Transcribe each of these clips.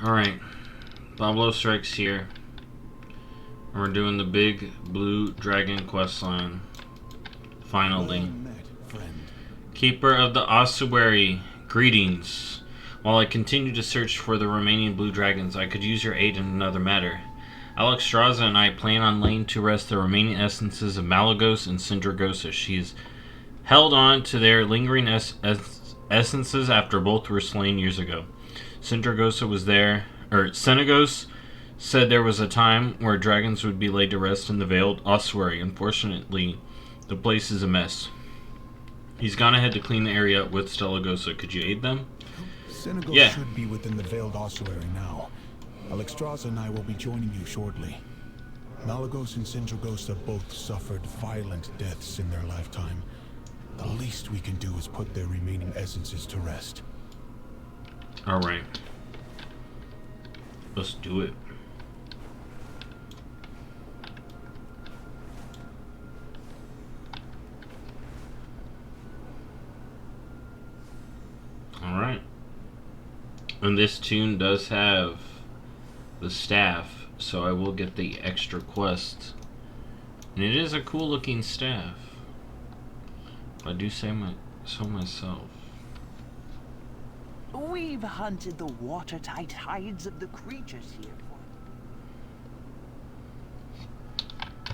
Alright. Pablo strikes here. And we're doing the big blue dragon questline. Finally. Well met, friend. Keeper of the ossuary, greetings. While I continue to search for the remaining blue dragons, I could use your aid in another matter. Alexstrasza and I plan on laying to rest the remaining essences of Malagos and Sindragosa. She's held on to their lingering essences after both were slain years ago. Sindragosa was there, Senegos said there was a time where dragons would be laid to rest in the veiled ossuary. Unfortunately, the place is a mess. He's gone ahead to clean the area up with Stellagosa. Could you aid them? Senegos should be within the veiled ossuary now. Alexstrasza and I will be joining you shortly. Malagos and Sindragosa both suffered violent deaths in their lifetime. The least we can do is put their remaining essences to rest. Alright. Let's do it. Alright. And this tune does have the staff, so I will get the extra quest. And it is a cool looking staff. If I do say so myself. We've hunted the watertight hides of the creatures here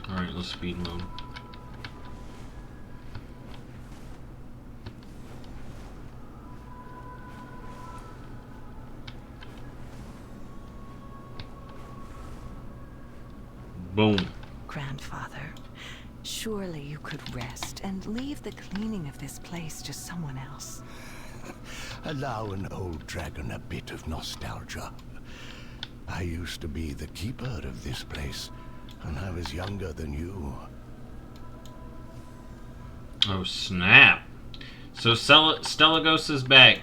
for Alright, let's speed mode. Boom. Grandfather, surely you could rest and leave the cleaning of this place to someone else. Allow an old dragon a bit of nostalgia. I used to be the keeper of this place, and I was younger than you. Oh, snap. So Stellagos is back.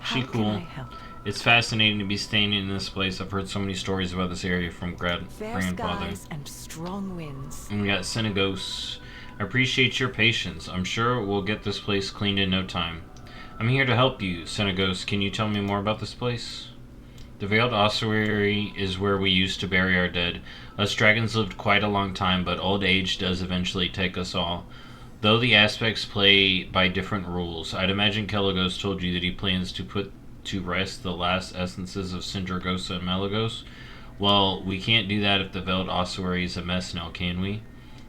She How cool. can I help? It's fascinating to be staying in this place. I've heard so many stories about this area from Fair grandfather. skies and strong winds. And we got Senegos. I appreciate your patience. I'm sure we'll get this place cleaned in no time. I'm here to help you, Senegos. Can you tell me more about this place? The Veiled Ossuary is where we used to bury our dead. Us dragons lived quite a long time, but old age does eventually take us all. Though the aspects play by different rules, I'd imagine Kelagos told you that he plans to put to rest the last essences of Sindragosa and Malagos. Well, we can't do that if the Veiled Ossuary is a mess now, can we?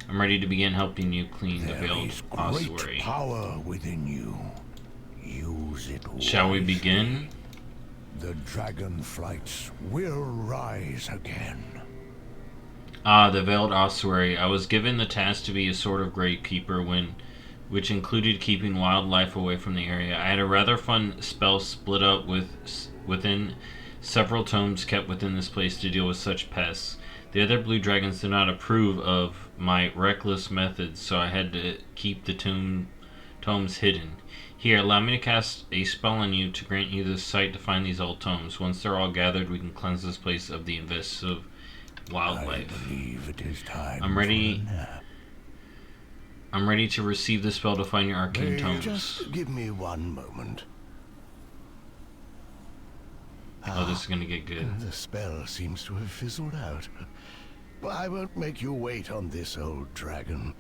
I'm ready to begin helping you clean the Veiled Ossuary. There is great power within you. Use it wisely. Shall we begin? The Dragonflights will rise again. Ah, the Veiled Ossuary. I was given the task to be a sort of gravekeeper which included keeping wildlife away from the area. I had a rather fun spell split up within several tomes kept within this place to deal with such pests. The other blue dragons did not approve of my reckless methods, so I had to keep the tomes hidden. Here, allow me to cast a spell on you to grant you the sight to find these old tomes. Once they're all gathered, we can cleanse this place of the invasive wildlife. I believe it is time I'm ready. for a nap. I'm ready to receive the spell to find your arcane tomes. Just give me one moment. Oh, this is gonna get good. The spell seems to have fizzled out. But I won't make you wait on this old dragon.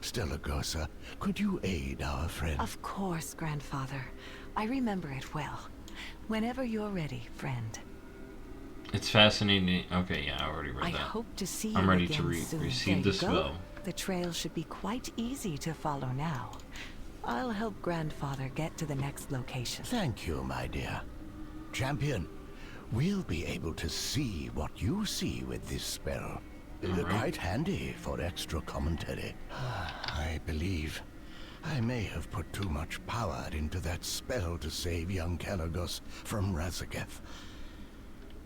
Stellagosa, could you aid our friend? Of course, Grandfather. I remember it well. Whenever you're ready, friend. It's fascinating. Okay, yeah, I already read I that. hope to see you I'm ready again to soon. receive There the you go. spell. The trail should be quite easy to follow now. I'll help Grandfather get to the next location. Thank you, my dear. Champion, we'll be able to see what you see with this spell. Quite handy for extra commentary. I believe I may have put too much power into that spell to save young Kelagos from Razageth.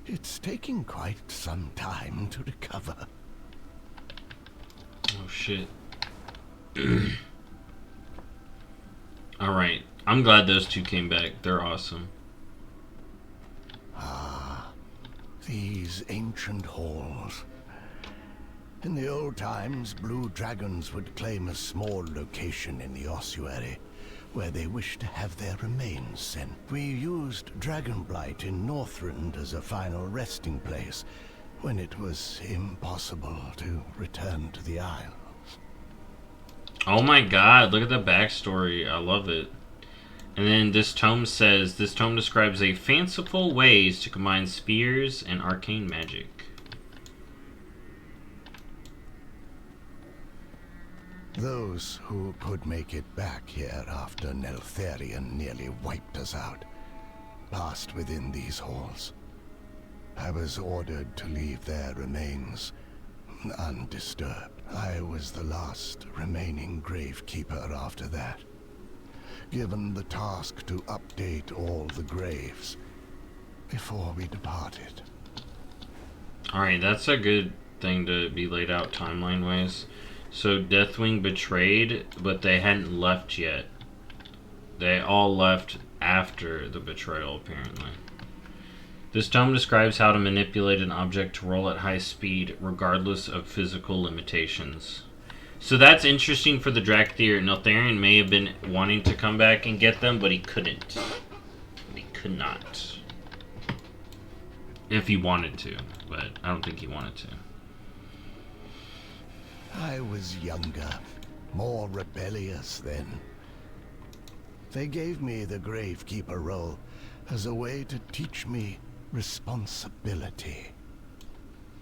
It's taking quite some time to recover. Oh shit. Alright. I'm glad those two came back. They're awesome. These ancient halls. In the old times, blue dragons would claim a small location in the ossuary, where they wish to have their remains sent. We used Dragonflight in Northrend as a final resting place when it was impossible to return to the Isle. Oh my god, look at the backstory. I love it. And then this tome says, this tome describes a fanciful ways to combine spears and arcane magic. Those who could make it back here after Neltharion nearly wiped us out passed within these halls. I was ordered to leave their remains undisturbed. I was the last remaining gravekeeper after that, given the task to update all the graves before we departed. Alright, that's a good thing to be laid out timeline-wise. So Deathwing betrayed, but they hadn't left yet. They all left after the betrayal, apparently. This tome describes how to manipulate an object to roll at high speed, regardless of physical limitations. So that's interesting for the Drakthir. Neltharion may have been wanting to come back and get them, but he couldn't. He could not. If he wanted to, but I don't think he wanted to. I was younger, more rebellious then. They gave me the gravekeeper role as a way to teach me responsibility.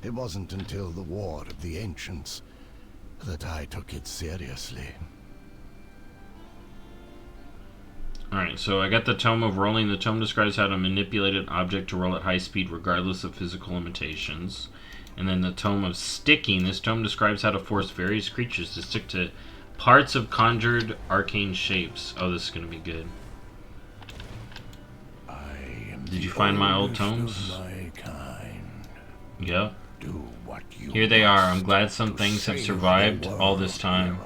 It wasn't until the War of the Ancients that I took it seriously. Alright, so I got the Tome of Rolling. The tome describes how to manipulate an object to roll at high speed regardless of physical limitations. And then the Tome of Sticking. This tome describes how to force various creatures to stick to parts of conjured arcane shapes. Oh, this is going to be good. Did you find my old tomes? My kind. Yep. Do what you Here they are. I'm glad some things have survived all this time.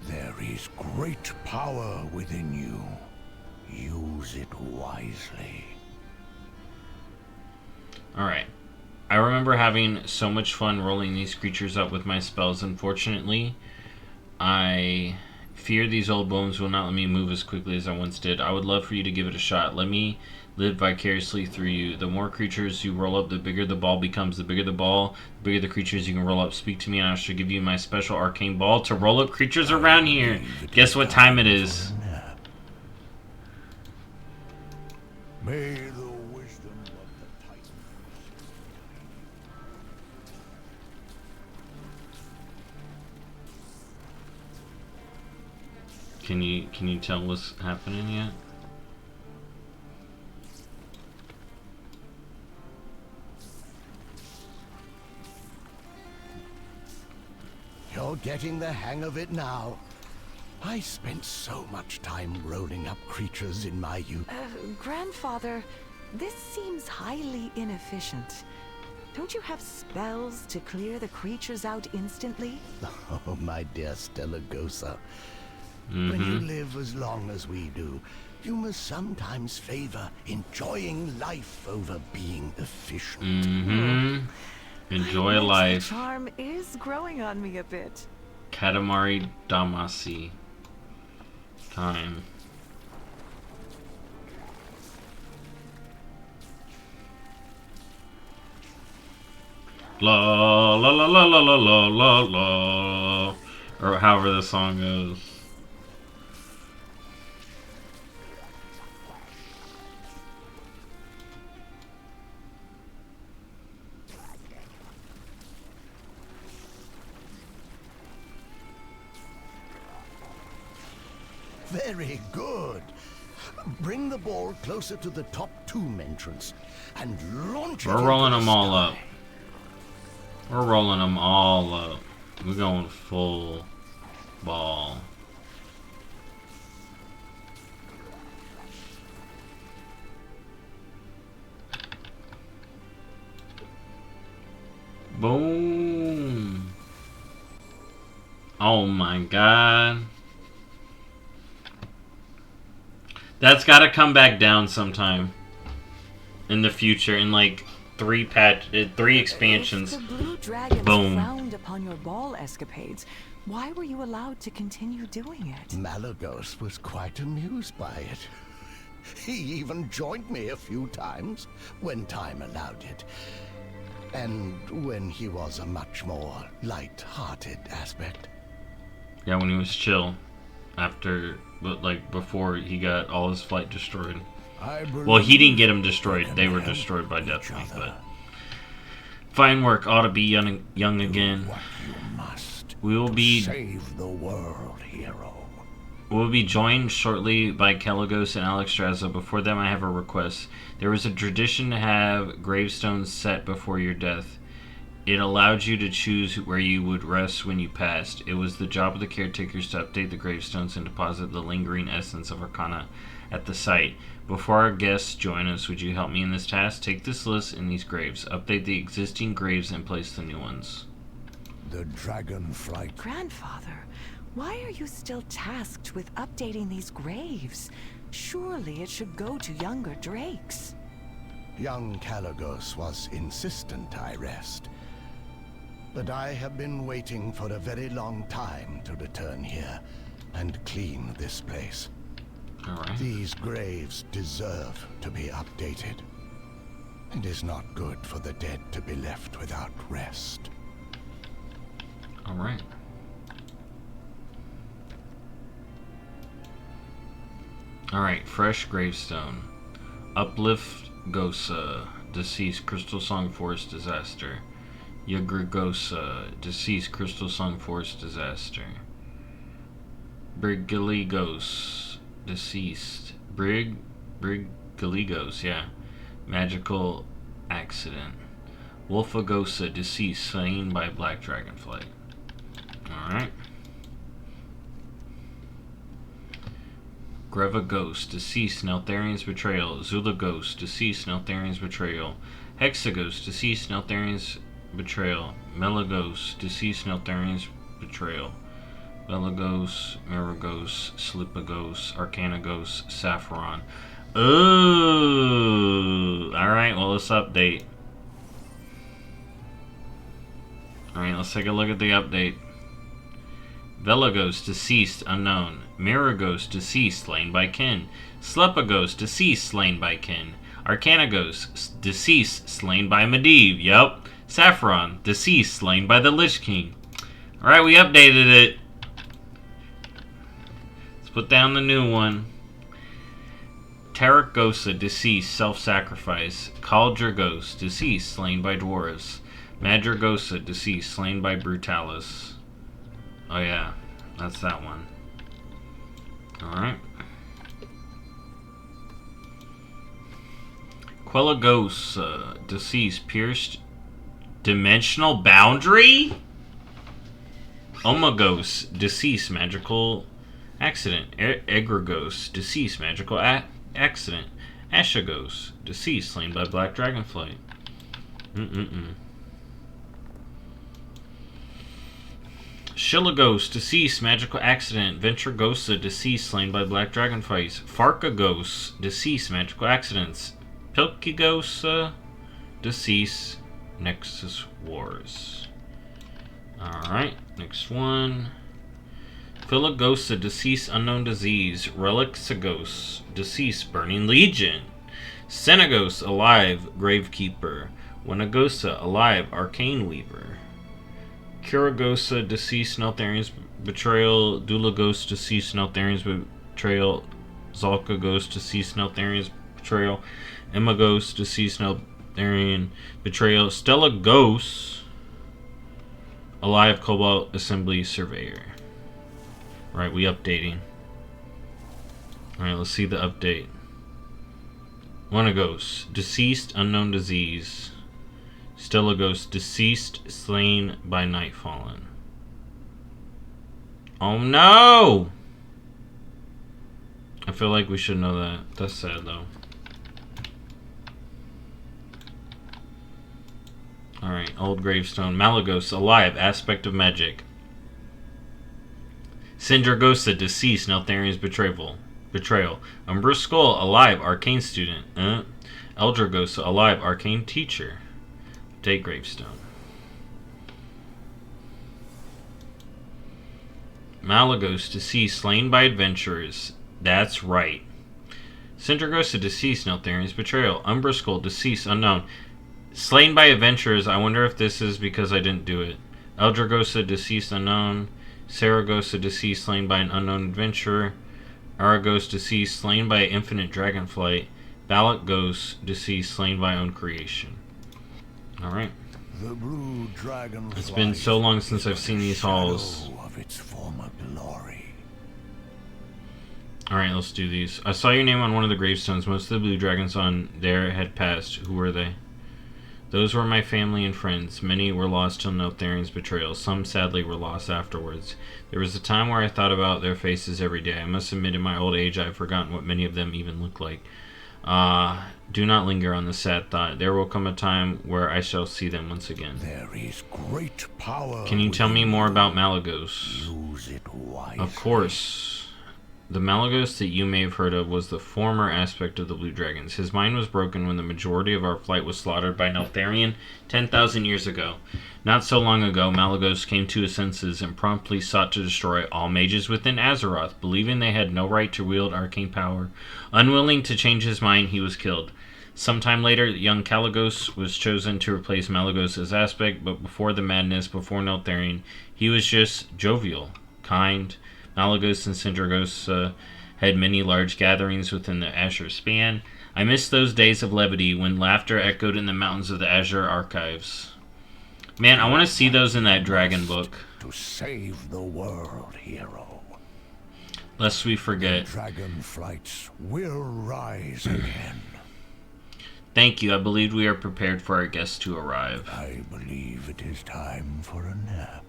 There is great power within you. Use it wisely. Alright. I remember having so much fun rolling these creatures up with my spells. Unfortunately, I fear these old bones will not let me move as quickly as I once did. I would love for you to give it a shot. Let me live vicariously through you. The more creatures you roll up, the bigger the ball becomes. The bigger the ball, the bigger the creatures you can roll up. Speak to me and I shall give you my special arcane ball to roll up creatures around here. Guess what time it is? May the wisdom of the Titan. Can you tell what's happening yet? You're getting the hang of it now. I spent so much time rolling up creatures in my youth. Grandfather, this seems highly inefficient. Don't you have spells to clear the creatures out instantly? Oh, my dear Stellagosa. When you live as long as we do, you must sometimes favor enjoying life over being efficient. Enjoy life. The charm is growing on me a bit. Katamari Damacy. Time. La la la la la la la la la, or however the song goes. Very good. Bring the ball closer to the top tomb entrance and launch it. We're rolling them all up. We're rolling them all up. We're going full ball. Boom. Oh my god. That's got to come back down sometime in the future, in like 3 expansions. If the blue dragons Boom. frowned upon your ball escapades, Why were you allowed to continue doing it? Malagos was quite amused by it. He even joined me a few times, when time allowed it. And when he was a much more light-hearted aspect. Yeah, when he was chill. After, but like before he got all his flight destroyed. Well, he didn't get them destroyed. They were destroyed by Deathwing, but... Fine work. Ought to be young again. What you must. We will be... Save the world, hero. We'll be joined shortly by Kalecgos and Alexstrasza. Before them, I have a request. There was a tradition to have gravestones set before your death. It allowed you to choose where you would rest when you passed. It was the job of the caretakers to update the gravestones and deposit the lingering essence of Arcana at the site. Before our guests join us, would you help me in this task? Take this list and these graves. Update the existing graves and place the new ones. The Dragonflight. Grandfather, why are you still tasked with updating these graves? Surely it should go to younger drakes. Young Kalecgos was insistent I rest. But I have been waiting for a very long time to return here and clean this place. Alright. These graves deserve to be updated. It is not good for the dead to be left without rest. Alright. Alright, fresh gravestone. Uplift Gosa, deceased Crystal Song Forest disaster. Yagrigosa, deceased Crystal Song Forest disaster. Brigaligos, deceased. Brigaligos, yeah. Magical accident. Wolfagosa, deceased, slain by Black Dragonflight. Alright. Greva Ghost, deceased, Neltharian's betrayal. Zula Ghost, deceased, Neltharian's betrayal. Hexaghost, deceased, Neltharian's betrayal. Melagos, deceased, Neltharian's betrayal. Belagos, Miragos, Slipagos, Arcanagos, Saffron. Ooh! Alright, well, let's update. Alright, let's take a look at the update. Velagos, deceased, unknown. Miragos, deceased, slain by kin. Slepagos, deceased, slain by kin. Arcanagos, deceased, slain by Medivh. Yup. Saffron, deceased, slain by the Lich King. Alright, we updated it. Let's put down the new one. Taragosa, deceased, self-sacrifice. Kaldra deceased, slain by dwarves. Madragosa, deceased, slain by Brutalis. Oh yeah, that's that one. Alright. Quellagosa, deceased, pierced dimensional boundary? Omagos, deceased, magical accident. Egragos, deceased, magical accident. Ashagos, deceased, slain by Black Dragonflight. Shilagos, deceased, magical accident. Ventragosa, deceased, slain by Black Dragonflight. Farkagos, deceased, magical accidents. Pilkigosa, deceased, Nexus Wars. Alright, next one. Philagosa, deceased, unknown disease. Relixagos, deceased, burning legion. Senagos, alive, gravekeeper. Wenagosa, alive, arcane weaver. Kiragosa, deceased, Neltharian's betrayal. Dulagos, deceased, Neltharian's betrayal. Zalkagos, deceased, Neltharian's betrayal. Emagos, deceased, Neltharian betrayal. Stella Ghost, alive, Cobalt Assembly Surveyor. Right, we updating. Alright, let's see the update. Wenagos, deceased, unknown disease. Stella Ghost, deceased, slain by Nightfallen. Oh no! I feel like we should know that. That's sad though. Alright, old gravestone. Malagos, alive, aspect of magic. Syndragosa, deceased, Neltharian's betrayal. Umbra Skull, alive, arcane student. Eldragosa, alive, arcane teacher. Day gravestone. Malagos, deceased, slain by adventurers. That's right. Sindragosa, deceased, Neltharian's betrayal. Umbra Skull, deceased, unknown. Slain by adventurers. I wonder if this is because I didn't do it. Eldragosa, deceased, unknown. Saragosa, deceased, slain by an unknown adventurer. Aragos, deceased, slain by infinite dragonflight. Ballot Ghost, deceased, slain by own creation. Alright. The blue dragonflight. It's been so long since I've seen these halls. Of its former glory. Alright, let's do these. I saw your name on one of the gravestones. Most of the blue dragons on there had passed. Who were they? Those were my family and friends. Many were lost till Neltharian's betrayal. Some, sadly, were lost afterwards. There was a time where I thought about their faces every day. I must admit, in my old age, I have forgotten what many of them even look like. Do not linger on the sad thought. There will come a time where I shall see them once again. There is great power. Can you tell me more about Malagos? Use it wisely. Of course. The Malagos that you may have heard of was the former aspect of the Blue Dragons. His mind was broken when the majority of our flight was slaughtered by Neltharion 10,000 years ago. Not so long ago, Malagos came to his senses and promptly sought to destroy all mages within Azeroth, believing they had no right to wield arcane power. Unwilling to change his mind, he was killed. Sometime later, young Kalagos was chosen to replace Malagos' aspect, but before the madness, before Neltharion, he was just jovial, kind. Malagos and Sindragosa had many large gatherings within the Azure span. I miss those days of levity when laughter echoed in the mountains of the Azure archives. Man, I want to see those in that dragon book. To save the world, hero. Lest we forget. Dragonflights will rise again. Thank you. I believe we are prepared for our guests to arrive. I believe it is time for a nap.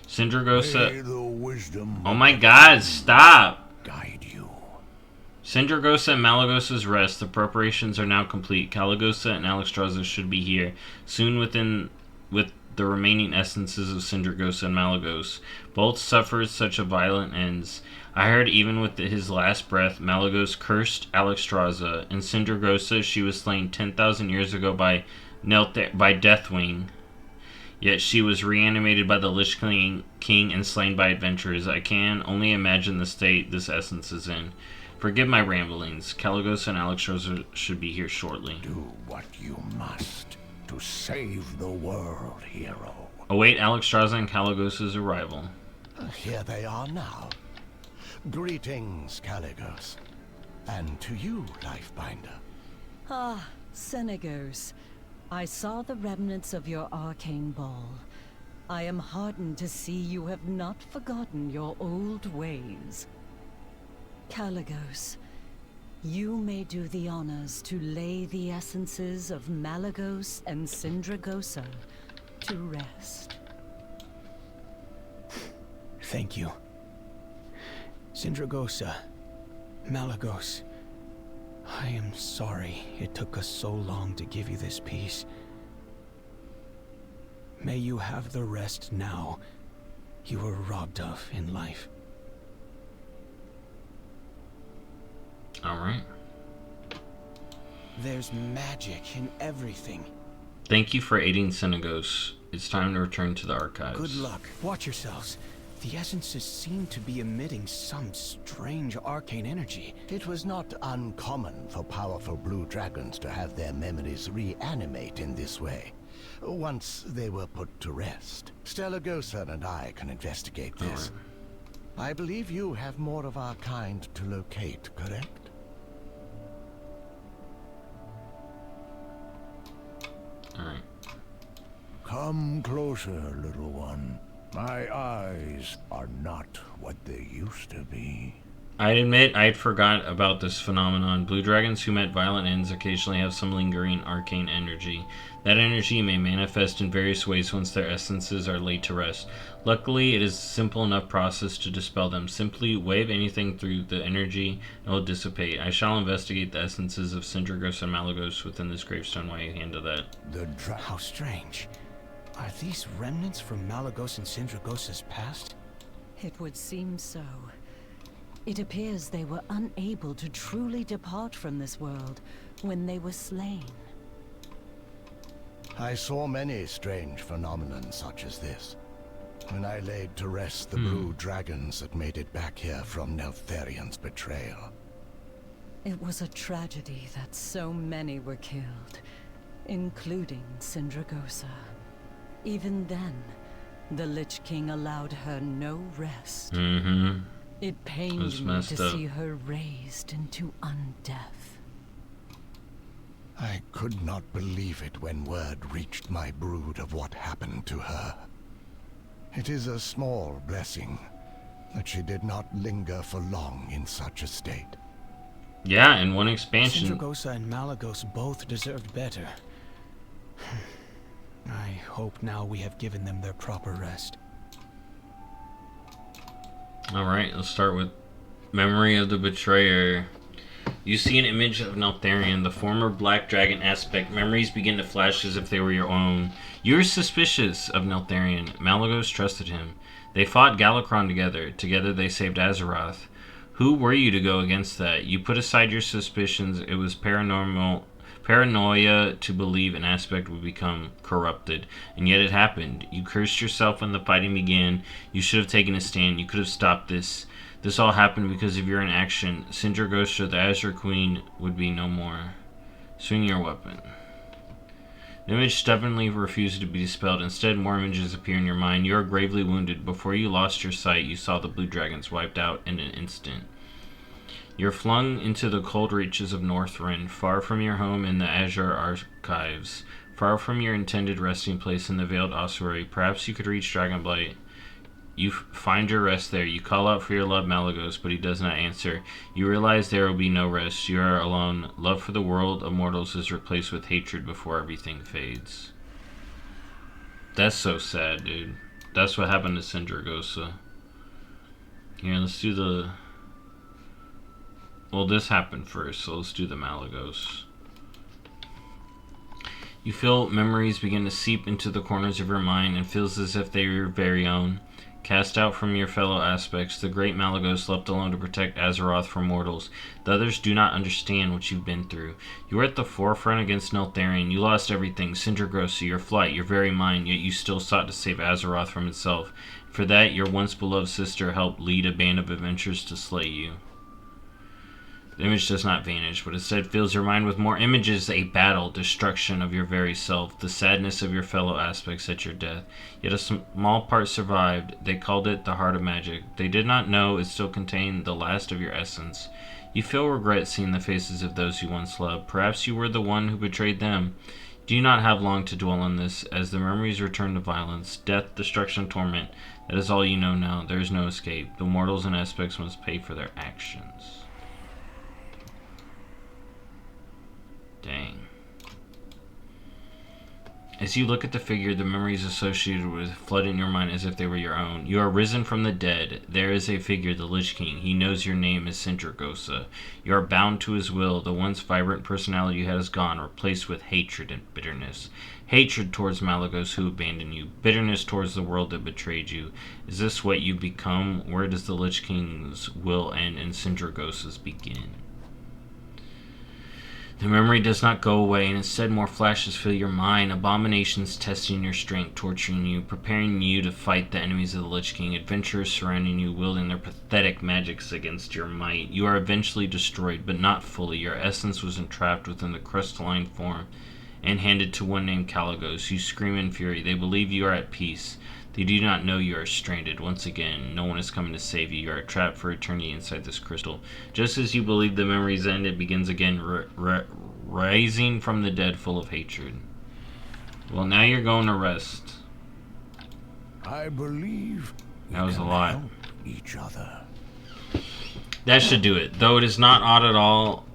Sindragosa. The wisdom Oh my god, stop! Guide you. Sindragosa and Malagos' rest. The preparations are now complete. Kalagosa and Alexstrasza should be here soon with the remaining essences of Sindragosa and Malagos. Both suffered such a violent ends. I heard even with his last breath, Malagos cursed Alexstrasza. In Sindragosa, she was slain 10,000 years ago by Deathwing. Yet she was reanimated by the Lich King and slain by adventurers. I can only imagine the state this essence is in. Forgive my ramblings. Kalagos and Alexstrasza should be here shortly. Do what you must to save the world, hero. Await Alexstrasza and Kalagos' arrival. Here they are now. Greetings, Kalagos. And to you, Lifebinder. Ah, Senegos. I saw the remnants of your arcane ball. I am heartened to see you have not forgotten your old ways. Kalagos, you may do the honors to lay the essences of Malagos and Sindragosa to rest. Thank you. Sindragosa, Malagos. I am sorry it took us so long to give you this peace. May you have the rest now you were robbed of in life. Alright. There's magic in everything. Thank you for aiding Senegos. It's time to return to the archives. Good luck. Watch yourselves. The essences seem to be emitting some strange arcane energy. It was not uncommon for powerful blue dragons to have their memories reanimate in this way, once they were put to rest. Stelagosa and I can investigate this. I believe you have more of our kind to locate, correct? Alright. Come closer, little one. My eyes are not what they used to be. I'd admit I'd forgot about this phenomenon. Blue dragons who met violent ends occasionally have some lingering arcane energy. That energy may manifest in various ways once their essences are laid to rest. Luckily, it is a simple enough process to dispel them. Simply wave anything through the energy and it will dissipate. I shall investigate the essences of Sindragosa and Malagos within this gravestone while you handle that. How strange. Are these remnants from Malagos and Sindragosa's past? It would seem so. It appears they were unable to truly depart from this world when they were slain. I saw many strange phenomena such as this. when I laid to rest the blue dragons that made it back here from Neltharion's betrayal. It was a tragedy that so many were killed, including Sindragosa. Even then, the Lich King allowed her no rest. It pained me to see her raised into undeath. I could not believe it when word reached my brood of what happened to her. It is a small blessing that she did not linger for long in such a state. Yeah, in one expansion. Sindragosa and Malagos both deserved better. I hope now we have given them their proper rest. Alright, let's start with Memory of the Betrayer. You see an image of Neltharion, the former black dragon aspect. Memories begin to flash as if they were your own. You're suspicious of Neltharion. Malagos trusted him. They fought Galakron together. Together they saved Azeroth. Who were you to go against that? You put aside your suspicions. It was paranoia to believe an aspect would become corrupted. And yet it happened. You cursed yourself when the fighting began. You should have taken a stand. You could have stopped this. This all happened because of your inaction. Sindragosa, the Azure Queen, would be no more. Swing your weapon. The image stubbornly refused to be dispelled. Instead, more images appear in your mind. You are gravely wounded. Before you lost your sight, you saw the blue dragons wiped out in an instant. You're flung into the cold reaches of Northrend, far from your home in the Azure Archives, far from your intended resting place in the Veiled Ossuary. Perhaps you could reach Dragonflight. You find your rest there. You call out for your love, Malagos, but he does not answer. You realize there will be no rest. You are alone. Love for the world of mortals is replaced with hatred before everything fades. That's so sad, dude. That's what happened to Sindragosa. Here, let's do the... Well, this happened first, so let's do the Malagos. You feel memories begin to seep into the corners of your mind and feels as if they are your very own. Cast out from your fellow aspects, the great Malagos left alone to protect Azeroth from mortals. The others do not understand what you've been through. You were at the forefront against Neltharion. You lost everything, Sindragosa, your flight, your very mind, yet you still sought to save Azeroth from itself. For that, your once beloved sister helped lead a band of adventurers to slay you. The image does not vanish, but instead fills your mind with more images, a battle, destruction of your very self, the sadness of your fellow aspects at your death. Yet a small part survived. They called it the Heart of Magic. They did not know it still contained the last of your essence. You feel regret seeing the faces of those you once loved. Perhaps you were the one who betrayed them. Do you not have long to dwell on this, as the memories return to violence, death, destruction, torment? That is all you know now. There is no escape. The mortals and aspects must pay for their actions. Dang. As you look at the figure, the memories associated with flood in your mind as if they were your own. You are risen from the dead. There is a figure, the Lich King. He knows your name is Sindragosa. You are bound to his will. The once vibrant personality you had is gone, replaced with hatred and bitterness. Hatred towards Malagos who abandoned you. Bitterness towards the world that betrayed you. Is this what you become? Where does the Lich King's will end and Sindragosa's begin? The memory does not go away, and instead more flashes fill your mind, abominations testing your strength, torturing you, preparing you to fight the enemies of the Lich King, adventurers surrounding you, wielding their pathetic magics against your might. You are eventually destroyed, but not fully. Your essence was entrapped within the crystalline form and handed to one named Kalagos. You scream in fury. They believe you are at peace. They do not know you are stranded. Once again, no one is coming to save you. You are trapped for eternity inside this crystal. Just as you believe the memories end, it begins again, rising from the dead full of hatred. Well, now you're going to rest. I believe that was a lot. Help each other. That should do it. Though it is not odd at all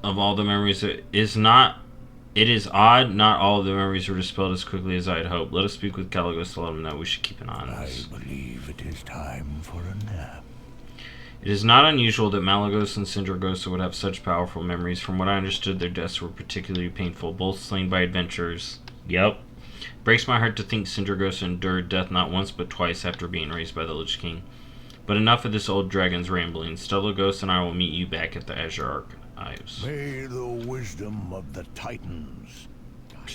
of all the memories, it is odd not all of the memories were dispelled as quickly as I had hoped. Let us speak with Kalagos to let him know we should keep an eye on this. I believe it is time for a nap. It is not unusual that Malagos and Sindragosa would have such powerful memories. From what I understood, their deaths were particularly painful, both slain by adventurers. Yep. Breaks my heart to think Sindragosa endured death not once but twice after being raised by the Lich King. But enough of this old dragon's rambling. Stellagos and I will meet you back at the Azure Archives. May the wisdom of the Titans guide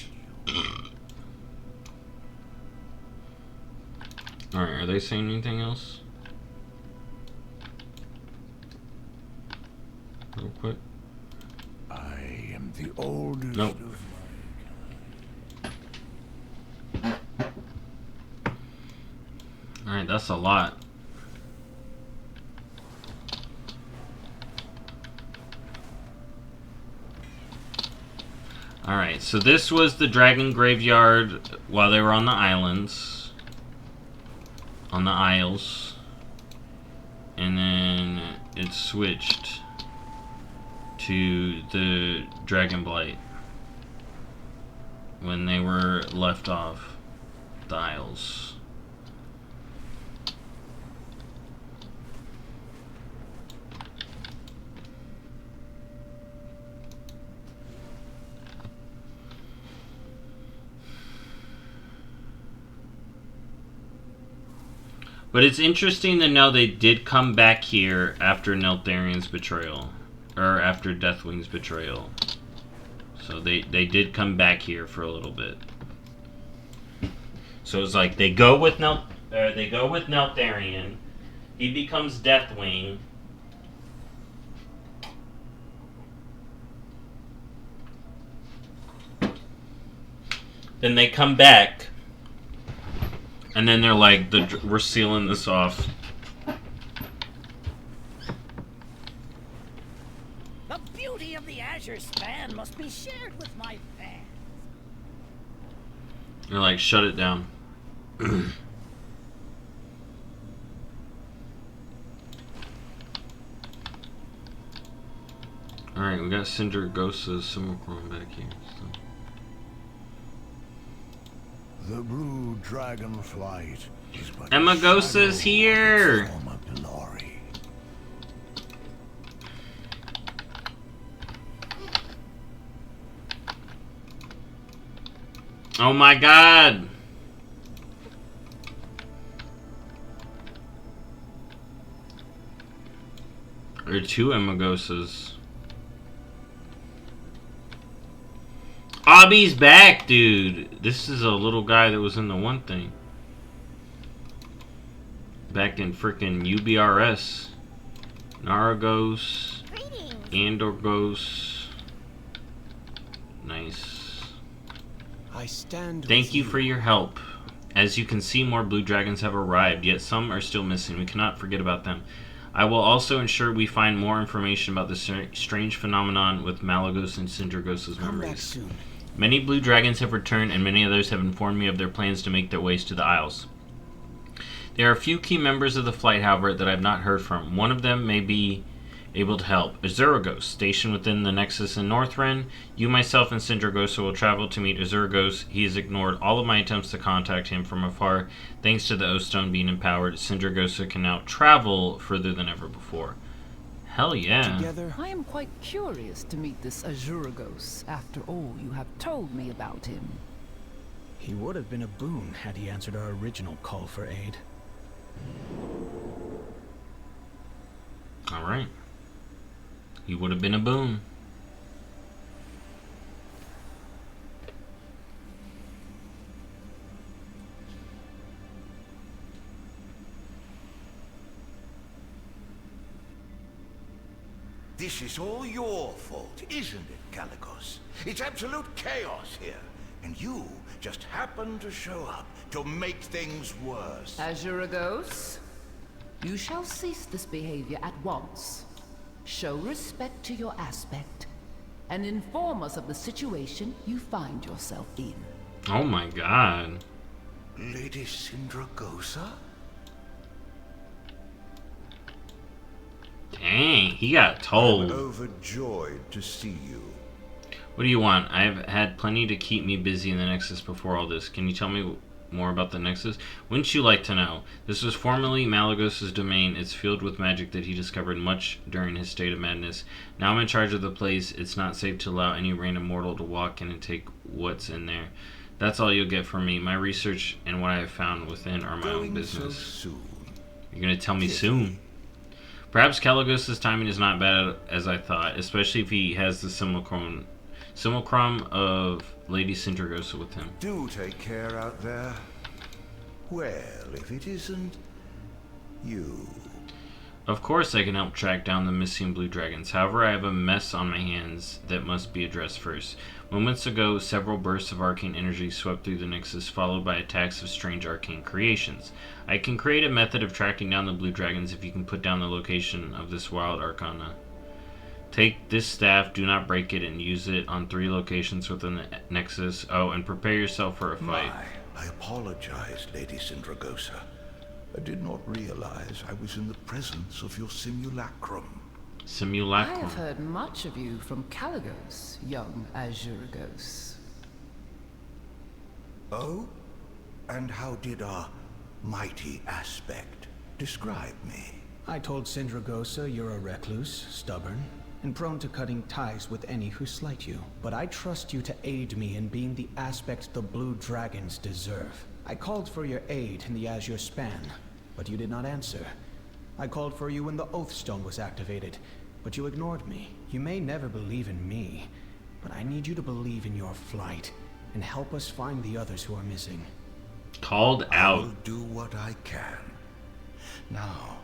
you. Alright, are they saying anything else? Real quick. I am the oldest Nope. of... Alright, that's a lot. Alright, so this was the dragon graveyard while they were on the islands. On the Isles. And then it switched to the Dragonflight when they were left off the Isles. But it's interesting to know they did come back here after Neltharion's betrayal. Or after Deathwing's betrayal. So they did come back here for a little bit. So it's like they go with Neltharion. He becomes Deathwing. Then they come back. And then they're like, we're sealing this off. The beauty of the Azure Span must be shared with my fans. They're like, shut it down. Alright, we got Sindragosa's Simulacrum back here. So. The blue Dragonflight is but Emagosa's here! form of glory. Oh my god! There are two Emagosas. Obby's back, dude! This is a little guy that was in the one thing. Back in frickin' UBRS. Naragos. Andorgos. Nice. I stand Thank with you for your help. As you can see, more blue dragons have arrived, yet some are still missing. We cannot forget about them. I will also ensure we find more information about the strange phenomenon with Malagos and Sindragosa's Come back memories. soon. Many blue dragons have returned, and many others have informed me of their plans to make their ways to the Isles. There are a few key members of the flight, however, that I have not heard from. One of them may be able to help. Azuragos, stationed within the Nexus in Northrend. You, myself, and Sindragosa will travel to meet Azuragos. He has ignored all of my attempts to contact him from afar. Thanks to the O-Stone being empowered, Sindragosa can now travel further than ever before. Hell yeah. Together, I am quite curious to meet this Azuragos, after all you have told me about him. he would have been a boon had he answered our original call for aid. Alright. He would have been a boon. This is all your fault, isn't it, Calicos? It's absolute chaos here, and you just happen to show up to make things worse. Azuragos, you shall cease this behavior at once. Show respect to your aspect, and inform us of the situation you find yourself in. Oh my god. Lady Sindragosa? Dang, he got told. I'm overjoyed to see you. What do you want? I've had plenty to keep me busy in the Nexus before all this. Can you tell me more about the Nexus? Wouldn't you like to know? This was formerly Malagos' domain. It's filled with magic that he discovered much during his state of madness. Now I'm in charge of the place. It's not safe to allow any random mortal to walk in and take what's in there. That's all you'll get from me. My research and what I have found within are my own business. So soon. You're gonna tell me soon. Perhaps Caligos' timing is not bad as I thought, especially if he has the simulacrum of Lady Sindragosa with him. Do take care out there. Well, if it isn't you. Of course I can help track down the missing blue dragons. However, I have a mess on my hands that must be addressed first. Moments ago, several bursts of arcane energy swept through the Nexus, followed by attacks of strange arcane creations. I can create a method of tracking down the blue dragons if you can put down the location of this wild arcana. Take this staff, do not break it, and use it on 3 locations within the Nexus. Oh, and prepare yourself for a fight. I apologize, Lady Sindragosa. I did not realize I was in the presence of your simulacrum. Simulacrum. I have heard much of you from Caligos, young Azuragos. Oh? And how did our mighty aspect describe me? I told Sindragosa you're a recluse, stubborn, and prone to cutting ties with any who slight you. But I trust you to aid me in being the aspect the blue dragons deserve. I called for your aid in the Azure Span, but you did not answer. I called for you when the Oath Stone was activated, but you ignored me. You may never believe in me, but I need you to believe in your flight and help us find the others who are missing. Called out. I'll do what I can. Now,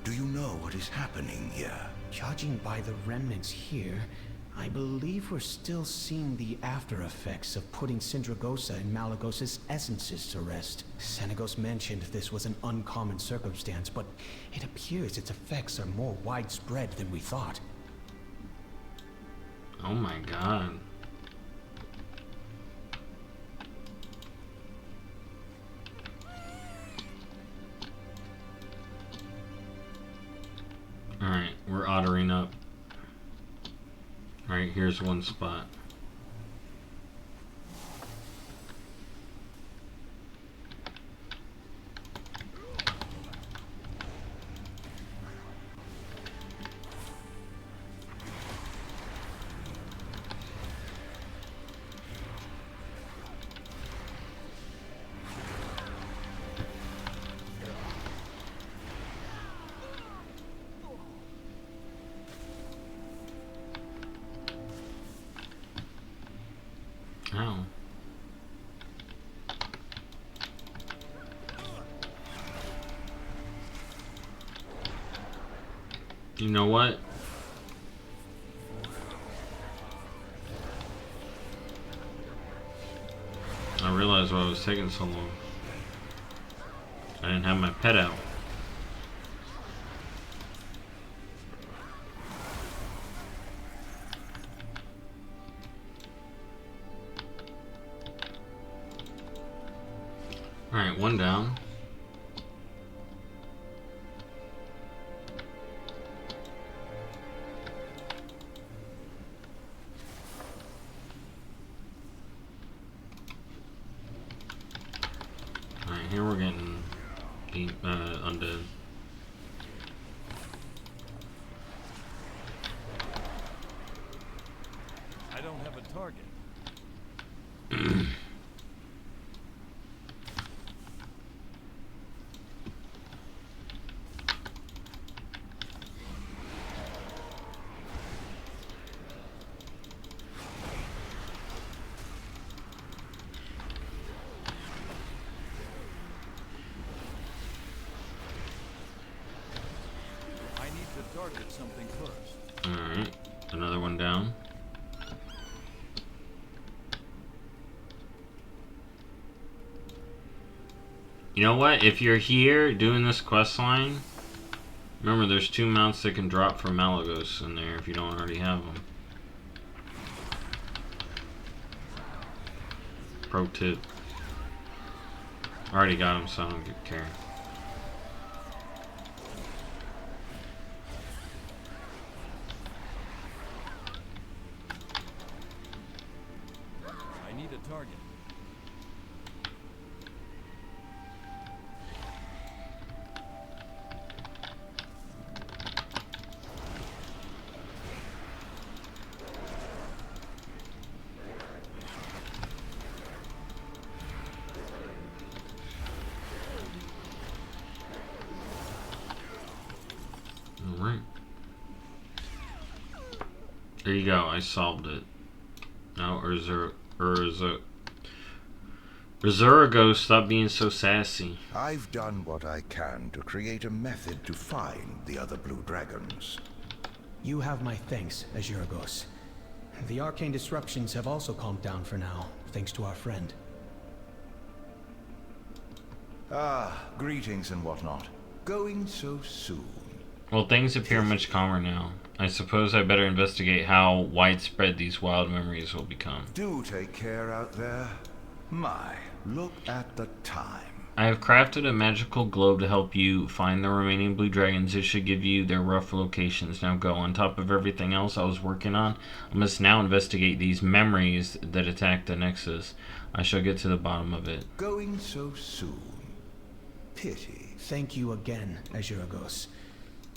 do you know what is happening here? Judging by the remnants here, I believe we're still seeing the after effects of putting Sindragosa and Malagos' essences to rest. Senegos mentioned this was an uncommon circumstance, but it appears its effects are more widespread than we thought. Oh my god. Alright, we're ottering up. Alright, here's one spot. Ow. You know what? I realized why it was taking so long. I didn't have my pet out. Alright, one down. Alright, here we're getting undead. I don't have a target. Target something first. Alright, another one down. You know what? If you're here doing this quest line, remember there's 2 mounts that can drop from Malagos in there if you don't already have them. Pro tip. I already got them, so I don't care. Target. All right. There you go. I solved it. Now, Resurgo, stop being so sassy. I've done what I can to create a method to find the other blue dragons. You have my thanks, Azuragos. The arcane disruptions have also calmed down for now, thanks to our friend. Ah, greetings and whatnot. Going so soon. Well, things appear much calmer now. I suppose I better investigate how widespread these wild memories will become. Do take care out there. My, look at the time. I have crafted a magical globe to help you find the remaining blue dragons. It should give you their rough locations. Now go. On top of everything else I was working on, I must now investigate these memories that attack the Nexus. I shall get to the bottom of it. Going so soon. Pity. Thank you again, Azuragos.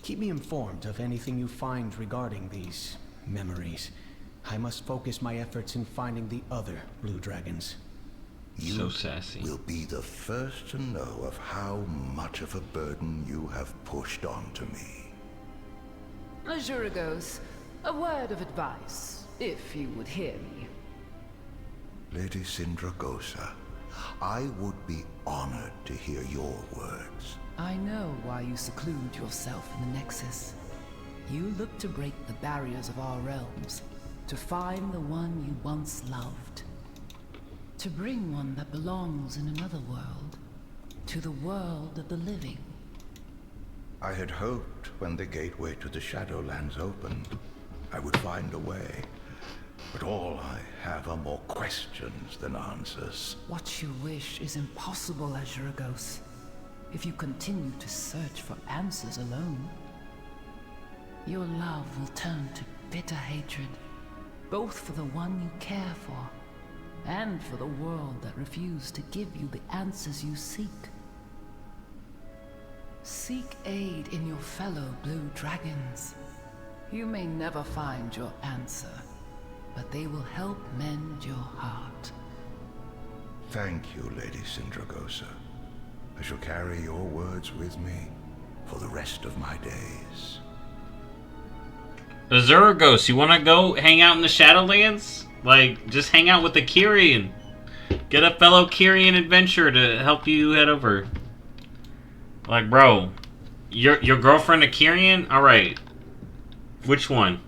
Keep me informed of anything you find regarding these memories. I must focus my efforts in finding the other blue dragons. You so sassy. will be the first to know of how much of a burden you have pushed onto me. Azuragos, a word of advice, if you would hear me. Lady Sindragosa, I would be honored to hear your words. I know why you seclude yourself in the Nexus. You look to break the barriers of our realms, to find the one you once loved. To bring one that belongs in another world, to the world of the living. I had hoped when the gateway to the Shadowlands opened, I would find a way. But all I have are more questions than answers. What you wish is impossible, Azuragos. If you continue to search for answers alone, your love will turn to bitter hatred, both for the one you care for, and for the world that refused to give you the answers you seek. Seek aid in your fellow blue dragons. You may never find your answer, but they will help mend your heart. Thank you, Lady Sindragosa. I shall carry your words with me for the rest of my days. Azuragos, you wanna go hang out in the Shadowlands? Like, just hang out with the Kyrian. Get a fellow Kyrian adventurer to help you head over. Like, bro, your girlfriend a Kyrian? Alright. Which one?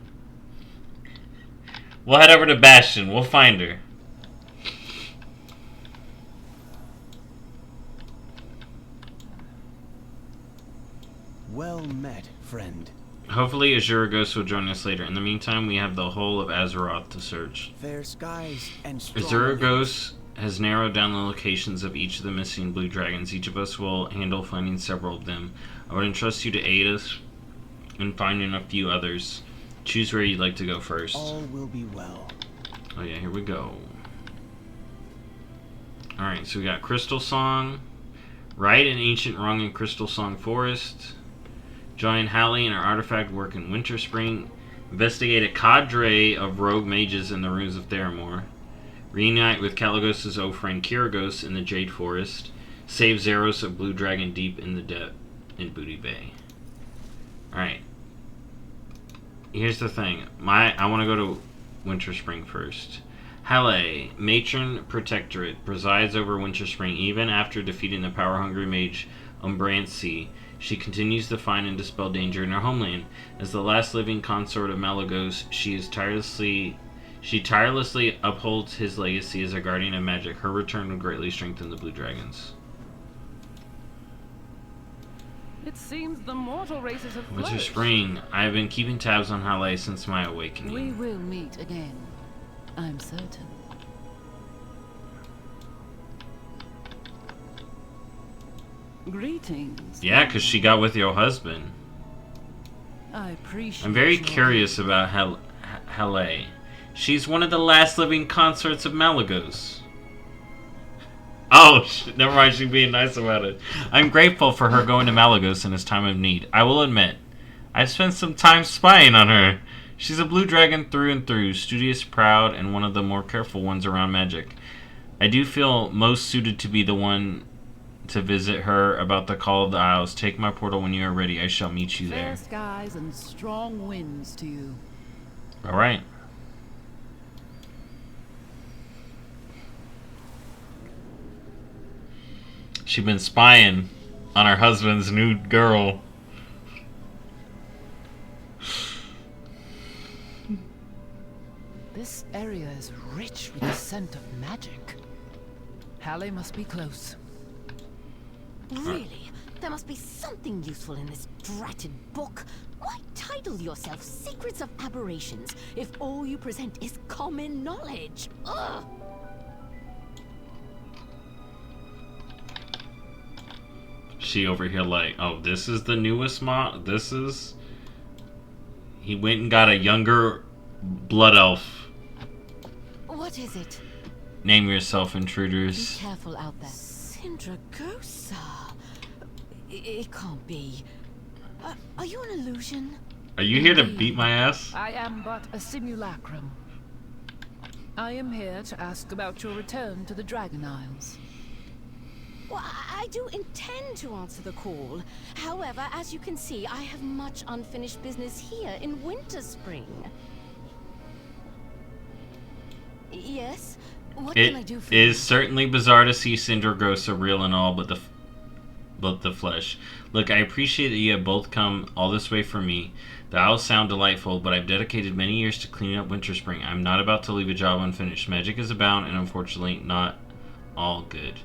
We'll head over to Bastion. We'll find her. Well met, friend. Hopefully Azuragos will join us later. In the meantime, we have the whole of Azeroth to search. Fair skies and strong Azuragos has narrowed down the locations of each of the missing blue dragons. Each of us will handle finding several of them. I would entrust you to aid us in finding a few others. Choose where you'd like to go first. All will be well. Oh yeah, here we go. Alright, so we got Crystal Song. Right an ancient rung in Crystal Song Forest. Join Hallie and her artifact work in Winter Spring. Investigate a cadre of rogue mages in the ruins of Theramore. Reunite with Kalagos' old friend Kiragos in the Jade Forest. Save Zeros of Blue Dragon Deep in the depth in Booty Bay. Alright. Here's the thing. I want to go to Winter Spring first. Hallie, Matron Protectorate, presides over Winter Spring even after defeating the power-hungry mage Umbrancy. She continues to find and dispel danger in her homeland. As the last living consort of Malagos, she tirelessly upholds his legacy as a guardian of magic. Her return will greatly strengthen the Blue Dragons. It seems the mortal races have Winter flourished. Spring. I have been keeping tabs on Hallie since my awakening. We will meet again, I'm certain. Greetings. Yeah, because she got with your husband. I appreciate I'm very your- curious about Hallie. She's one of the last living consorts of Malagos. Oh, never mind, she's being nice about it. I'm grateful for her going to Malagos in his time of need. I will admit, I've spent some time spying on her. She's a blue dragon through and through, studious, proud, and one of the more careful ones around magic. I do feel most suited to be the one to visit her about the Call of the Isles. Take my portal when you are ready. I shall meet you Fair there. skies and strong winds to you. Alright. She been spying on her husband's new girl. This area is rich with the scent of magic. Halle must be close. Really? There must be something useful in this dratted book. Why title yourself Secrets of Aberrations if all you present is common knowledge? Ugh! She over here like, oh, this is the newest mod. This is. He went and got a younger blood elf. What is it? Name yourself, intruders. Be careful out there. Sindragosa. It can't be. Are you an illusion? Are you here to beat my ass? I am but a simulacrum. I am here to ask about your return to the Dragon Isles. Well, I do intend to answer the call. However, as you can see, I have much unfinished business here in Winter Spring. Yes? What can I do for you? It is certainly bizarre to see Sindragosa real and all, but the flesh. Look, I appreciate that you have both come all this way for me. The Isles sound delightful, but I've dedicated many years to cleaning up Winter Spring. I'm not about to leave a job unfinished. Magic is abound, and unfortunately, not all good.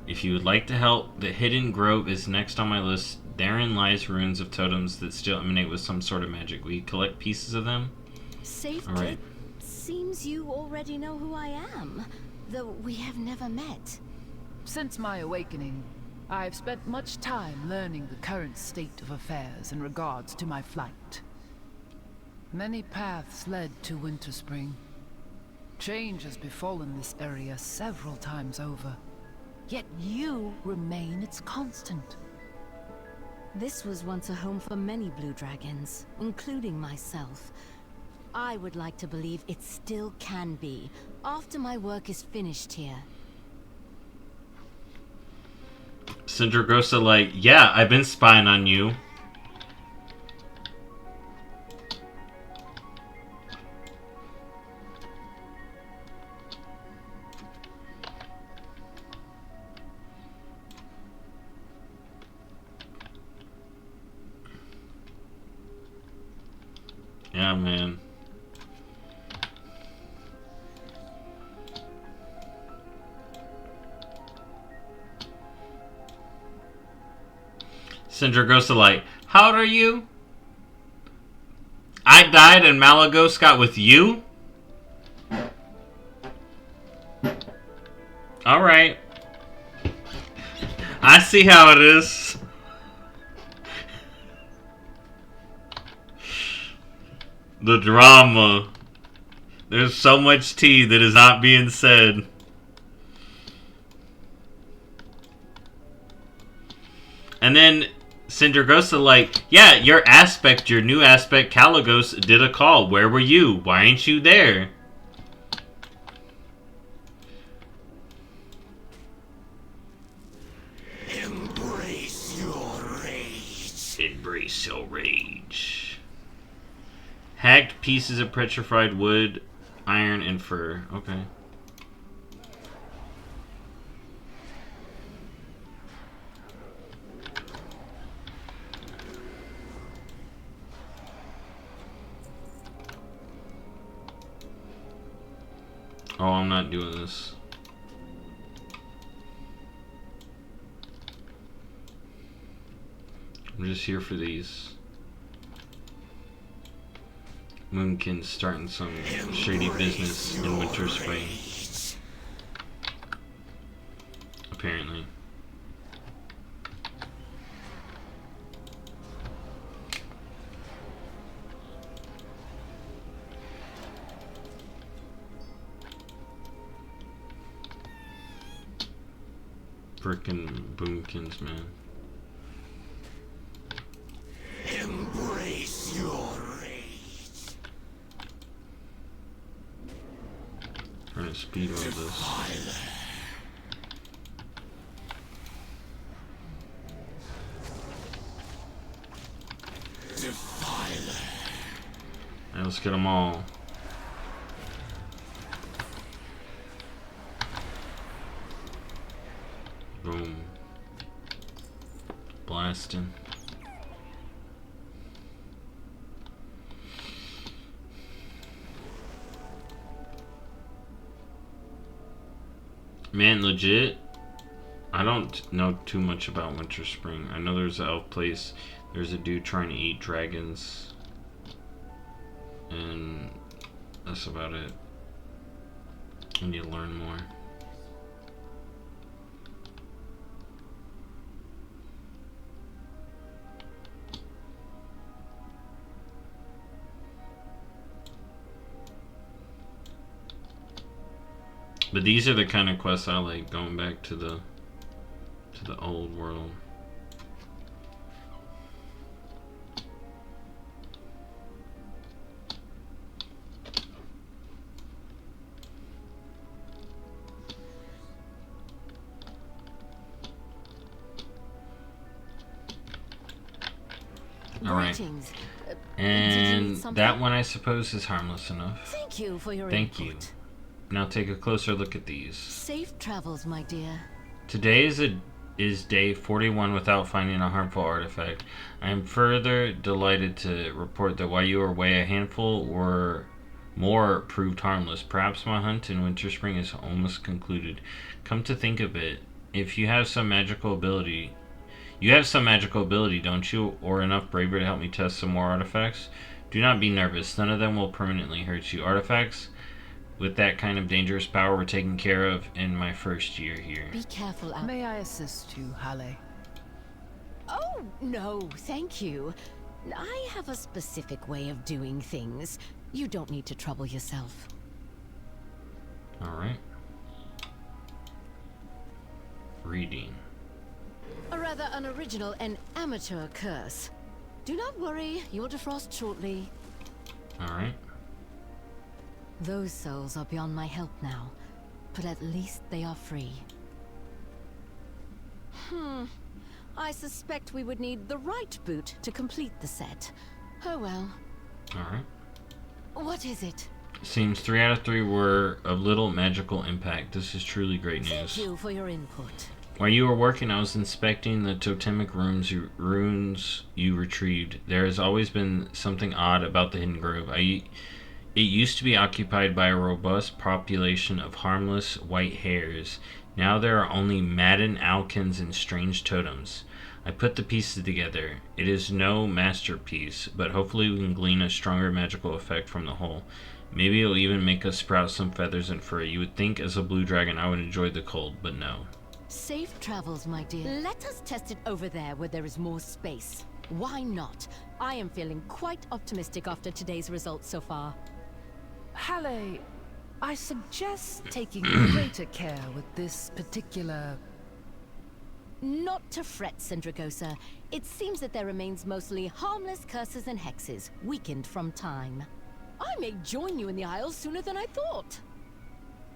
If you would like to help, the Hidden Grove is next on my list. Therein lies ruins of totems that still emanate with some sort of magic. Will you collect pieces of them? Safe all right. Seems you already know who I am, though we have never met. Since my awakening, I have spent much time learning the current state of affairs in regards to my flight. Many paths led to Winter Spring. Change has befallen this area several times over. Yet you remain its constant. This was once a home for many blue dragons, including myself. I would like to believe it still can be, after my work is finished here. Sindragosa like, yeah, I've been spying on you. Yeah, man. Sindragosa like, how old are you? I died and Malagos got with you? Alright. I see how it is. The drama. There's so much tea that is not being said. And then Sindragosa like, yeah, your new aspect, Kalagos, did a call. Where were you? Why ain't you there? Embrace your rage. Embrace your rage. Hacked pieces of petrified wood, iron, and fur. Okay. Oh, I'm not doing this. I'm just here for these. Moonkin's starting some shady business in Winter Spring. Apparently. Frickin' Boomkins, man. Embrace your rage. Trying to speed run this. Alright, let's get them all. Boom. Weston. Man, legit, I don't know too much about Winter Spring. I know there's an elf place. There's a dude trying to eat dragons. And that's about it. I need to learn more. But these are the kind of quests I like, going back to the old world. Greetings. And that one, I suppose, is harmless enough. Thank you for your Thank input. you. Now take a closer look at these. Safe travels, my dear. Today is day 41 without finding a harmful artifact. I am further delighted to report that while you were away, a handful or more proved harmless. Perhaps my hunt in Winter Spring is almost concluded. Come to think of it, if you have some magical ability... You have some magical ability, don't you? Or enough bravery to help me test some more artifacts? Do not be nervous. None of them will permanently hurt you. Artifacts with that kind of dangerous power were taken care of in my first year here. Be careful out. May I assist you, Halle? Oh, no, thank you. I have a specific way of doing things. You don't need to trouble yourself. Alright. Reading. A rather unoriginal and amateur curse. Do not worry, you'll defrost shortly. Alright. Those souls are beyond my help now, but at least they are free. I suspect we would need the right boot to complete the set. Oh well. Alright. What is it? Seems 3 out of 3 were of little magical impact. This is truly great news. Thank you for your input. While you were working, I was inspecting the totemic runes you retrieved. There has always been something odd about the Hidden Grove. It used to be occupied by a robust population of harmless white hares. Now there are only maddened alkins and strange totems. I put the pieces together. It is no masterpiece, but hopefully we can glean a stronger magical effect from the whole. Maybe it'll even make us sprout some feathers and fur. You would think as a blue dragon I would enjoy the cold, but no. Safe travels, my dear. Let us test it over there where there is more space. Why not? I am feeling quite optimistic after today's results so far. Halle, I suggest taking greater care with this particular... Not to fret, Syndragosa. It seems that there remains mostly harmless curses and hexes, weakened from time. I may join you in the Isles sooner than I thought.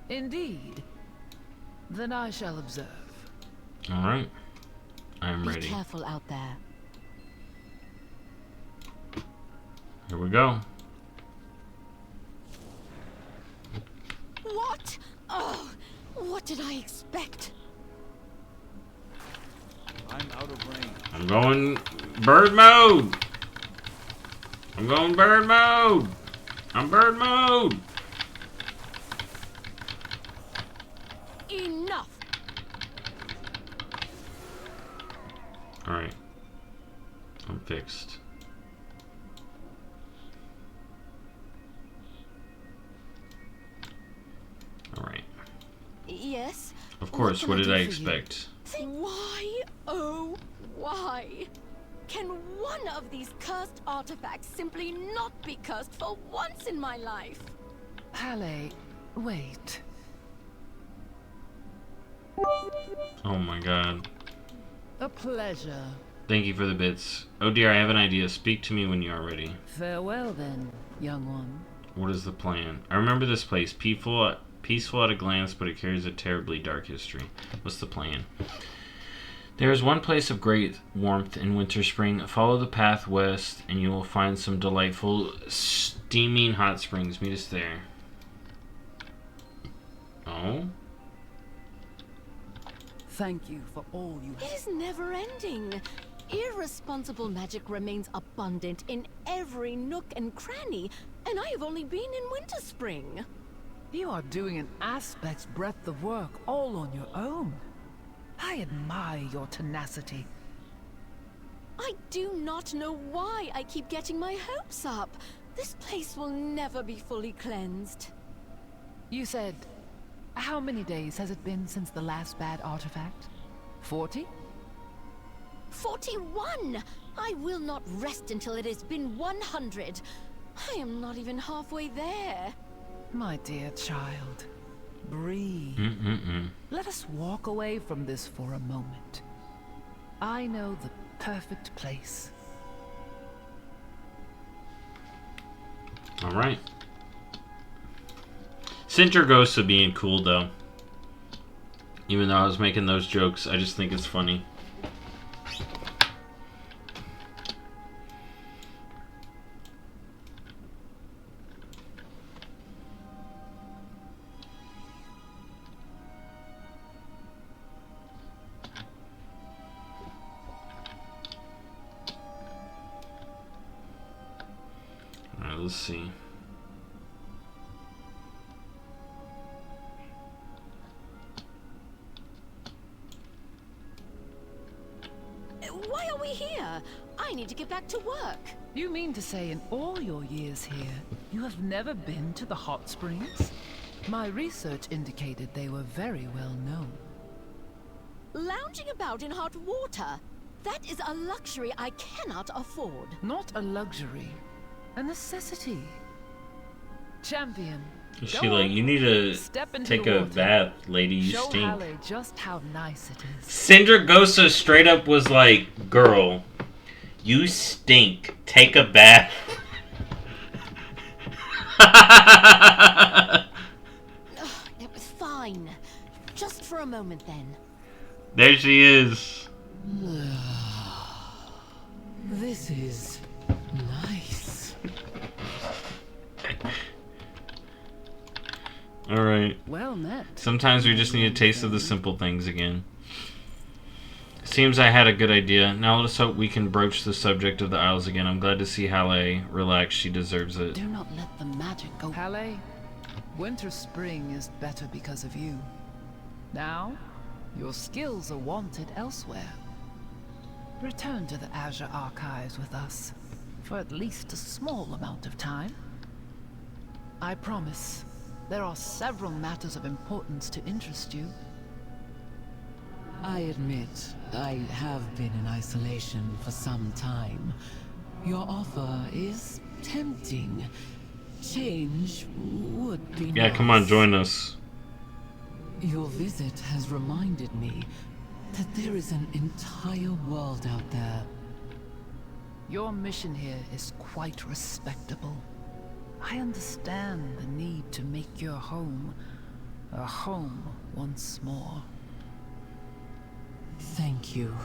Indeed. Then I shall observe. Alright. I am ready. Be careful out there. Here we go. What? Oh, what did I expect? I'm out of range. I'm going bird mode. I'm going bird mode. I'm bird mode. Enough. Alright. I'm fixed. Alright. Yes? Of course, what did I do for you? expect? Why, oh, why? Can one of these cursed artifacts simply not be cursed for once in my life? Halle, wait. Oh my god. A pleasure. Thank you for the bits. Oh dear, I have an idea. Speak to me when you are ready. Farewell then, young one. What is the plan? I remember this place. Peaceful at a glance, but it carries a terribly dark history. What's the plan? There is one place of great warmth in Winter Spring. Follow the path west, and you will find some delightful, steaming hot springs. Meet us there. Oh? Thank you for all you have. It is never ending. Irresponsible magic remains abundant in every nook and cranny, and I have only been in Winter Spring. You are doing an aspect's breadth of work all on your own. I admire your tenacity. I do not know why I keep getting my hopes up. This place will never be fully cleansed. You said, how many days has it been since the last bad artifact? 40? 41! I will not rest until it has been 100. I am not even halfway there. My dear child, breathe. Let us walk away from this for a moment. I know the perfect place. Alright. Sindragosa being cool, though. Even though I was making those jokes, I just think it's funny. Alright, let's see. Why are we here? I need to get back to work. You mean to say in all your years here, you have never been to the hot springs? My research indicated they were very well known. Lounging about in hot water. That is a luxury I cannot afford. Not a luxury, a necessity. Champion. Is she like, you need to take a bath, lady, you Show stink. Halle just how nice it is. Sindragosa straight up was like, girl, you stink. Take a bath. It was fine. Just for a moment then. There she is. This is nice. Alright. Well met. Sometimes we just need a taste of the simple things again. Seems I had a good idea. Now let's hope we can broach the subject of the Isles again. I'm glad to see Halle relax. She deserves it. Do not let the magic go. Halle, Winter Spring is better because of you. Now, your skills are wanted elsewhere. Return to the Azure Archives with us for at least a small amount of time. I promise, there are several matters of importance to interest you. I admit, I have been in isolation for some time. Your offer is tempting. Change would be Yeah, nice. come on, join us. Your visit has reminded me that there is an entire world out there. Your mission here is quite respectable. I understand the need to make your home a home once more. Thank you.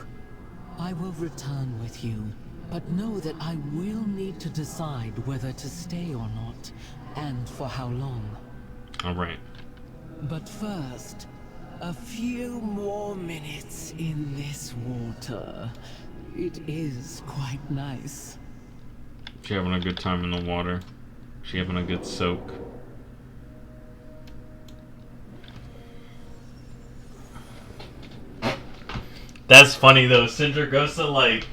I will return with you, but know that I will need to decide whether to stay or not, and for how long. Alright. But first, a few more minutes in this water. It is quite nice. She having a good time in the water. She having a good soak. That's funny though. Sindragosa like,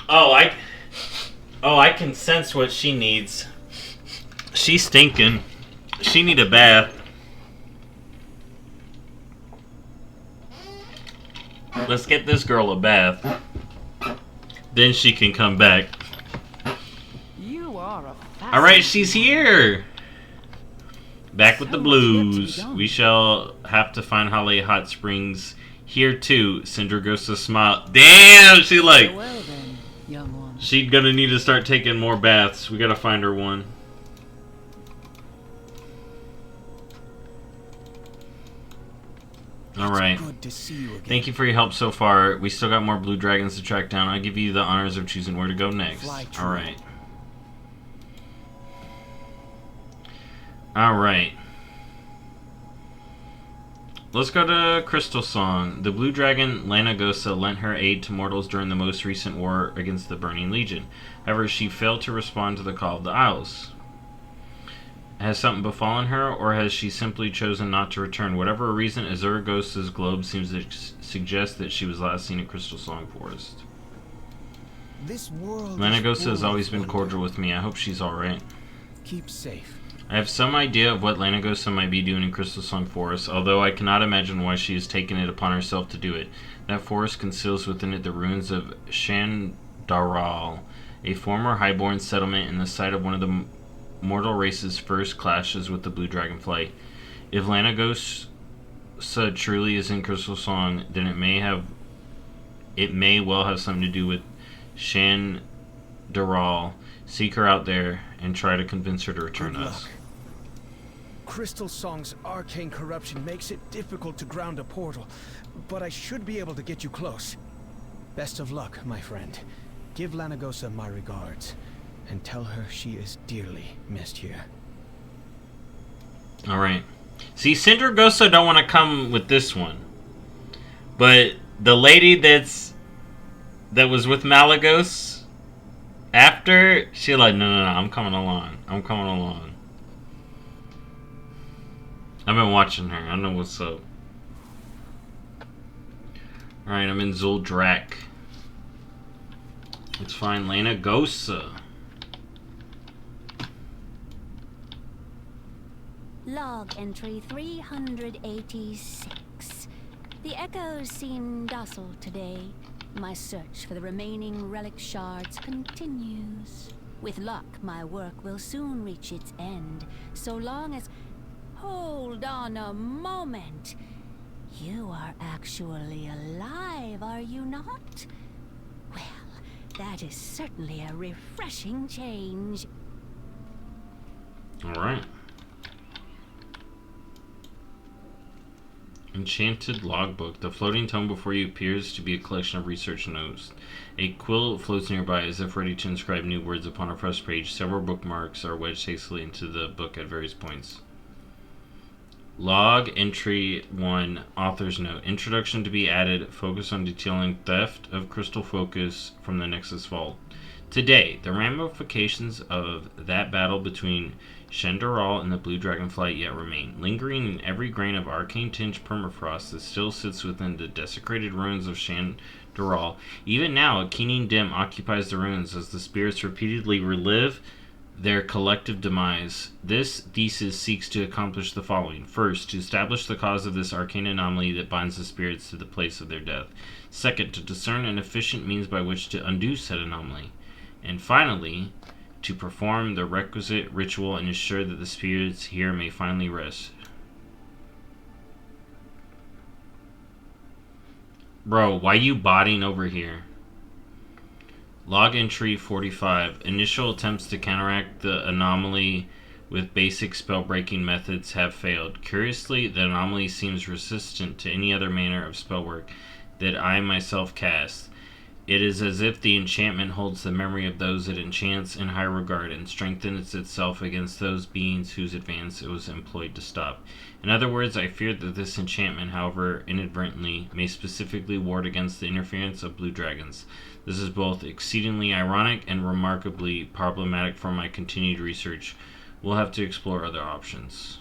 I can sense what she needs. She's stinking. She need a bath. Let's get this girl a bath. Then she can come back. You are a Alright, she's here! Back with the blues. We shall have to find Halle Hot Springs here too. Sindragosa smile. Damn! She like... Well then, young one. She's gonna need to start taking more baths. We gotta find her one. Alright. Good to see you again. Thank you for your help so far. We still got more blue dragons to track down. I give you the honors of choosing where to go next. Alright. Alright. let's go to Crystal Song. The blue dragon Lanagosa lent her aid to mortals during the most recent war against the Burning Legion. However, she failed to respond to the call of the Isles. Has something befallen her, or has she simply chosen not to return? Whatever her reason, Azuragosa's globe seems to suggest that she was last seen at Crystal Song Forest. This world Lanagosa has always been cordial with me. I hope she's alright. Keep safe. I have some idea of what Lanagosa might be doing in Crystal Song Forest, although I cannot imagine why she has taken it upon herself to do it. That forest conceals within it the ruins of Shandaral, a former highborn settlement and the site of one of the mortal race's first clashes with the blue dragonflight. If Lanagosa truly is in Crystal Song, then it may well have something to do with Shandaral. Seek her out there and try to convince her to return to us. Crystal Song's arcane corruption makes it difficult to ground a portal, but I should be able to get you close. Best of luck, my friend. Give Lanagosa my regards, and tell her she is dearly missed here. Alright. See, Sindragosa don't want to come with this one. But the lady that was with Malagos after, she like, no, I'm coming along. I'm coming along. I've been watching her. I know what's up. Alright, I'm in Zuldrak. Let's find Lanagosa. Log entry 386. The echoes seem docile today. My search for the remaining relic shards continues. With luck, my work will soon reach its end, so long as... Hold on a moment. You are actually alive, are you not? Well, that is certainly a refreshing change. Alright. Enchanted Logbook. The floating tome before you appears to be a collection of research notes. A quill floats nearby as if ready to inscribe new words upon a fresh page. Several bookmarks are wedged hastily into the book at various points. Log entry 1, author's note. Introduction to be added. Focus on detailing theft of crystal focus from the Nexus Vault. Today, the ramifications of that battle between Shandaral and the Blue Dragonflight yet remain, lingering in every grain of arcane-tinged permafrost that still sits within the desecrated ruins of Shandaral. Even now, a keening dim occupies the ruins as the spirits repeatedly relive their collective demise. This thesis seeks to accomplish the following. First, to establish the cause of this arcane anomaly that binds the spirits to the place of their death. Second, to discern an efficient means by which to undo said anomaly. And finally, to perform the requisite ritual and ensure that the spirits here may finally rest. Bro, why you botting over here? Log entry 45. Initial attempts to counteract the anomaly with basic spell-breaking methods have failed. Curiously, the anomaly seems resistant to any other manner of spellwork that I myself cast. It is as if the enchantment holds the memory of those it enchants in high regard and strengthens itself against those beings whose advance it was employed to stop. In other words, I fear that this enchantment, however inadvertently, may specifically ward against the interference of blue dragons. This is both exceedingly ironic and remarkably problematic for my continued research. We'll have to explore other options.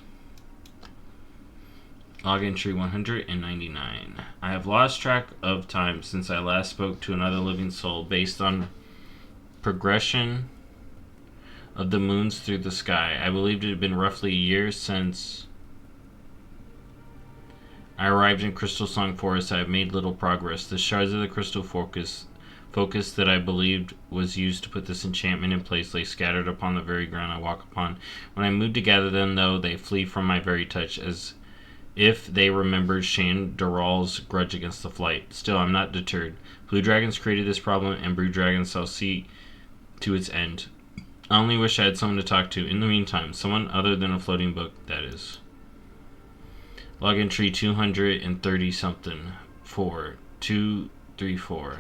Log entry 199. I have lost track of time since I last spoke to another living soul based on progression of the moons through the sky. I believed it had been roughly a year since I arrived in Crystal Song Forest. I have made little progress. The shards of the crystal focus that I believed was used to put this enchantment in place lay scattered upon the very ground I walk upon. When I move to gather them, though, they flee from my very touch, as if they remembered Shandaral's grudge against the flight. Still, I'm not deterred. Blue dragons created this problem, and blue dragons shall see to its end. I only wish I had someone to talk to. In the meantime, someone other than a floating book, that is. Log entry 230-something. 4234.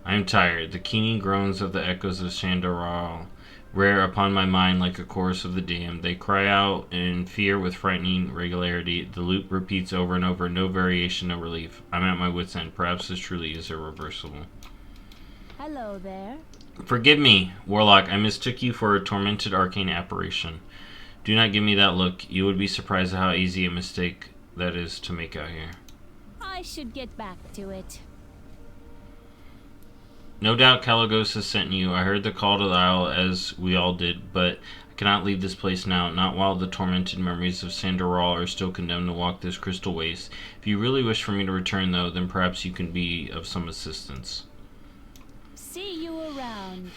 I am tired. The keening groans of the echoes of Shandaral rare upon my mind like a chorus of the damned. They cry out in fear with frightening regularity. The loop repeats over and over, no variation, no relief. I'm at my wit's end. Perhaps this truly is irreversible. Hello there. Forgive me, Warlock. I mistook you for a tormented arcane apparition. Do not give me that look. You would be surprised at how easy a mistake that is to make out here. I should get back to it. No doubt Kalagos has sent you. I heard the call to the Isle as we all did, but I cannot leave this place now, not while the tormented memories of Sandoral are still condemned to walk this crystal waste. If you really wish for me to return, though, then perhaps you can be of some assistance. See you around.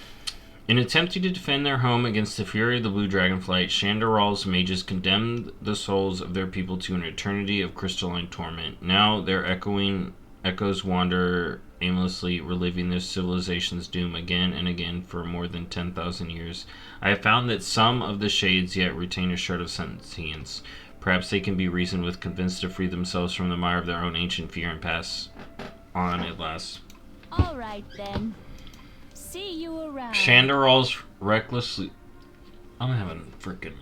In attempting to defend their home against the fury of the blue dragonflight, Shandoral's mages condemned the souls of their people to an eternity of crystalline torment. Now their echoes wander aimlessly, reliving their civilization's doom again and again for more than 10,000 years. I have found that some of the shades yet retain a shred of sentience. Perhaps they can be reasoned with, convinced to free themselves from the mire of their own ancient fear and pass on at last. All right, then. See you around. Shandoral's recklessly... I'm having freaking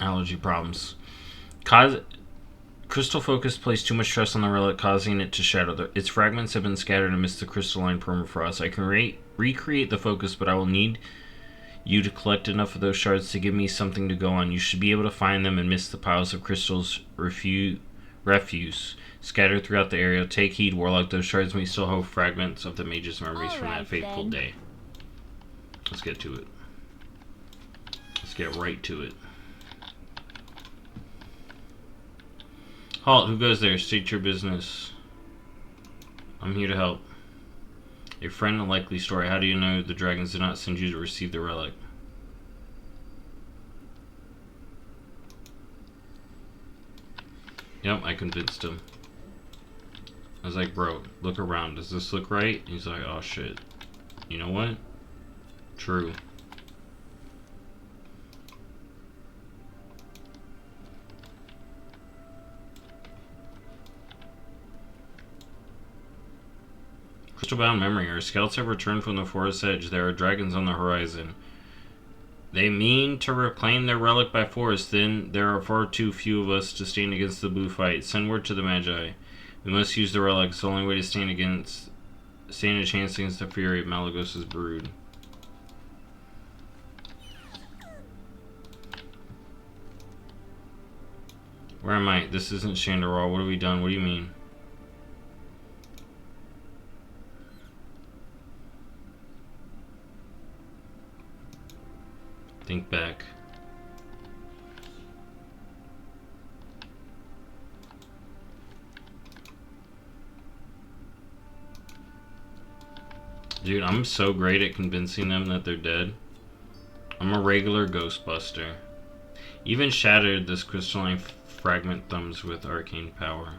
allergy problems. Crystal Focus placed too much stress on the relic, causing it to shatter. Its fragments have been scattered amidst the crystalline permafrost. I can recreate the focus, but I will need you to collect enough of those shards to give me something to go on. You should be able to find them amidst the piles of crystals refuse scattered throughout the area. Take heed, Warlock. Those shards may still hold fragments of the mage's memories from that fateful day. Let's get to it. Let's get right to it. Halt, who goes there? State your business. I'm here to help. A friend, a likely story. How do you know the dragons did not send you to receive the relic? Yep, I convinced him. I was like, bro, look around. Does this look right? He's like, oh shit. You know what? True. Crystal-bound memory. Our scouts have returned from the forest edge. There are dragons on the horizon. They mean to reclaim their relic by force. Then there are far too few of us to stand against the blue fight. Send word to the Magi. We must use the relic. It's the only way to stand a chance against the fury of Malagos' brood. Where am I? This isn't Shandoral. What have we done? What do you mean? Think back. Dude, I'm so great at convincing them that they're dead. I'm a regular Ghostbuster. Even shattered this crystalline fragment thumbs with arcane power.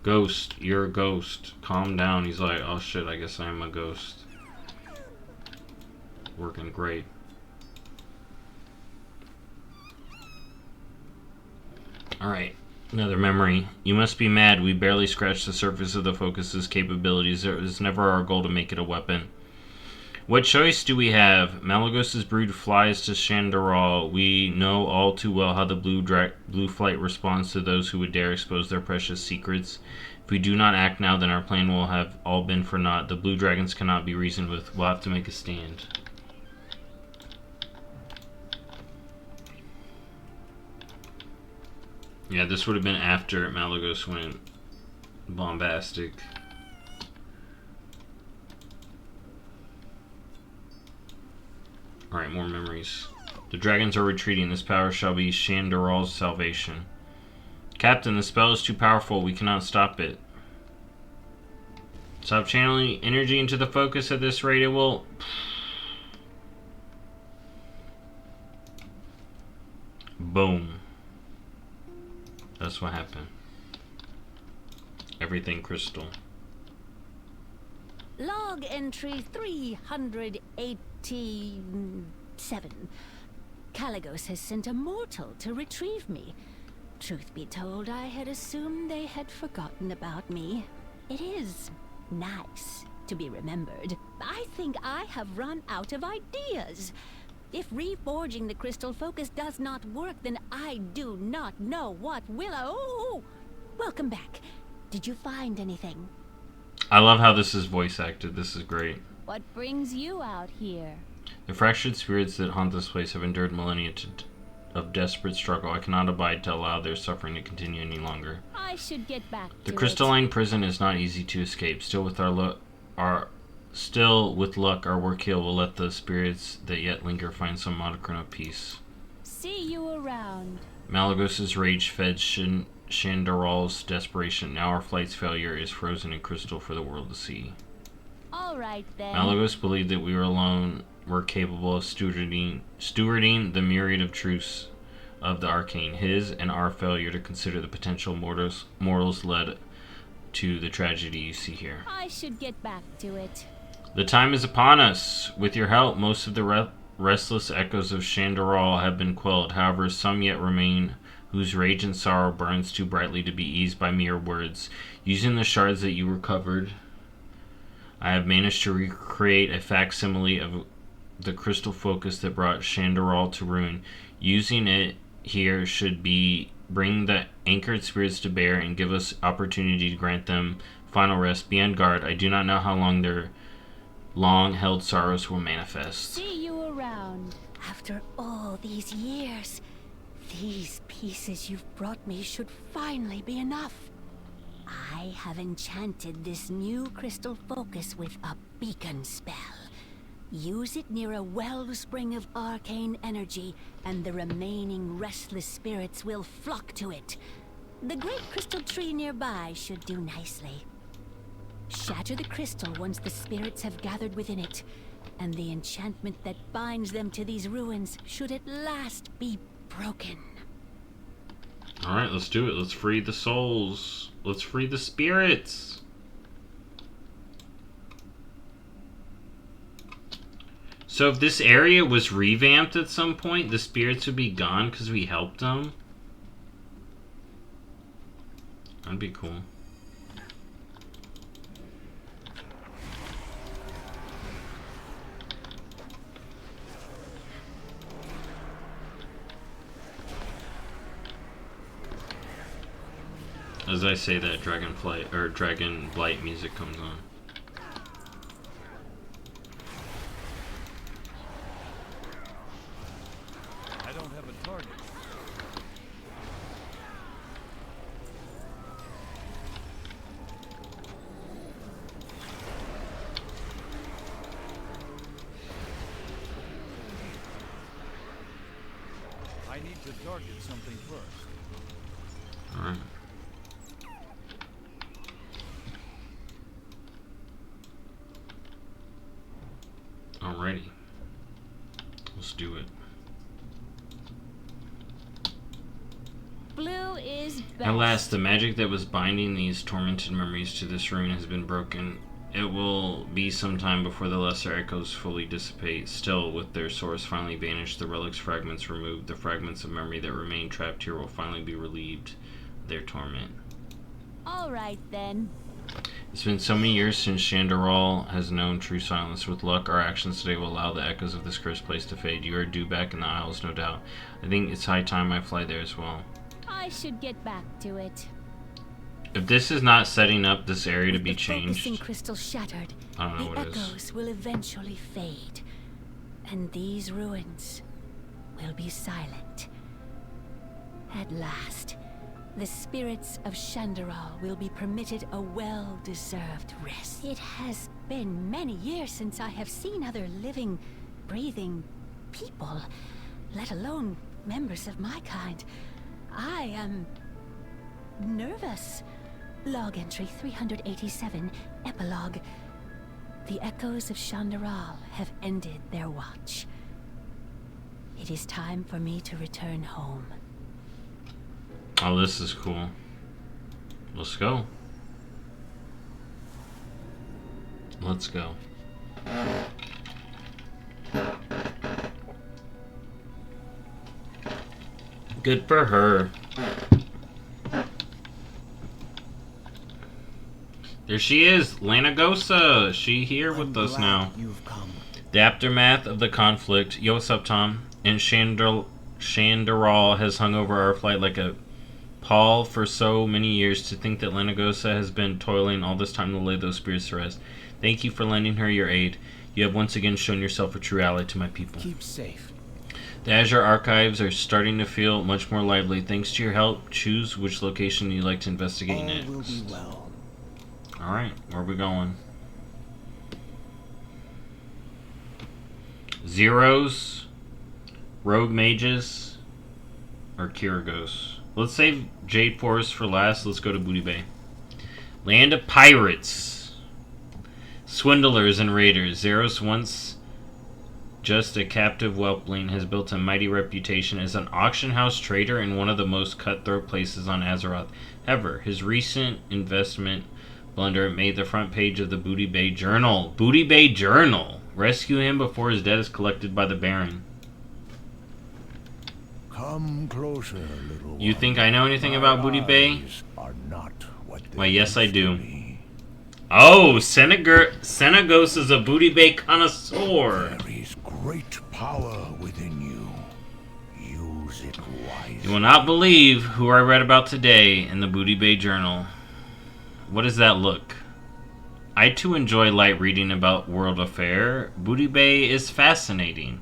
Ghost, you're a ghost. Calm down. He's like, oh shit, I guess I am a ghost. Working great. Alright, another memory. You must be mad. We barely scratched the surface of the focus's capabilities. It was never our goal to make it a weapon. What choice do we have? Malagos' brood flies to Shandoral. We know all too well how the blue flight responds to those who would dare expose their precious secrets. If we do not act now, then our plan will have all been for naught. The blue dragons cannot be reasoned with. We'll have to make a stand. Yeah, this would have been after Malagos went bombastic. Alright, more memories. The dragons are retreating. This power shall be Shandoral's salvation. Captain, the spell is too powerful. We cannot stop it. Stop channeling energy into the focus at this rate. It will... Boom. That's what happened. Everything crystal. Log entry 387. Kalagos has sent a mortal to retrieve me. Truth be told, I had assumed they had forgotten about me. It is nice to be remembered. I think I have run out of ideas. If reforging the crystal focus does not work, then I do not know what will. Oh, welcome back. Did you find anything? I love how this is voice acted. This is great. What brings you out here? The fractured spirits that haunt this place have endured millennia of desperate struggle. I cannot abide to allow their suffering to continue any longer. I should get back to The crystalline prison is not easy to escape. Still, with luck, our work here will let the spirits that yet linger find some modicum of peace. See you around. Malagos's rage fed Shandaral's desperation. Now our flight's failure is frozen in crystal for the world to see. All right then. Malagos believed that we were capable of stewarding the myriad of truths of the arcane. His and our failure to consider the potential mortals led to the tragedy you see here. I should get back to it. The time is upon us. With your help, most of the restless echoes of Shandaral have been quelled. However, some yet remain whose rage and sorrow burns too brightly to be eased by mere words. Using the shards that you recovered, I have managed to recreate a facsimile of the crystal focus that brought Shandaral to ruin. Using it here should bring the anchored spirits to bear and give us opportunity to grant them final rest. Be on guard. I do not know how long their long-held sorrows will manifest. See you around. After all these years, these pieces you've brought me should finally be enough. I have enchanted this new crystal focus with a beacon spell. Use it near a wellspring of arcane energy, and the remaining restless spirits will flock to it. The great crystal tree nearby should do nicely. Shatter the crystal once the spirits have gathered within it, and the enchantment that binds them to these ruins should at last be broken. Alright, let's do it. Let's free the souls. Let's free the spirits. So if this area was revamped at some point, the spirits would be gone because we helped them? That'd be cool. As I say that, Dragonflight music comes on. I don't have a target. I need to target something first. Alright. Alrighty. Let's do it. Blue is best. At last, the magic that was binding these tormented memories to this ruin has been broken. It will be some time before the lesser echoes fully dissipate. Still, with their source finally vanished, the relic's fragments removed, the fragments of memory that remain trapped here will finally be relieved of their torment. Alright then. It's been so many years since Shandaral has known true silence. With luck, our actions today will allow the echoes of this cursed place to fade. You are due back in the Isles, no doubt. I think it's high time I fly there as well. I should get back to it. If this is not setting up this area to be the changed, focusing crystal shattered, I don't know the what is. echoes will eventually fade, and these ruins will be silent. At last, the spirits of Shandaral will be permitted a well-deserved rest. It has been many years since I have seen other living, breathing people, let alone members of my kind. I am nervous. Log entry 387, epilogue. The echoes of Shandaral have ended their watch. It is time for me to return home. Oh, this is cool. Let's go. Let's go. Good for her. There she is, Lanagosa. She here with us now. You've come. The aftermath of the conflict. Yo, what's up, Tom? And Shandaral has hung over our flight like a pall for so many years. To think that Lanagosa has been toiling all this time to lay those spirits to rest. Thank you for lending her your aid. You have once again shown yourself a true ally to my people. Keep safe. The Azure archives are starting to feel much more lively. Thanks to your help, choose which location you'd like to investigate next. All will be well. Alright, where are we going? Zeros, Rogue Mages, or Kirigos? Let's save Jade Forest for last. Let's go to Booty Bay. Land of Pirates. Swindlers and raiders. Zeros, once just a captive whelpling, has built a mighty reputation as an auction house trader in one of the most cutthroat places on Azeroth ever. His recent investment blunder made the front page of the Booty Bay Journal. Booty Bay Journal! Rescue him before his debt is collected by the Baron. Come closer, little You one. think I know anything about Booty Bay? Are not what they Why, yes I used to do. be. Oh, Senegos is a Booty Bay connoisseur. There is great power within you. Use it wisely. You will not believe who I read about today in the Booty Bay Journal. What does that look? I too enjoy light reading about world affair. Booty Bay is fascinating.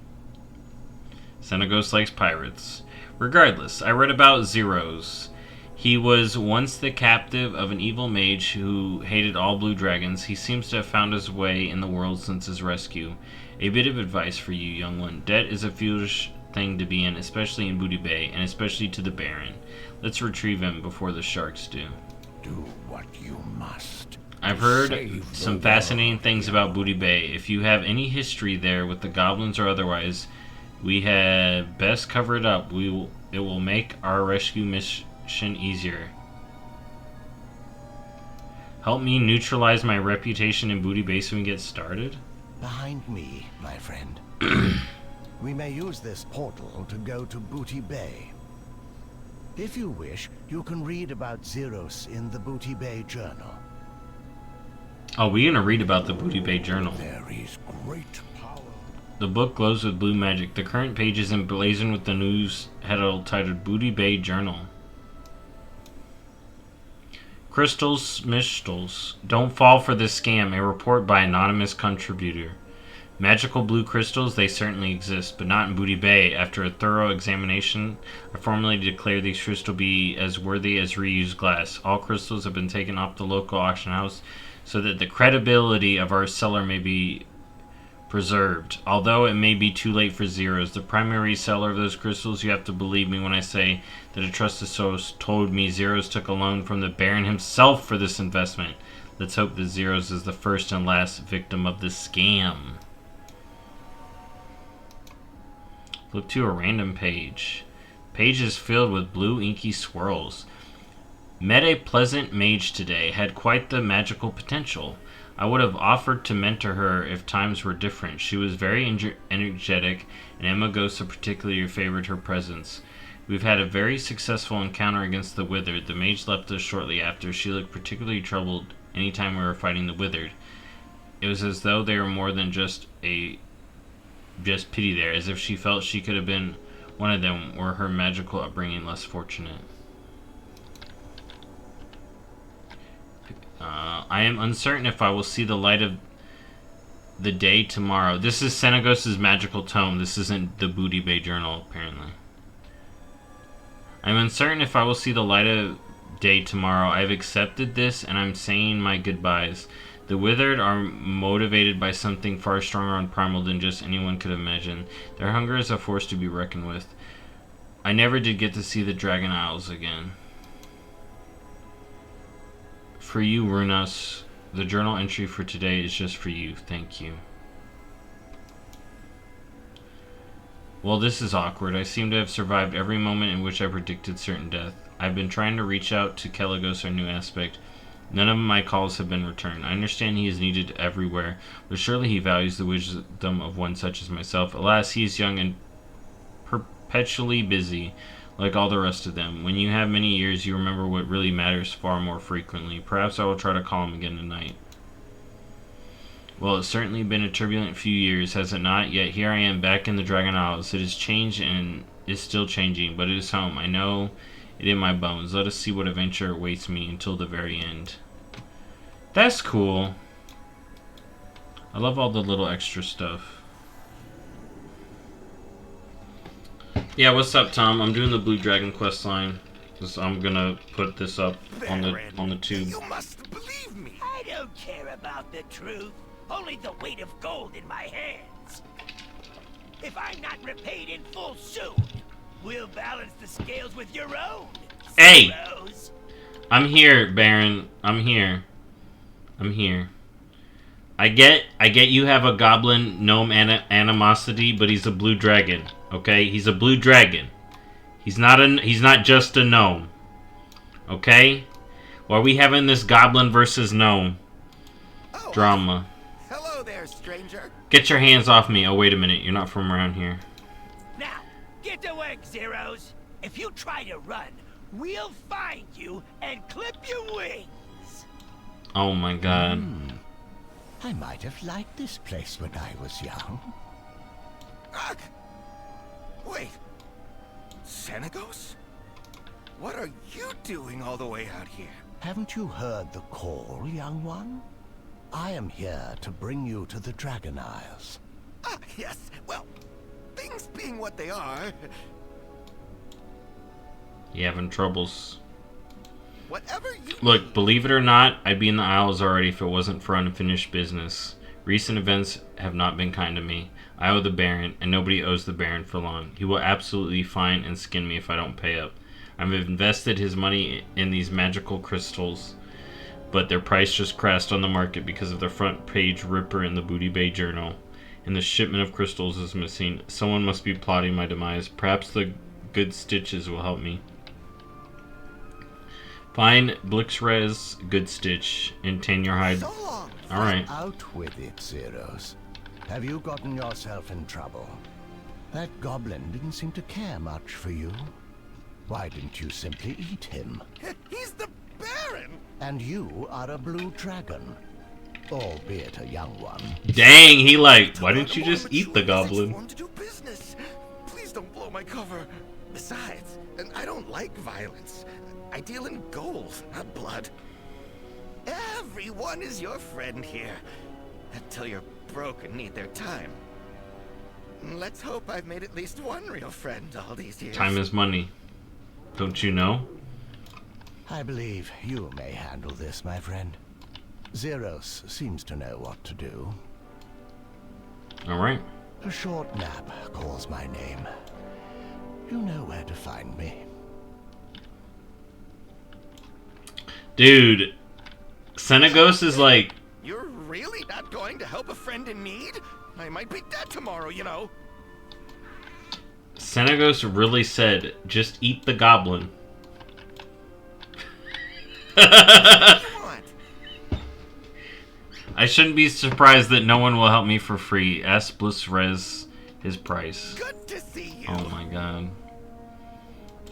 Senegos likes pirates. Regardless, I read about Zeros. He was once the captive of an evil mage who hated all blue dragons. He seems to have found his way in the world since his rescue. A bit of advice for you, young one. Debt is a foolish thing to be in, especially in Booty Bay, and especially to the Baron. Let's retrieve him before the sharks do. Do what you must. I've heard Save the some fascinating world. things about Booty Bay. If you have any history there with the goblins or otherwise, we had best cover it up. It will make our rescue mission easier. Help me neutralize my reputation in Booty Bay so we can get started? Behind me, my friend. We may use this portal to go to Booty Bay. If you wish, you can read about Zeros in the Booty Bay Journal. Oh, we're gonna read about the Booty Bay Journal. There is great power. The book glows with blue magic. The current page is emblazoned with the news headline titled Booty Bay Journal. Crystals, Mistals. Don't fall for this scam. A report by anonymous contributor. Magical blue crystals, they certainly exist, but not in Booty Bay. After a thorough examination, I formally declare these crystals to be as worthy as reused glass. All crystals have been taken off the local auction house so that the credibility of our seller may be preserved. Although it may be too late for Zeros, the primary seller of those crystals, you have to believe me when I say that a trusted source told me Zeros took a loan from the Baron himself for this investment. Let's hope that Zeros is the first and last victim of this scam. Flip to a random page. Page is filled with blue inky swirls. Met a pleasant mage today. Had quite the magical potential. I would have offered to mentor her if times were different. She was very energetic, and Emagosa particularly favored her presence. We've had a very successful encounter against the Withered. The mage left us shortly after. She looked particularly troubled any time we were fighting the Withered. It was as though they were more than just pity there, as if she felt she could have been one of them were her magical upbringing less fortunate. I am uncertain if I will see the light of the day tomorrow. This is Senegos' magical tome. This isn't the Booty Bay Journal, apparently. I'm uncertain if I will see the light of day tomorrow. I have accepted this, and I'm saying my goodbyes. The Withered are motivated by something far stronger and primal than just anyone could imagine. Their hunger is a force to be reckoned with. I never did get to see the Dragon Isles again. For you, Runas, the journal entry for today is just for you. Thank you. Well, this is awkward. I seem to have survived every moment in which I predicted certain death. I've been trying to reach out to Kelagos, our new aspect. None of my calls have been returned. I understand he is needed everywhere, but surely he values the wisdom of one such as myself. Alas, he is young and perpetually busy. like all the rest of them. When you have many ears, you remember what really matters far more frequently. Perhaps I will try to call him again tonight. Well, it's certainly been a turbulent few years, has it not? Yet here I am back in the Dragon Isles. It has changed and is still changing, but it is home. I know it in my bones. Let us see what adventure awaits me until the very end. That's cool. I love all the little extra stuff. Yeah, what's up, Tom? I'm doing the Blue Dragon Questline. I'm gonna put this up on the tube. You must believe me. I don't care about the truth. Only the weight of gold in my hands. If I'm not repaid in full soon, we'll balance the scales with your own. Hey! Zeros. I'm here, Baron. I'm here. I'm here. I get you have a goblin gnome animosity, but he's a blue dragon. Okay? He's a blue dragon. He's not just a gnome. Okay? Why are we having this goblin versus gnome drama? Hello there, stranger. Get your hands off me. Oh, wait a minute. You're not from around here. Now, get to work, Zeros. If you try to run, we'll find you and clip your wings. Oh my god. I might have liked this place when I was young. Wait. Xenagos? What are you doing all the way out here? Haven't you heard the call, young one? I am here to bring you to the Dragon Isles. Ah, yes. Well, things being what they are... You having troubles? Whatever you... Look, believe it or not, I'd be in the Isles already if it wasn't for unfinished business. Recent events have not been kind to me. I owe the Baron, and nobody owes the Baron for long. He will absolutely fine and skin me if I don't pay up. I've invested his money in these magical crystals, but their price just crashed on the market because of the front page ripper in the Booty Bay Journal. And the shipment of crystals is missing. Someone must be plotting my demise. Perhaps the good stitches will help me. Find Blixres, Good Stitch, and tan your hide. Alright. Out with it, Zeros. Have you gotten yourself in trouble? That goblin didn't seem to care much for you. Why didn't you simply eat him? He's the Baron! And you are a blue dragon. Albeit a young one. Dang, he like, why didn't you just eat the goblin? Want to do business. Please don't blow my cover. Besides, I don't like violence. I deal in gold, not blood. Everyone is your friend here. Until you're broke and need their time. Let's hope I've made at least one real friend all these years. Time is money. Don't you know? I believe you may handle this, my friend. Zeros seems to know what to do. Alright. A short nap calls my name. You know where to find me. Dude, Xenagos is like... You're really not going to help a friend in need? I might be dead tomorrow, you know. Xenagos really said, just eat the goblin. I shouldn't be surprised that no one will help me for free. Ask Blissrez his price. Good to see you. Oh my god.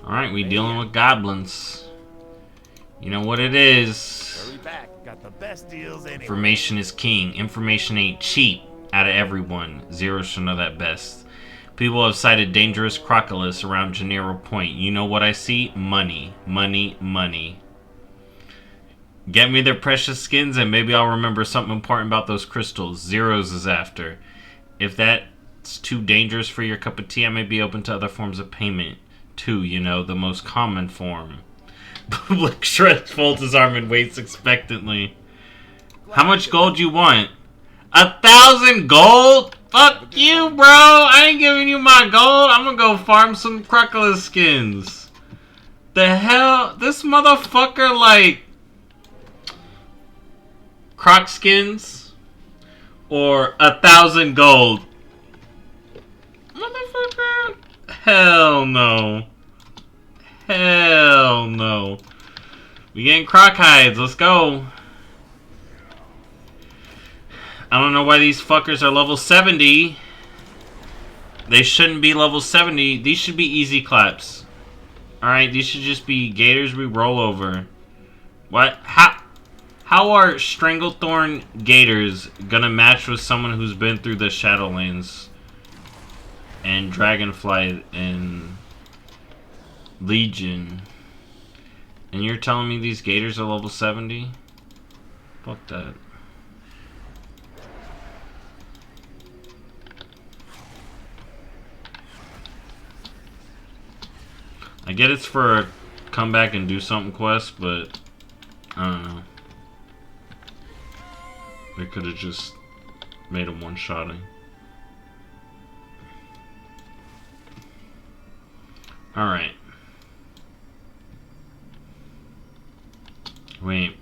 Alright, we dealing with goblins. You know what it is. Hurry back. Got the best deals anyway. Information is king. Information ain't cheap. Out of everyone. Zero should know that best. People have sighted dangerous crocodiles around Gennaro Point. You know what I see? Money. Money. Money. Get me their precious skins and maybe I'll remember something important about those crystals. Zeros is after. If that's too dangerous for your cup of tea, I may be open to other forms of payment. Too, you know, the most common form. Public Shred folds his arm and waits expectantly. How much gold you want? 1,000 gold? Fuck you, bro. I ain't giving you my gold. I'm gonna go farm some crocodile skins. The hell? This motherfucker, like... Croc skins? Or 1,000 gold? Motherfucker? Hell no. Hell no. We getting croc hides. Let's go. I don't know why these fuckers are level 70. They shouldn't be level 70. These should be easy claps. Alright, these should just be gators we roll over. What? How are Stranglethorn gators gonna match with someone who's been through the Shadowlands and Dragonflight and Legion? And you're telling me these gators are level 70? Fuck that. I get it's for a come back and do something quest, but I don't know. They could have just made him one-shotting. Alright. Wait.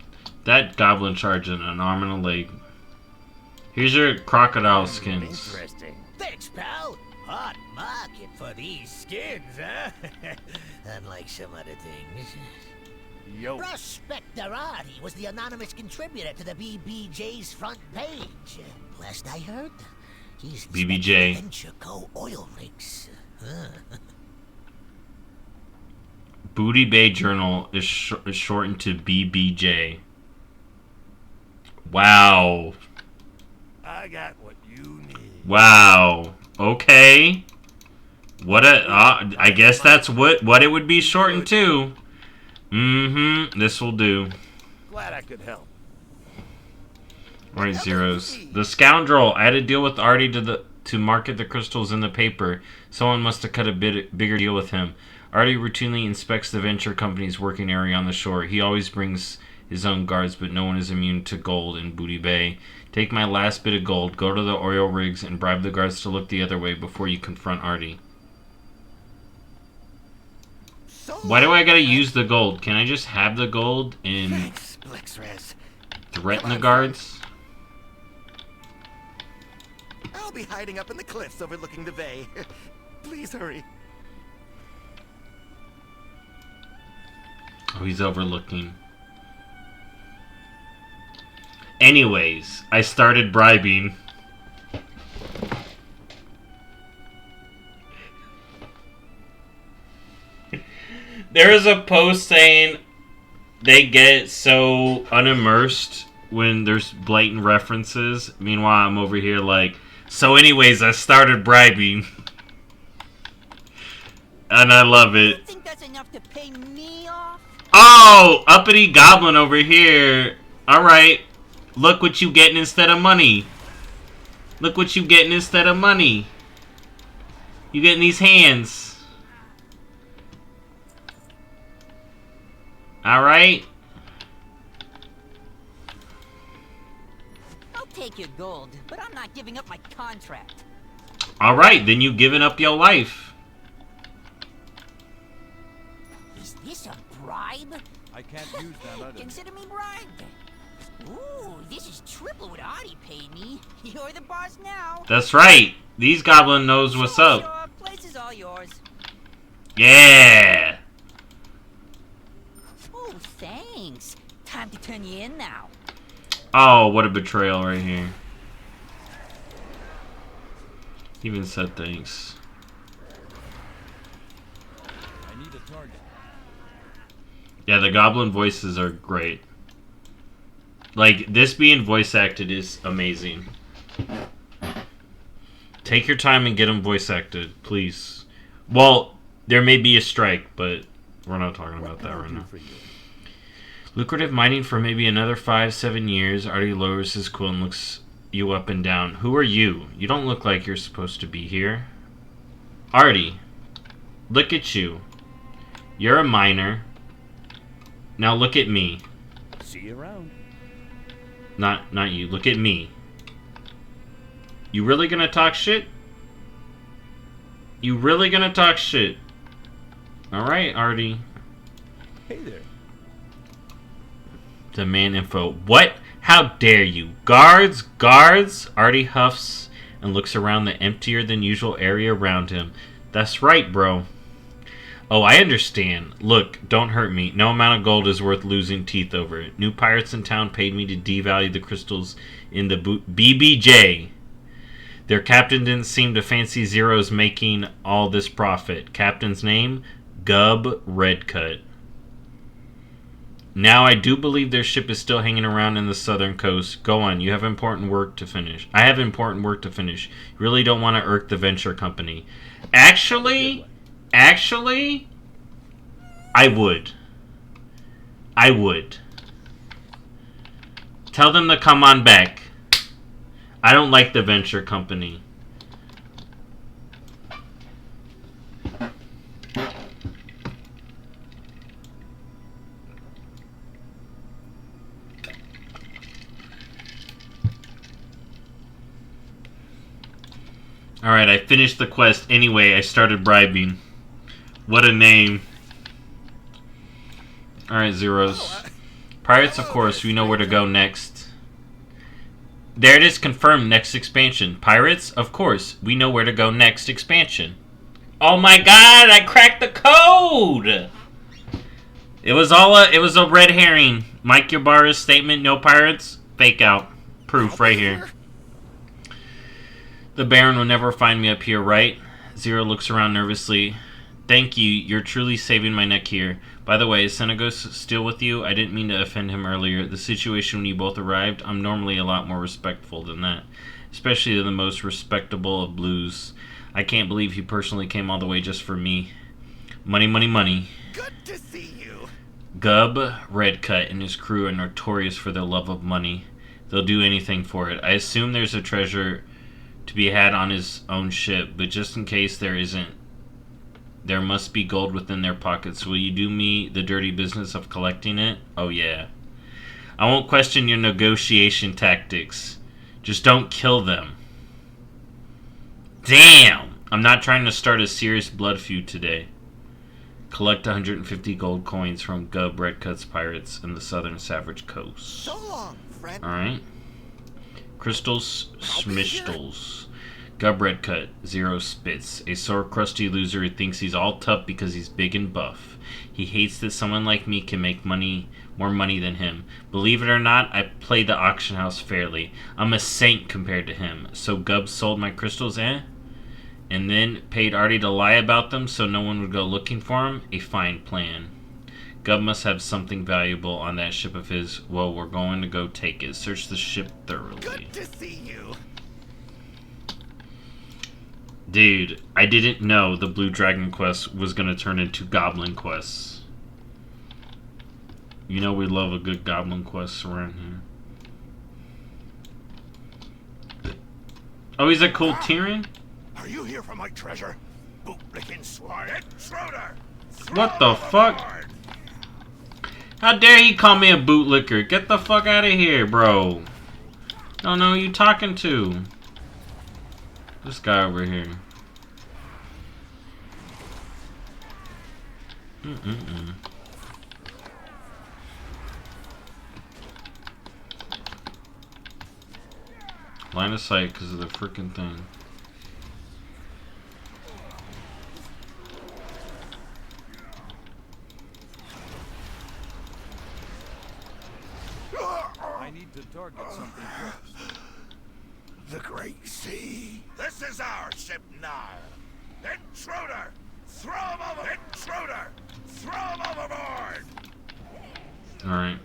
That goblin charging an arm and a leg. Here's your crocodile skins. Interesting. Thanks, pal. Hot market for these skins, huh? Unlike some other things. Yo. Prospectorati was the anonymous contributor to the BBJ's front page. Last I heard, he's BBJ. Venture Co. oil rigs. Booty Bay Journal is shortened to BBJ. Wow. I got what you need. Wow. Okay. What a... I guess that's what it would be shortened to. Mm-hmm. This will do. Glad I could help. Alright, zeros. The scoundrel. I had to deal with Artie to market the crystals in the paper. Someone must have cut a bigger deal with him. Artie routinely inspects the venture company's working area on the shore. He always brings his own guards, but no one is immune to gold in Booty Bay. Take my last bit of gold, go to the oil rigs, and bribe the guards to look the other way before you confront Artie. Why do I gotta use the gold? Can I just have the gold and threaten the guards? I'll be hiding up in the cliffs overlooking the bay. Please hurry. Oh, he's overlooking. Anyways, I started bribing. There is a post saying they get so unimmersed when there's blatant references. Meanwhile, I'm over here like, so anyways, I started bribing. And I love it. You think that's enough to pay me off? Oh, uppity goblin over here. Alright. Look what you getting instead of money. Look what you getting instead of money. You getting these hands. Alright. I'll take your gold, but I'm not giving up my contract. Alright, then you giving up your life. Is this a bribe? I can't use that other. Consider me bribed. Ooh, this is triple what Artie paid me. You're the boss now. That's right. These goblin knows what's up. Sure, place is all yours. Yeah. Oh, thanks. Time to turn you in now. Oh, what a betrayal right here. He even said thanks. I need a target. Yeah, the goblin voices are great. Like, this being voice acted is amazing. Take your time and get them voice acted, please. Well, there may be a strike, but we're not talking about that right now. Lucrative mining for maybe another 5-7 years. Artie lowers his quill and looks you up and down. Who are you? You don't look like you're supposed to be here. Artie, look at you. You're a miner. Now look at me. See you around. Not you. Look at me. You really gonna talk shit? You really gonna talk shit? Alright, Artie. Hey there. Demand info. What? How dare you? Guards! Guards! Artie huffs and looks around the emptier than usual area around him. That's right, bro. Oh, I understand. Look, don't hurt me. No amount of gold is worth losing teeth over it. New pirates in town paid me to devalue the crystals in the BBJ. Their captain didn't seem to fancy Zero's making all this profit. Captain's name? Gub Redcut. Now I do believe their ship is still hanging around in the southern coast. Go on, you have important work to finish. I have important work to finish. You really don't want to irk the venture company. Actually, I would. Tell them to come on back. I don't like the venture company. Alright, I finished the quest anyway. I started bribing. What a name. Alright, Zeros. Pirates, of course, we know where to go next. There it is, confirmed, next expansion. Pirates, of course, we know where to go next expansion. Oh my god, I cracked the code! It was a red herring. Mike Ybarra's statement, no pirates, fake out. Proof right here. The Baron will never find me up here, right? Zero looks around nervously. Thank you, you're truly saving my neck here. By the way, is Senegos still with you? I didn't mean to offend him earlier. The situation when you both arrived, I'm normally a lot more respectful than that. Especially the most respectable of blues. I can't believe he personally came all the way just for me. Money, money, money. Good to see you. Gub Redcut and his crew are notorious for their love of money. They'll do anything for it. I assume there's a treasure to be had on his own ship, but just in case there isn't, there must be gold within their pockets. Will you do me the dirty business of collecting it? Oh yeah. I won't question your negotiation tactics. Just don't kill them. Damn! I'm not trying to start a serious blood feud today. Collect 150 gold coins from Gub Redcut's pirates in the southern Savage Coast. So long, friend. Alright. Crystals Schmishtals. Gub Redcut, Zero Spitz. A sore, crusty loser who thinks he's all tough because he's big and buff. He hates that someone like me can make more money than him. Believe it or not, I play the auction house fairly. I'm a saint compared to him. So Gub sold my crystals, eh? And then paid Artie to lie about them so no one would go looking for him? A fine plan. Gub must have something valuable on that ship of his. Well, we're going to go take it. Search the ship thoroughly. Good to see you. Dude, I didn't know the Blue Dragon quest was going to turn into Goblin quests. You know we love a good Goblin quest around here. Oh, he's a cool Tyrion? Are you here for my treasure? Bootlicking swine. Intruder! What the fuck? How dare you call me a bootlicker? Get the fuck out of here, bro. Don't know who you talking to. This guy over here. Line of sight because of the freaking thing. I need to target something first. The Great Sea. This is our ship now. Intruder! Throw him over! Intruder! Throw him overboard! Alright.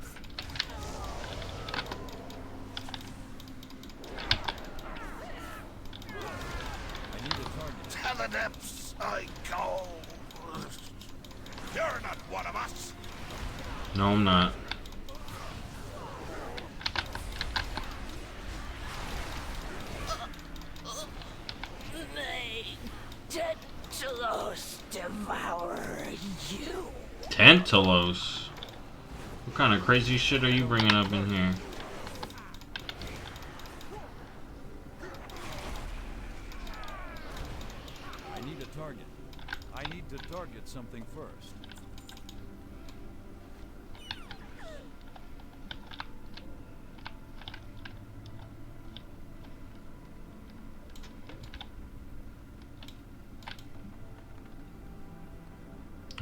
I need a target. To the depths I go. You're not one of us. No, I'm not. May Tentalos devour you. Tentalos? What kind of crazy shit are you bringing up in here? I need a target. I need to target something first.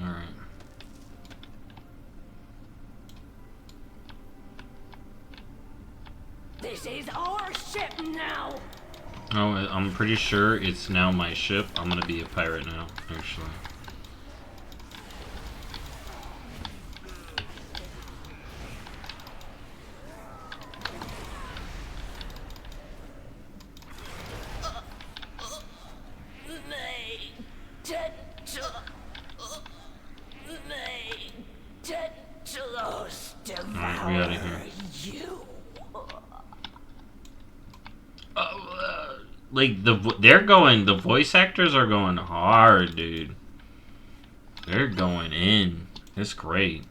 Alright. This is our ship now. Oh, I'm pretty sure it's now my ship. I'm gonna be a pirate now, actually. Alright, we out of here. You. Like the voice actors are going hard, dude. They're going in. It's great.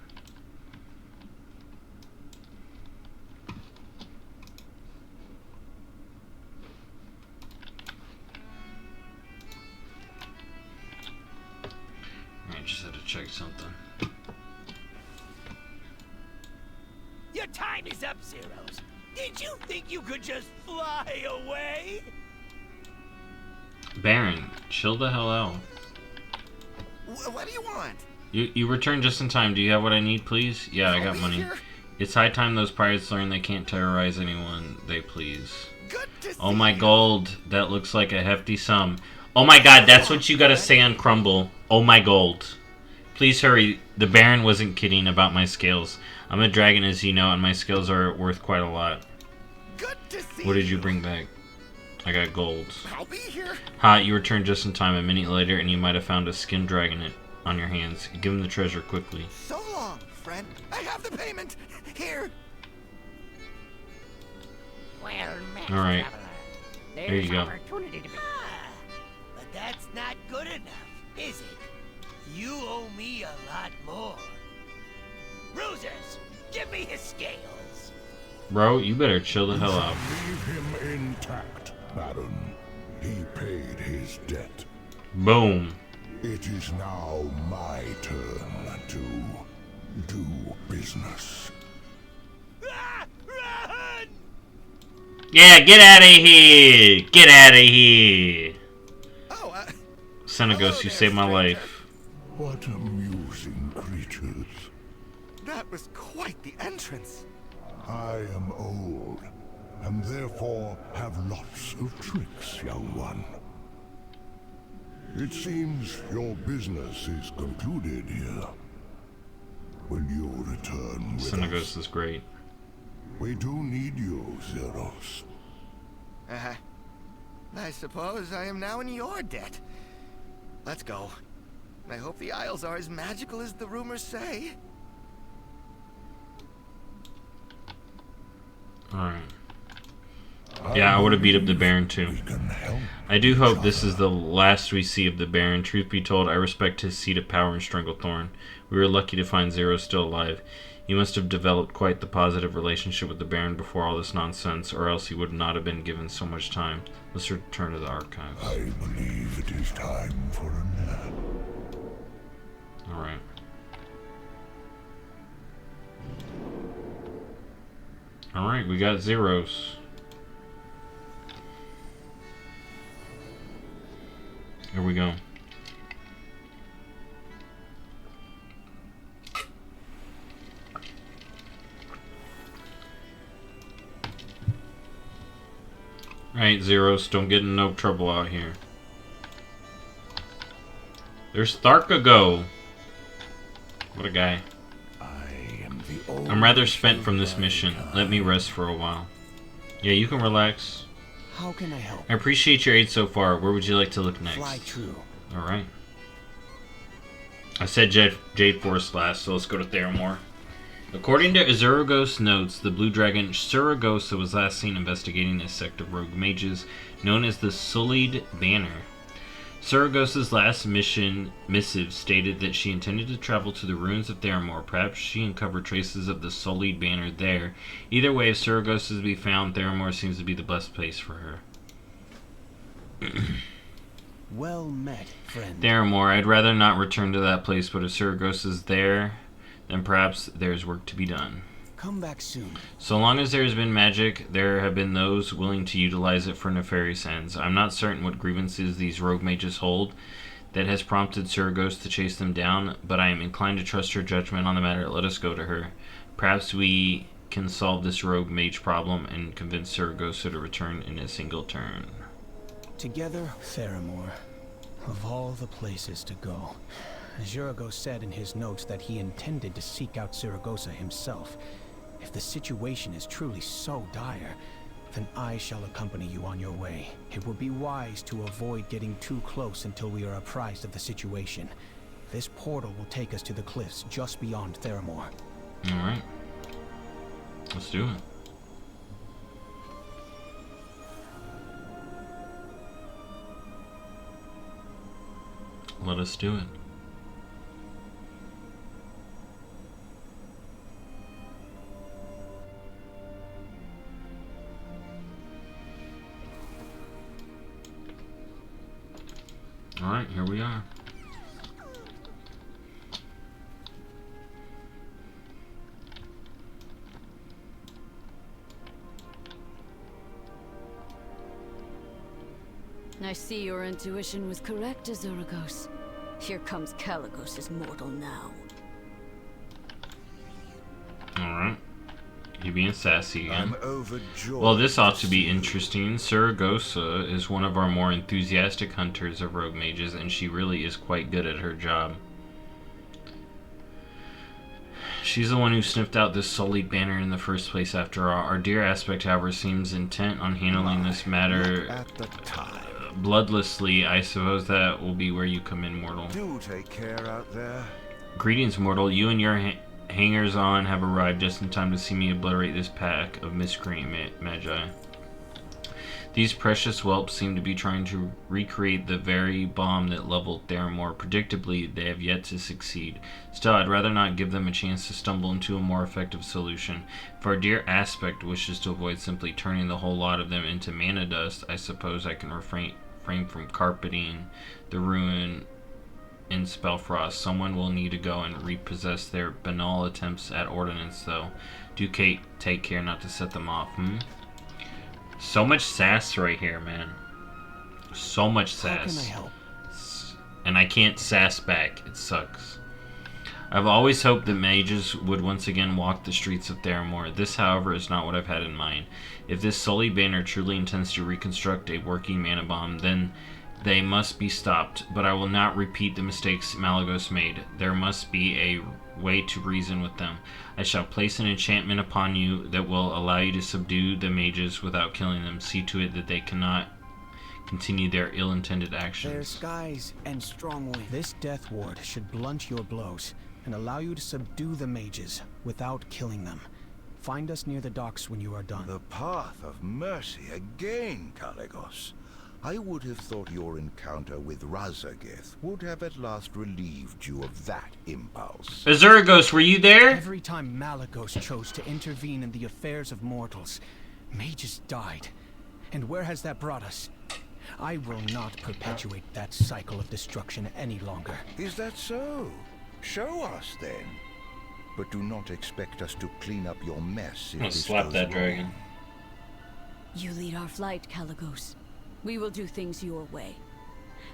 I just had to check something. Your time is up, Zeros. Did you think you could just fly away? Baron, chill the hell out. What do you want? You returned just in time. Do you have what I need, please? Yeah, I got money. It's high time those pirates learn they can't terrorize anyone they please. Good to see Oh my you. gold. That looks like a hefty sum. Oh my god, that's what you gotta say on Crumble. Oh my gold. Please hurry. The Baron wasn't kidding about my scales. I'm a dragon, as you know, and my scales are worth quite a lot. Good to see What did you bring back? I got gold. I'll be here. Ha, you returned just in time. A minute later, and you might have found a skin dragon on your hands. Give him the treasure quickly. So long, friend. I have the payment. Here. Well met, All right. traveler. There you There's go. opportunity to be. But that's not good enough, is it? You owe me a lot more. Bruisers, give me his scales. Bro, you better chill the hell out. Leave him intact, Baron. He paid his debt. Boom. It is now my turn to do business. Ah, run! Yeah, get out of here! Get out of here! Oh, Senegos, you saved my life. What amusing creatures. that was quite the entrance. I am old, and therefore have lots of tricks, young one. It seems your business is concluded here. Will you return with Senegos us? is great. We do need you, Zeros. I suppose I am now in your debt. Let's go. I hope the Isles are as magical as the rumors say. Alright. Yeah, I would have beat up the Baron too. I do hope this is the last we see of the Baron. Truth be told, I respect his seat of power in Stranglethorn. We were lucky to find Zero still alive. He must have developed quite the positive relationship with the Baron before all this nonsense, or else he would not have been given so much time. Let's return to the archives. I believe it is time for a nap. Alright. Alright, we got Zeros. Here we go. Alright, Zeros, don't get in no trouble out here. There's Tharkago. What a guy. I'm rather spent from this mission. Let me rest for a while. Yeah, you can relax. How can I help? I appreciate your aid so far. Where would you like to look next? Fly true. Alright. I said Jade Forest last, so let's go to Theramore. According to Azuragos notes, the blue dragon Suragosa was last seen investigating a sect of rogue mages known as the Sullied Banner. Suragosa's last missive stated that she intended to travel to the ruins of Theramore. Perhaps she uncovered traces of the Sullied Banner there. Either way, if Suragosa is to be found, Theramore seems to be the best place for her. Well met, friend. Theramore, I'd rather not return to that place, but if Suragosa is there, then perhaps there's work to be done. Come back soon. So long as there has been magic, there have been those willing to utilize it for nefarious ends. I'm not certain what grievances these rogue mages hold that has prompted Suragosa to chase them down, but I am inclined to trust her judgment on the matter. Let us go to her. Perhaps we can solve this rogue mage problem and convince Suragosa to return in a single turn. Together, Theramore. Of all the places to go. Azuragos said in his notes that he intended to seek out Suragosa himself. If the situation is truly so dire, then I shall accompany you on your way. It would be wise to avoid getting too close until we are apprised of the situation. This portal will take us to the cliffs just beyond Theramore. Alright. Let's do it. Let us do it. Alright, here we are. I see your intuition was correct, Azuragos. Here comes Kalecgos' mortal now. Alright. You being sassy again. I'm overjoyed. Well, this ought to be interesting. Saragossa is one of our more enthusiastic hunters of rogue mages, and she really is quite good at her job. She's the one who sniffed out this sullied banner in the first place, after all. Our dear Aspect, however, seems intent on handling this matter at the time. Bloodlessly. I suppose that will be where you come in, mortal. Do take care out there. Greetings, mortal. You and your hangers-on have arrived just in time to see me obliterate this pack of miscreant magi. These precious whelps seem to be trying to recreate the very bomb that leveled Theramore. Predictably, they have yet to succeed. Still, I'd rather not give them a chance to stumble into a more effective solution. If our dear Aspect wishes to avoid simply turning the whole lot of them into mana dust, I suppose I can refrain from carpeting the ruin in Spellfrost. Someone will need to go and repossess their banal attempts at ordnance, though. Do take care not to set them off, So much sass right here, man. So much sass. How can I help? And I can't sass back. It sucks. I've always hoped that mages would once again walk the streets of Theramore. This, however, is not what I've had in mind. If this Sully banner truly intends to reconstruct a working mana bomb, then they must be stopped. But I will not repeat the mistakes Malygos made. There must be a way to reason with them. I shall place an enchantment upon you that will allow you to subdue the mages without killing them. See to it that they cannot continue their ill-intended actions. Their skies and strong wind. This death ward should blunt your blows and allow you to subdue the mages without killing them. Find us near the docks when you are done. The path of mercy again, Kalecgos. I would have thought your encounter with Razageth would have at last relieved you of that impulse. Azuragos, were you there? Every time Malygos chose to intervene in the affairs of mortals, mages died. And where has that brought us? I will not perpetuate that cycle of destruction any longer. Is that so? Show us, then. But do not expect us to clean up your mess. I'm gonna slap that dragon. You lead our flight, Kalecgos. We will do things your way.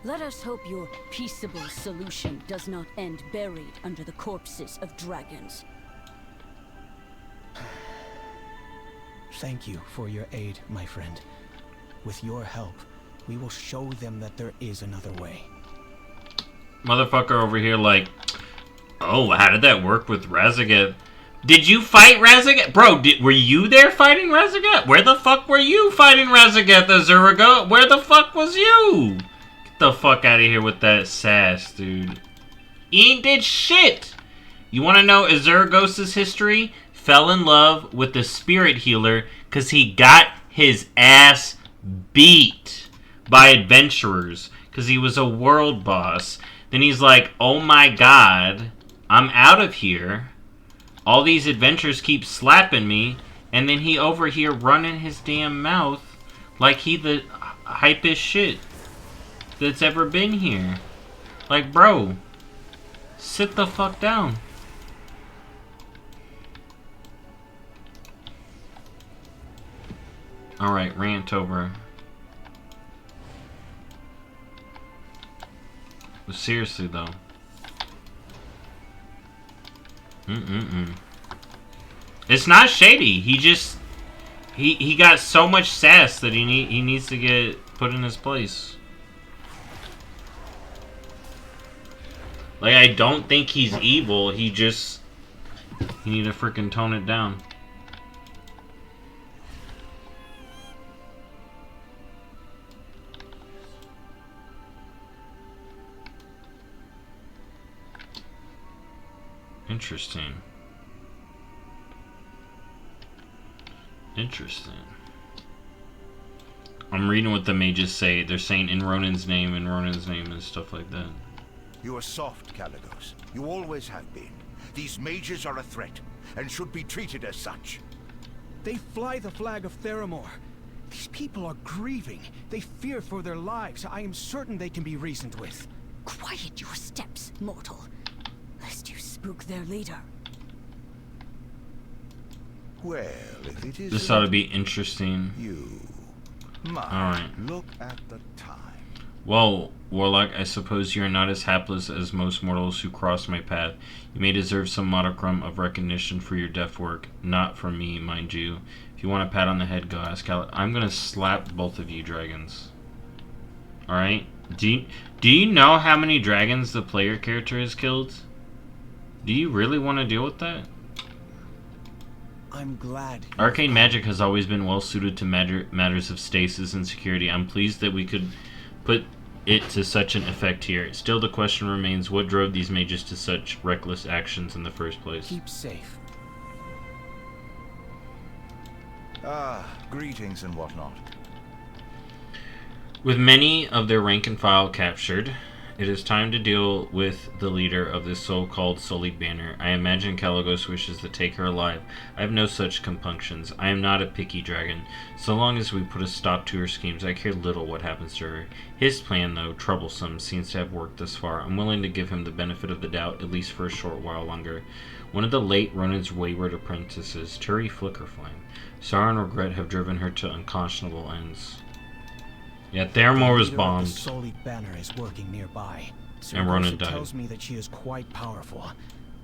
Let us hope your peaceable solution does not end buried under the corpses of dragons. Thank you for your aid, my friend. With your help, we will show them that there is another way. Motherfucker over here like, oh, how did that work with Razageth? Did you fight Razageth? Bro, were you there fighting Razageth? Where the fuck were you fighting Razageth, Azurago? Where the fuck was you? Get the fuck out of here with that sass, dude. He ain't did shit. You want to know Azuragos' history? Fell in love with the spirit healer because he got his ass beat by adventurers because he was a world boss. Then he's like, oh my god, I'm out of here. All these adventures keep slapping me, and then he over here running his damn mouth like he the hypest shit that's ever been here. Like, bro, sit the fuck down. Alright, rant over. But seriously though. It's not shady. He just he got so much sass that he needs to get put in his place. Like, I don't think he's evil. He need to freaking tone it down. Interesting. Interesting. I'm reading what the mages say. They're saying in Ronan's name, and stuff like that. You are soft, Caligos. You always have been. These mages are a threat, and should be treated as such. They fly the flag of Theramore. These people are grieving. They fear for their lives. I am certain they can be reasoned with. Quiet your steps, mortal, lest you spook their leader. Well, if it is... This ought to be interesting. You... Alright. Look at the time. Well, Warlock, I suppose you are not as hapless as most mortals who cross my path. You may deserve some modicum of recognition for your deft work. Not from me, mind you. If you want a pat on the head, go ask Cal. I'm gonna slap both of you dragons. Alright? Do you know how many dragons the player character has killed? Do you really want to deal with that? I'm glad. Arcane magic has always been well suited to matters of stasis and security. I'm pleased that we could put it to such an effect here. Still, the question remains, what drove these mages to such reckless actions in the first place? Keep safe. Greetings and whatnot. With many of their rank and file captured, it is time to deal with the leader of this so-called Sullied Banner. I imagine Caligos wishes to take her alive. I have no such compunctions. I am not a picky dragon. So long as we put a stop to her schemes, I care little what happens to her. His plan, though troublesome, seems to have worked thus far. I'm willing to give him the benefit of the doubt, at least for a short while longer. One of the late Ronan's wayward apprentices, Turi Flickerflame. Sorrow and regret have driven her to unconscionable ends. Yeah, Theramore was bombed. The Sullied Banner is working nearby. And Ronan died. Tells me that she is quite powerful.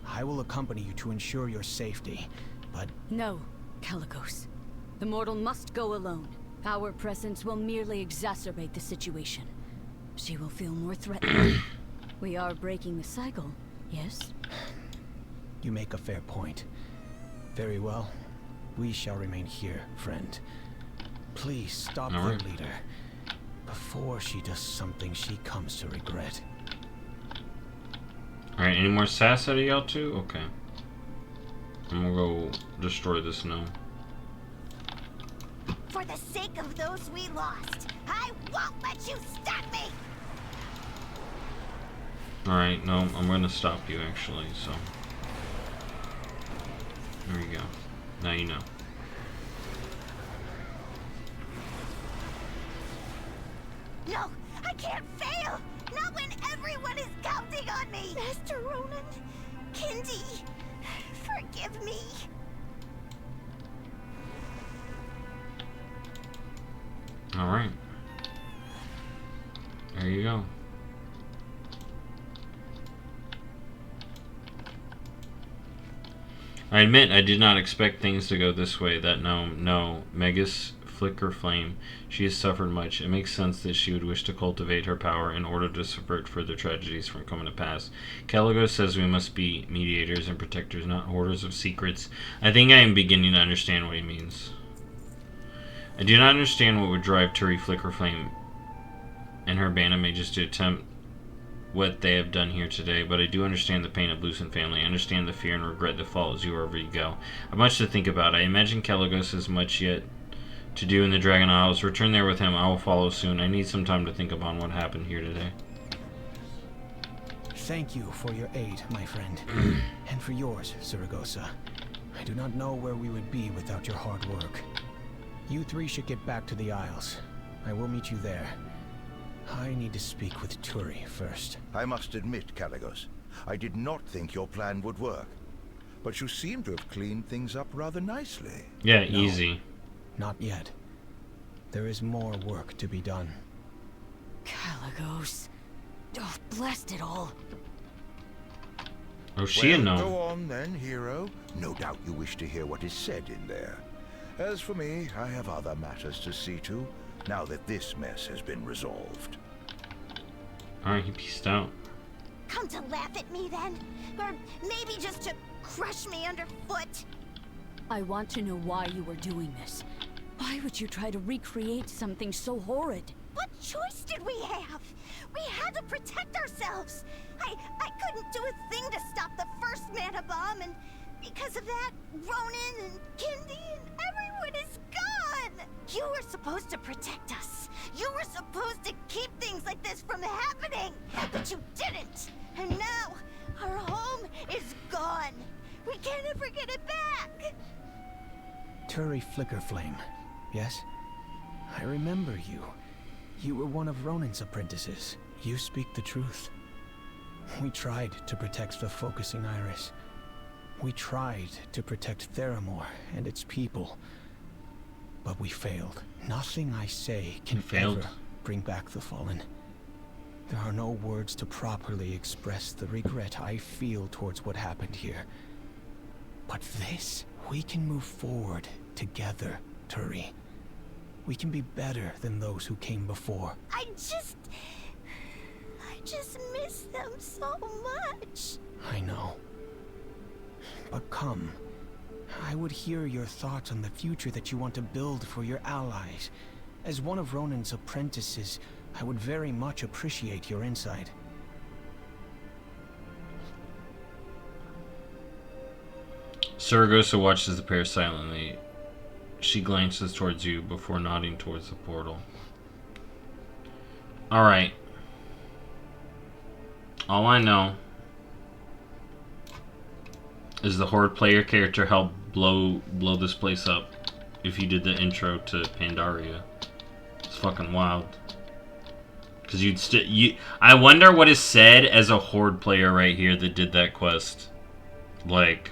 I will accompany you to ensure your safety, but... No, Caligos. The mortal must go alone. Our presence will merely exacerbate the situation. She will feel more threatened. We are breaking the cycle, yes? You make a fair point. Very well. We shall remain here, friend. Please stop their leader before she does something she comes to regret. Alright, any more sass out of y'all two? Okay. I'm gonna go destroy this gnome. For the sake of those we lost, I won't let you stop me! Alright, no, I'm gonna stop you actually, so. There you go. Now you know. No, I can't fail! Not when everyone is counting on me! Master Ronan, Kindy, forgive me. Alright. There you go. I admit I did not expect things to go this way. That gnome, no, Megas Flickerflame. She has suffered much. It makes sense that she would wish to cultivate her power in order to subvert further tragedies from coming to pass. Caligos says we must be mediators and protectors, not hoarders of secrets. I think I am beginning to understand what he means. I do not understand what would drive Turi Flickerflame and her band of mages to attempt what they have done here today, but I do understand the pain of losing family. I understand the fear and regret that follows you wherever you go. I have much to think about. I imagine Caligos has much yet to do in the Dragon Isles. Return there with him. I will follow soon. I need some time to think upon what happened here today. Thank you for your aid, my friend. And for yours, Saragossa. I do not know where we would be without your hard work. You three should get back to the Isles. I will meet you there. I need to speak with Turi first. I must admit, Caligos, I did not think your plan would work. But you seem to have cleaned things up rather nicely. Yeah, easy. Not yet. There is more work to be done. Caligos. Oh, blast it all. Oh, she a gnome. Go on then, hero. No doubt you wish to hear what is said in there. As for me, I have other matters to see to, now that this mess has been resolved. Alright, he peaced out. Come to laugh at me then? Or maybe just to crush me underfoot? I want to know why you were doing this. Why would you try to recreate something so horrid? What choice did we have? We had to protect ourselves. I couldn't do a thing to stop the first mana bomb, and because of that, Ronan and Kindy and everyone everyone is gone! You were supposed to protect us. You were supposed to keep things like this from happening. But you didn't. And now, our home is gone. We can't ever get it back. Turi Flickerflame, yes? I remember you. You were one of Ronan's apprentices. You speak the truth. We tried to protect the focusing iris. We tried to protect Theramore and its people. But we failed. Nothing I say can ever bring back the Fallen. There are no words to properly express the regret I feel towards what happened here. But this, we can move forward together, Turi. We can be better than those who came before. I just miss them so much. I know. But come. I would hear your thoughts on the future that you want to build for your allies. As one of Ronan's apprentices, I would very much appreciate your insight. Saragossa watches the pair silently. She glances towards you before nodding towards the portal. Alright. All I know is the Horde player character helped blow this place up if you did the intro to Pandaria. It's fucking wild. Cause I wonder what is said as a Horde player right here that did that quest. Like,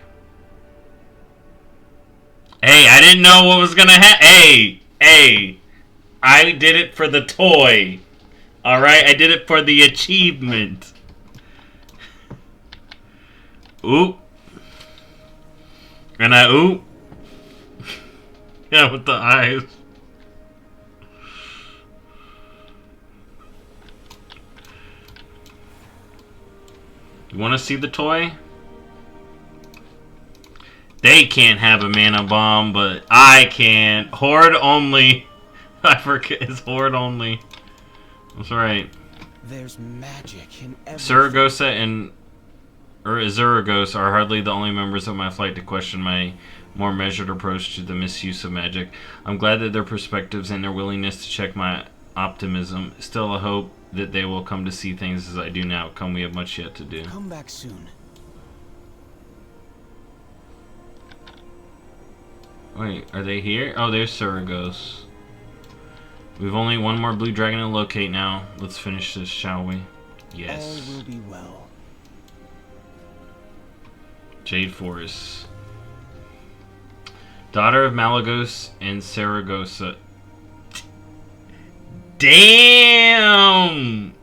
hey, I didn't know what was gonna happen. Hey, I did it for the toy. Alright, I did it for the achievement. Oop. And I oop. Yeah, with the eyes. You want to see the toy? They can't have a mana bomb, but I can. Horde only. I forget, it's Horde only. That's right. There's magic in everything. Saragossa and Azuragos are hardly the only members of my flight to question my more measured approach to the misuse of magic. I'm glad that their perspectives and their willingness to check my optimism. Still, I hope that they will come to see things as I do now. Come, we have much yet to do. Come back soon. Wait, are they here? Oh, there's Saragos. We've only one more blue dragon to locate now. Let's finish this, shall we? Yes. All will be well. Jade Forest. Daughter of Malagos and Saragossa. Damn!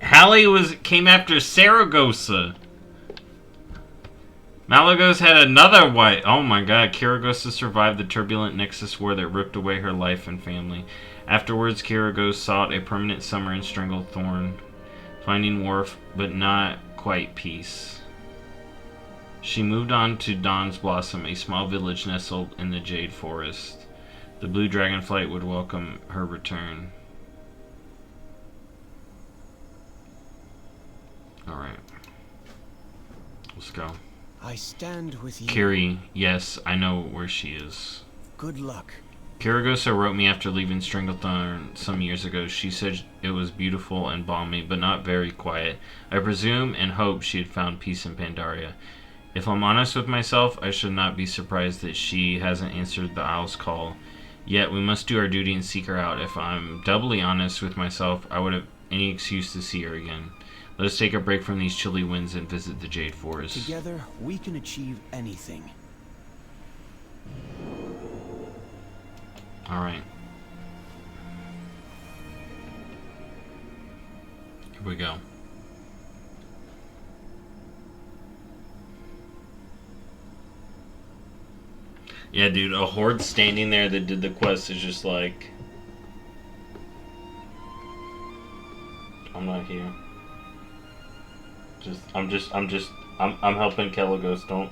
Hallie came after Saragossa. Malagos had another wife. Oh my god, Kiragosa survived the turbulent Nexus War that ripped away her life and family. Afterwards, Kiragos sought a permanent summer in Stranglethorn, finding warmth, but not quite peace. She moved on to Dawn's Blossom, a small village nestled in the Jade Forest. The Blue Dragonflight would welcome her return. Alright. Let's go. I stand with you. Kiri, yes, I know where she is. Good luck. Kiragosa wrote me after leaving Stranglethorn some years ago. She said it was beautiful and balmy, but not very quiet. I presume and hope she had found peace in Pandaria. If I'm honest with myself, I should not be surprised that she hasn't answered the Owl's call. Yet we must do our duty and seek her out. If I'm doubly honest with myself, I would have any excuse to see her again. Let us take a break from these chilly winds and visit the Jade Forest. Together, we can achieve anything. Alright. Here we go. Yeah, dude, a horde standing there that did the quest is just like... I'm not here. I'm helping Kelagos, don't...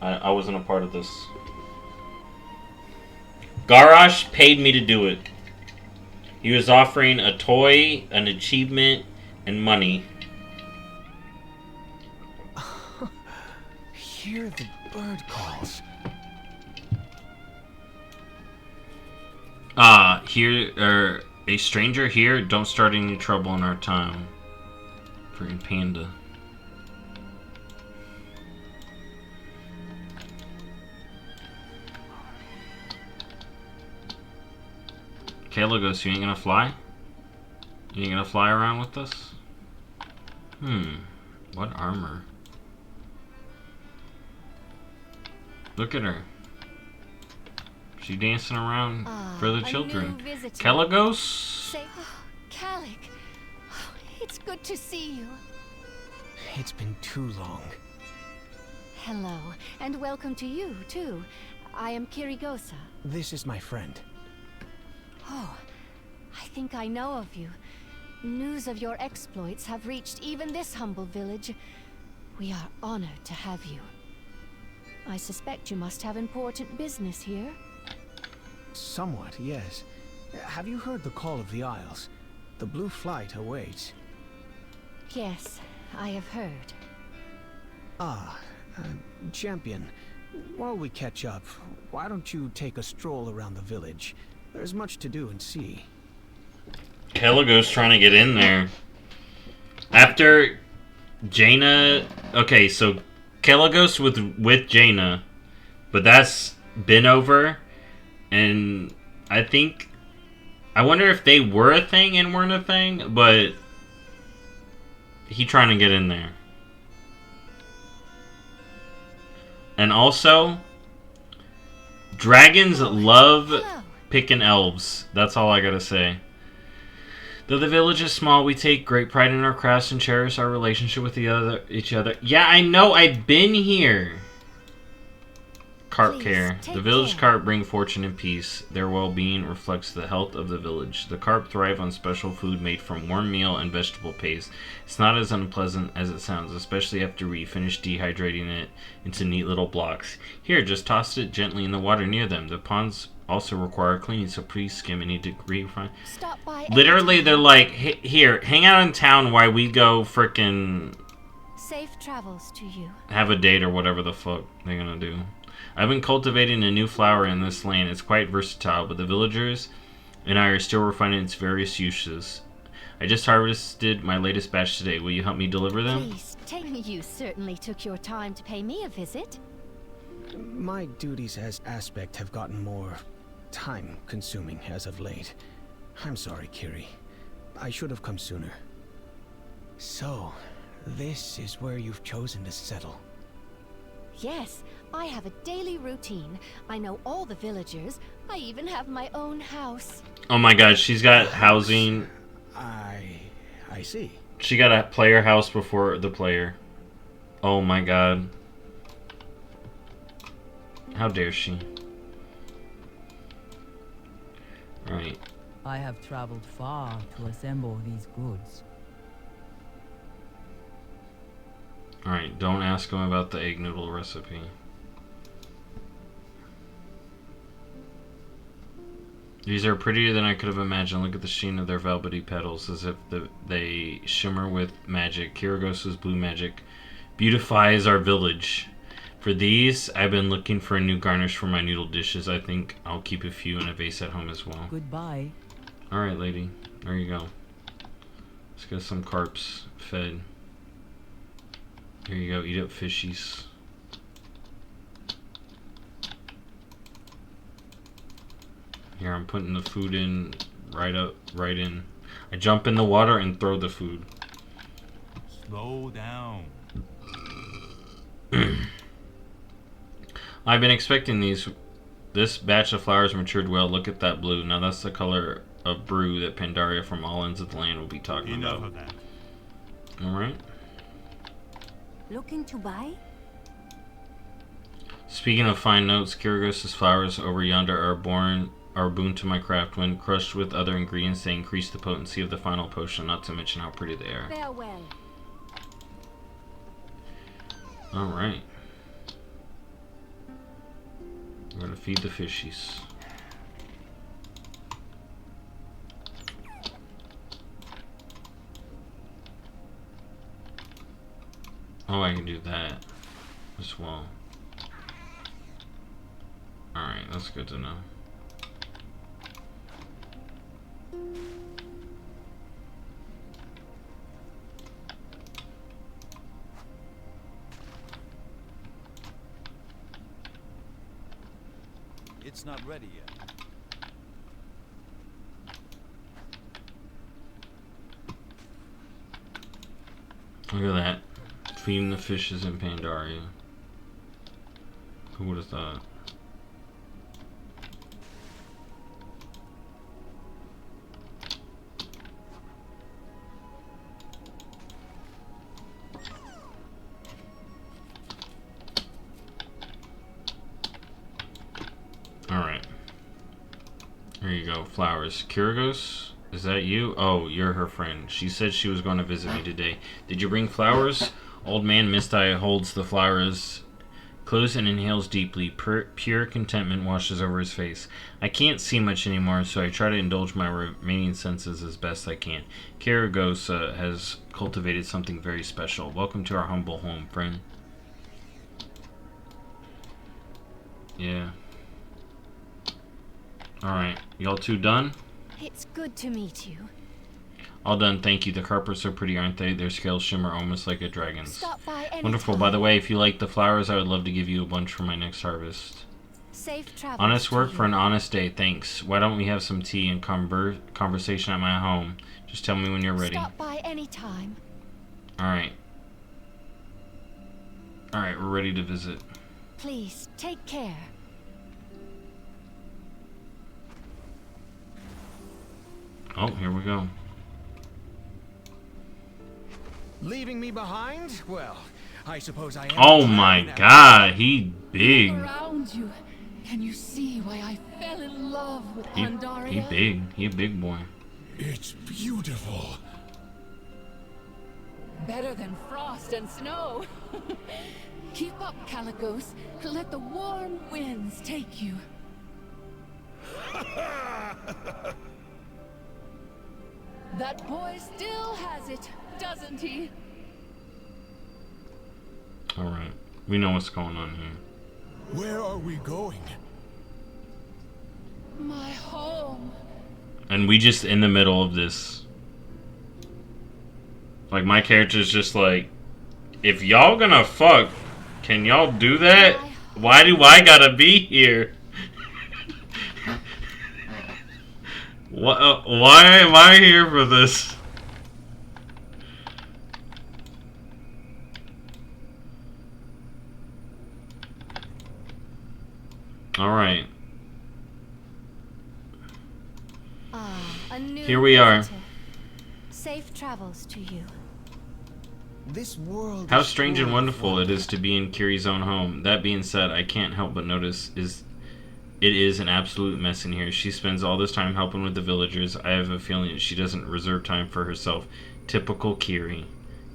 I wasn't a part of this. Garrosh paid me to do it. He was offering a toy, an achievement, and money. Hear the bird calls. Here, a stranger here, don't start any trouble in our time. Freaking panda. Kaligos, you ain't gonna fly? You ain't gonna fly around with us? What armor? Look at her. She dancing around for the children. Kaligos? Calic. It's good to see you. It's been too long. Hello, and welcome to you, too. I am Kirigosa. This is my friend. Oh, I think I know of you. News of your exploits have reached even this humble village. We are honored to have you. I suspect you must have important business here. Somewhat, yes. Have you heard the call of the Isles? The Blue Flight awaits. Yes, I have heard. Champion, while we catch up, why don't you take a stroll around the village? There's much to do and see. Kaligos trying to get in there. After Jaina... Okay, so Kaligos with Jaina, but that's been over, and I think... I wonder if they were a thing and weren't a thing, but he trying to get in there. And also, dragons love picking elves. That's all I gotta say. Though the village is small, we take great pride in our crafts and cherish our relationship with each other. Yeah, I know. I've been here. Carp care. The village carp bring fortune and peace. Their well-being reflects the health of the village. The carp thrive on special food made from warm meal and vegetable paste. It's not as unpleasant as it sounds, especially after we finish dehydrating it into neat little blocks. Here, just toss it gently in the water near them. The ponds also require cleaning, so please skim any debris. Stop by. Literally, they're like, here, hang out in town while we go frickin' Safe travels to you. Have a date or whatever the fuck they're gonna do. I've been cultivating a new flower in this land. It's quite versatile, but the villagers and I are still refining its various uses. I just harvested my latest batch today. Will you help me deliver them? Please, you certainly took your time to pay me a visit. My duties as Aspect have gotten more time-consuming as of late. I'm sorry, Kiri. I should have come sooner. So, this is where you've chosen to settle. Yes, I have a daily routine. I know all the villagers. I even have my own house. Oh my god, she's got housing. I see. She got a player house before the player. Oh my god. How dare she? Right. I have traveled far to assemble these goods. Alright, don't ask him about the egg noodle recipe. These are prettier than I could have imagined. Look at the sheen of their velvety petals, as if they shimmer with magic. Kirigos's blue magic beautifies our village. For these, I've been looking for a new garnish for my noodle dishes. I think I'll keep a few in a vase at home as well. Goodbye. Alright, lady. There you go. Let's get some carps fed. Here you go. Eat up fishies. Here, I'm putting the food in right in. I jump in the water and throw the food. Slow down. I've been expecting these. This batch of flowers matured well. Look at that blue. Now that's the color of brew that Pandaria from all ends of the land will be talking Enough about. of that. Alright. Looking to buy? Speaking of fine notes, Kirigos's flowers over yonder are a boon to my craft. When crushed with other ingredients, they increase the potency of the final potion, not to mention how pretty they are. Farewell. Alright. I'm gonna feed the fishies. Oh, I can do that as well. Alright, that's good to know. It's not ready yet. Look at that. Feeding the fishes in Pandaria. Who would have thought? Alright. There you go. Flowers. Kuragos? Is that you? Oh, you're her friend. She said she was going to visit me today. Did you bring flowers? Old man Misty holds the flowers close and inhales deeply. Pure contentment washes over his face. I can't see much anymore, so I try to indulge my remaining senses as best I can. Kuragos has cultivated something very special. Welcome to our humble home, friend. Yeah. Alright. Y'all two done? It's good to meet you. All done, thank you. The carpets are pretty, aren't they? Their scales shimmer almost like a dragon's. Stop by any Wonderful. time. By the way, if you like the flowers, I would love to give you a bunch for my next harvest. Safe travels. Honest work to for you. an honest day, thanks. Why don't we have some tea and conversation at my home? Just tell me when you're ready. Stop by any time. Alright. Alright, we're ready to visit. Please, take care. Oh, here we go. Leaving me behind? Well, I suppose I am. Oh my god, he big. Around you, can you see why I fell in love with Pandaria? He big. He a big boy. It's beautiful. Better than frost and snow. Keep up, Calicos. Let the warm winds take you. That boy still has it, doesn't he? Alright. We know what's going on here. Where are we going? My home. And we just in the middle of this. Like, my character's just like, if y'all gonna fuck, can y'all do that? Why do I gotta be here? Why am I here for this? Alright. A new Here we are. visitor. Safe travels to you. This world. How strange and wonderful it is to be in Kiri's own home. That being said, I can't help but notice it is an absolute mess in here. She spends all this time helping with the villagers. I have a feeling that she doesn't reserve time for herself. Typical Kiri.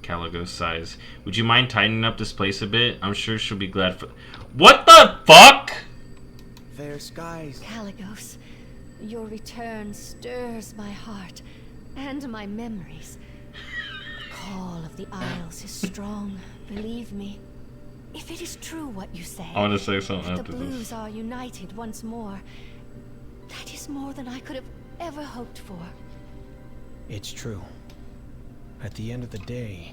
Caligos sighs. Would you mind tidying up this place a bit? I'm sure she'll be glad for... What the fuck?! Fair skies. Caligos, your return stirs my heart and my memories. The call of the Isles is strong, believe me. If it is true what you say, I want to say something that after the Blues this. are united once more, that is more than I could have ever hoped for. It's true. At the end of the day,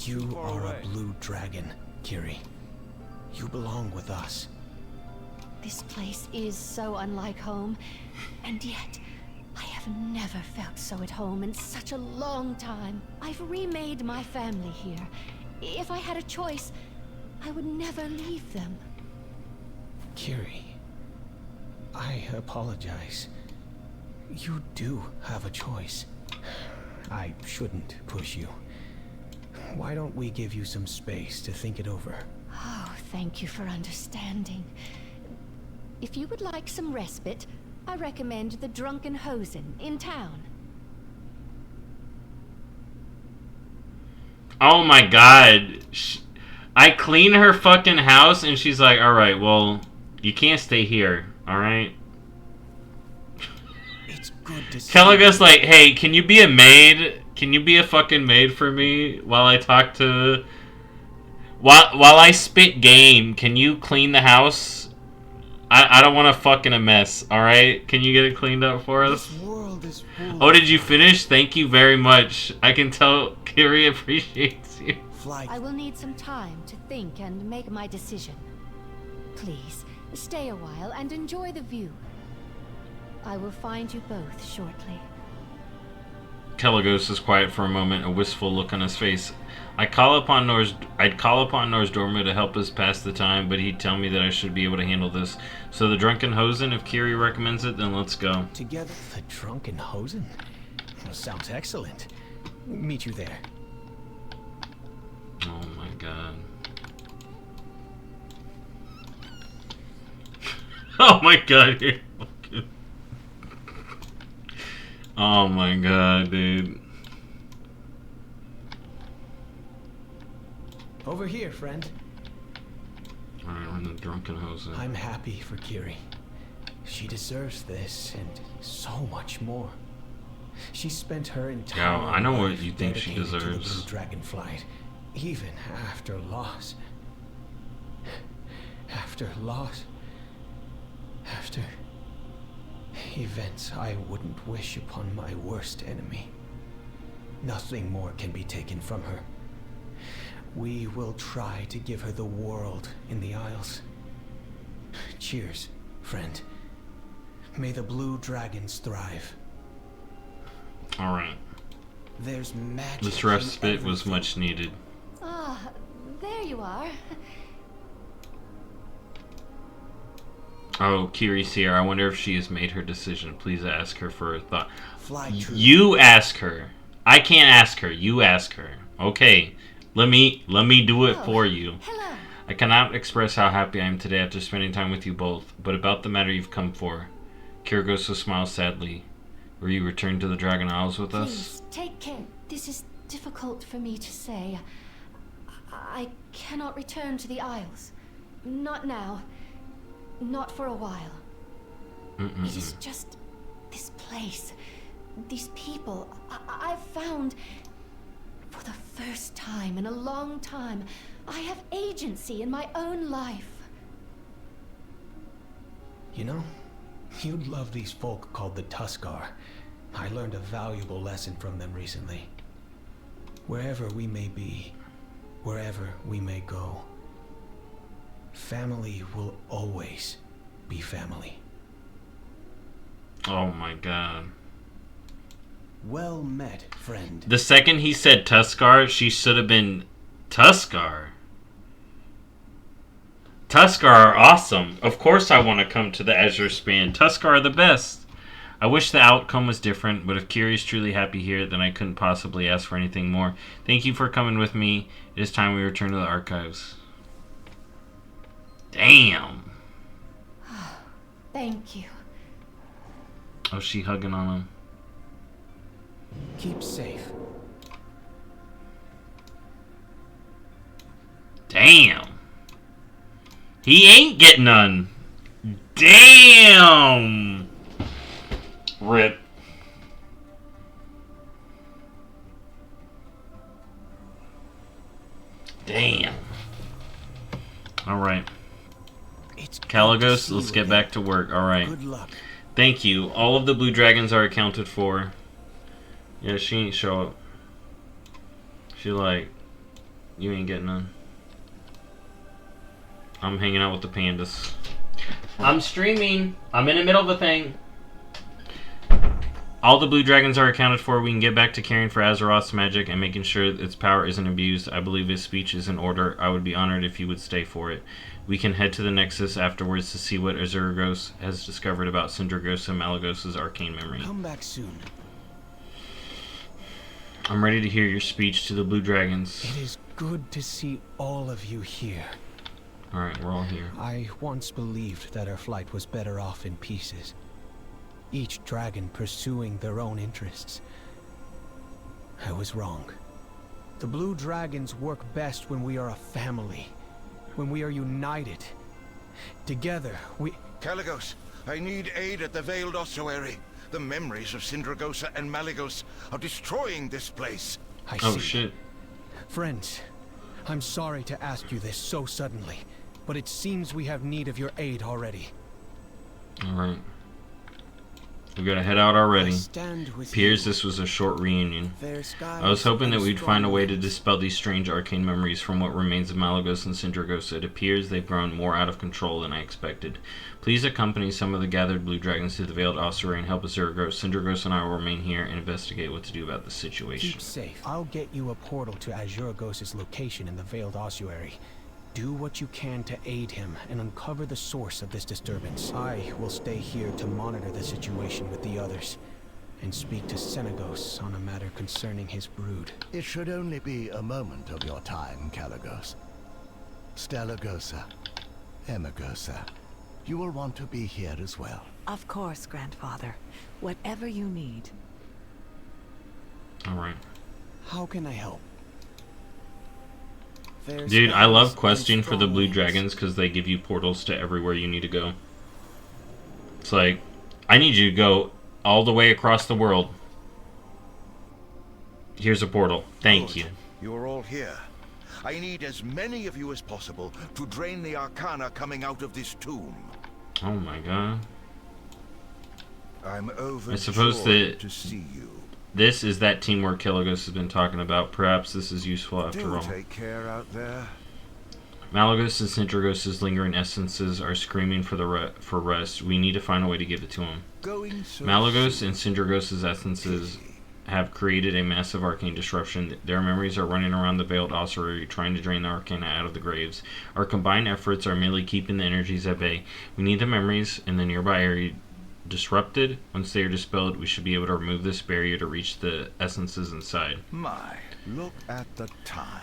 you are a blue dragon, Kiri. You belong with us. This place is so unlike home, and yet I have never felt so at home in such a long time. I've remade my family here. If I had a choice, I would never leave them. Kiri, I apologize. You do have a choice. I shouldn't push you. Why don't we give you some space to think it over? Oh, thank you for understanding. If you would like some respite, I recommend the Drunken Hosen in town. Oh my god. I clean her fucking house and she's like, alright, well, you can't stay here, alright? It's good to see. Caligos like, hey, can you be a maid? Can you be a fucking maid for me while I talk to... While I spit game, can you clean the house? I don't want to fuck in a mess, alright? Can you get it cleaned up for us? This world is full. Oh, did you finish? Thank you very much. I can tell Kiri appreciates you. I will need some time to think and make my decision. Please, stay a while and enjoy the view. I will find you both shortly. Kaligos is quiet for a moment, a wistful look on his face. I'd call upon Norsdorma to help us pass the time, but he'd tell me that I should be able to handle this. So the Drunken Hosen, if Kiri recommends it, then let's go. Together, the Drunken Hosen? Well, sounds excellent. Meet you there. Oh my god. Oh my god, you're fucking... Oh my god, dude. Over here, friend. Alright, we're in the Drunken Hosen. I'm happy for Kiri. She deserves this and so much more. She spent her entire Yeah, I know what life you think she dedicated to the deserves. Blue Dragonflight, even after loss. After loss. After events I wouldn't wish upon my worst enemy. Nothing more can be taken from her. We will try to give her the world in the Isles. Cheers, friend. May the blue dragons thrive. Alright. There's magic. This respite was much needed. Ah, there you are. Oh, Kiri's here. I wonder if she has made her decision. Please ask her for a thought. Fly true. You ask her. I can't ask her. You ask her. Okay. Let me do it for you. Hello. I cannot express how happy I am today after spending time with you both, but about the matter you've come for. Kirigosa smiles sadly. Will you return to the Dragon Isles with us? Please, take care. This is difficult for me to say. I cannot return to the Isles. Not now. Not for a while. It is just this place. These people. I've found... For the first time in a long time, I have agency in my own life. You know, you'd love these folk called the Tuskar. I learned a valuable lesson from them recently. Wherever we may be, wherever we may go, family will always be family. Oh my god. Well met, friend. The second he said Tuskar, she should have been Tuskar. Tuskar are awesome. Of course I want to come to the Azure Span. Tuskar are the best. I wish the outcome was different, but if Kiri's truly happy here, then I couldn't possibly ask for anything more. Thank you for coming with me. It is time we return to the archives. Damn. Thank you. Oh, she hugging on him. Keep safe. Damn. He ain't getting none. Damn. Rip. Damn. Alright. Kaligos, let's get back to work. Alright. Good luck. Thank you. All of the blue dragons are accounted for. Yeah, she ain't show up. She like, you ain't getting none. I'm hanging out with the pandas. I'm streaming. I'm in the middle of a thing. All the blue dragons are accounted for. We can get back to caring for Azeroth's magic and making sure its power isn't abused. I believe his speech is in order. I would be honored if you would stay for it. We can head to the Nexus afterwards to see what Azurgos has discovered about Sindragosa and Malagos' arcane memory. Come back soon. I'm ready to hear your speech to the blue dragons. It is good to see all of you here. Alright, we're all here. I once believed that our flight was better off in pieces. Each dragon pursuing their own interests. I was wrong. The blue dragons work best when we are a family. When we are united. Together, we... Kaligos, I need aid at the Veiled Ossuary. The memories of Sindragosa and Malagos are destroying this place. I Oh see. shit. Friends, I'm sorry to ask you this so suddenly, but it seems we have need of your aid already. Alright. We gotta head out already. Stand with Appears you. this was a short reunion. Fair skies I was hoping that and we'd strong find a way to winds. dispel these strange arcane memories from what remains of Malagos and Sindragosa. It appears they've grown more out of control than I expected. Please accompany some of the gathered blue dragons to the Veiled Ossuary and help us Sindragosa and I will remain here and investigate what to do about the situation. Keep safe. I'll get you a portal to Azuragos' location in the Veiled Ossuary. Do what you can to aid him and uncover the source of this disturbance. I will stay here to monitor the situation with the others and speak to Senegos on a matter concerning his brood. It should only be a moment of your time, Caligos. Stellagosa, Emagosa, you will want to be here as well. Of course, Grandfather. Whatever you need. Alright. How can I help? Fair Dude, I love skies questing and for the strong blue winds. dragons because they give you portals to everywhere you need to go. It's like, I need you to go all the way across the world. Here's a portal. Thank Good. you. You're all here. I need as many of you as possible to drain the arcana coming out of this tomb. Oh my god. I'm I suppose overjoyed that to see you. this is that teamwork Caligos has been talking about. Perhaps this is useful after Do all. take care out there. Malagos and Sindragos' lingering essences are screaming for rest. We need to find a way to give it to them. Going so Malagos and Sindragos' essences have created a massive arcane disruption. Their memories are running around the Veiled Ossuary, trying to drain the arcana out of the graves. Our combined efforts are merely keeping the energies at bay. We need the memories in the nearby area disrupted. Once they are dispelled, we should be able to remove this barrier to reach the essences inside. My, look at the time.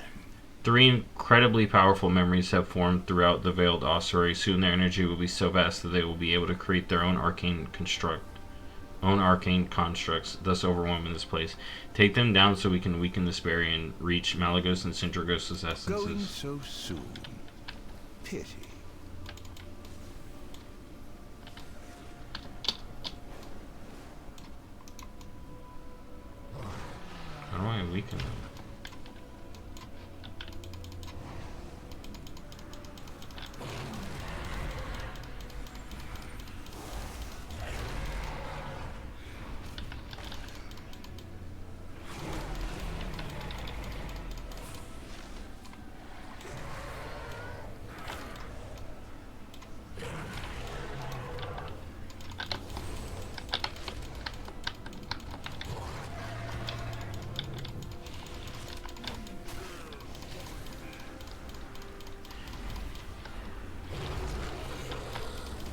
3 incredibly powerful memories have formed throughout the Veiled Ossuary. Soon their energy will be so vast that they will be able to create their own arcane constructs, thus overwhelming this place. Take them down so we can weaken this barrier and reach Malagos and Sindragos' essences. Going so soon. Pity. How do I weaken them?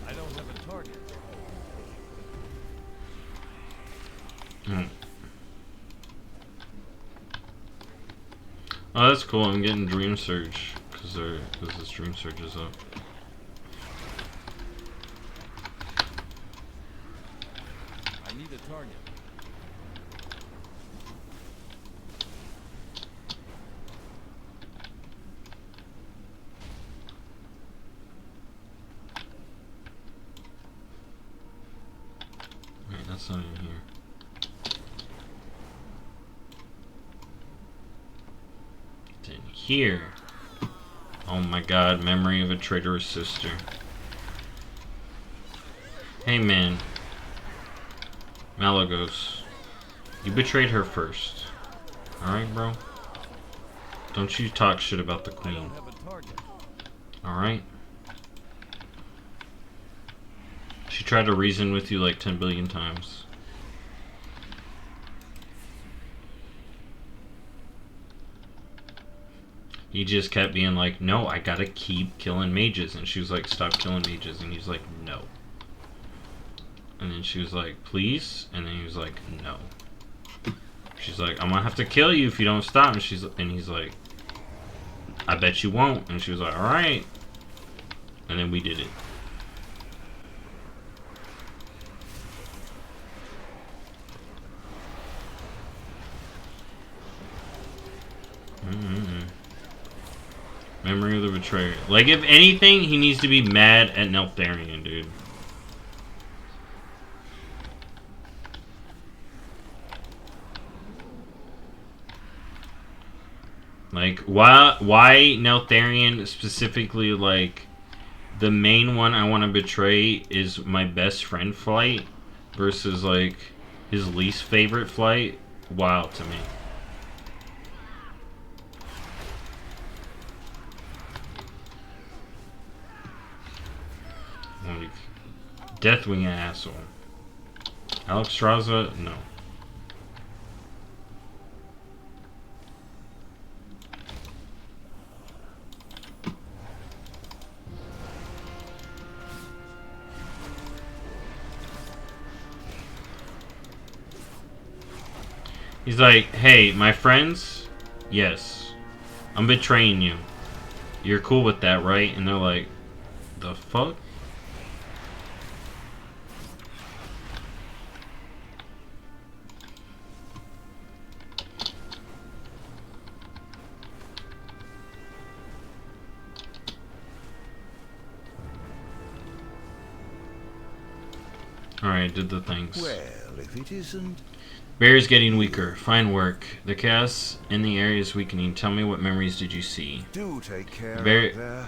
I don't have a target. Oh, that's cool. I'm getting Dream Surge because this Dream Surge is up. I need a target. Wait, that's not in here. It's in here. Oh my god, memory of a traitorous sister. Hey man. Malagos. You betrayed her first. Alright, bro? Don't you talk shit about the I queen. don't have a target. Alright? She tried to reason with you like 10 billion times. He just kept being like, no, I gotta keep killing mages. And she was like, stop killing mages. And he's like, no. And then she was like, please? And then he was like, no. She's like, I'm gonna have to kill you if you don't stop. And he's like, I bet you won't. And she was like, alright. And then we did it. Memory of the betrayer. Like, if anything, he needs to be mad at Neltharion, dude. Like, why Neltharion specifically, like, the main one I want to betray is my best friend flight versus like his least favorite flight. Wild to me. Like, Deathwing asshole. Alexstrasza, no. He's like, hey, my friends, yes, I'm betraying you. You're cool with that, right? And they're like, the fuck? Alright, did the things. Well, if it isn't... Barrier's getting weaker. Fine work. The chaos in the area is weakening. Tell me, what memories did you see? Do take care The, out there.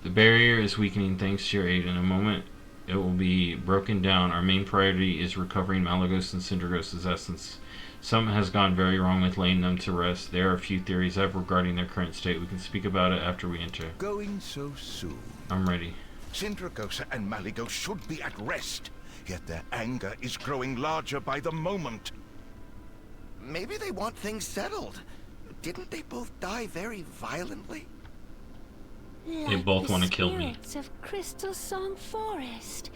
the barrier is weakening thanks to your aid. In a moment, it will be broken down. Our main priority is recovering Malagos and Syndragos' essence. Something has gone very wrong with laying them to rest. There are a few theories I have regarding their current state. We can speak about it after we enter. Going so soon. I'm ready. Syndragosa and Malagos should be at rest, yet their anger is growing larger by the moment. Maybe they want things settled. Didn't they both die very violently? They both want to kill me. Spirits of Crystal Song Forest.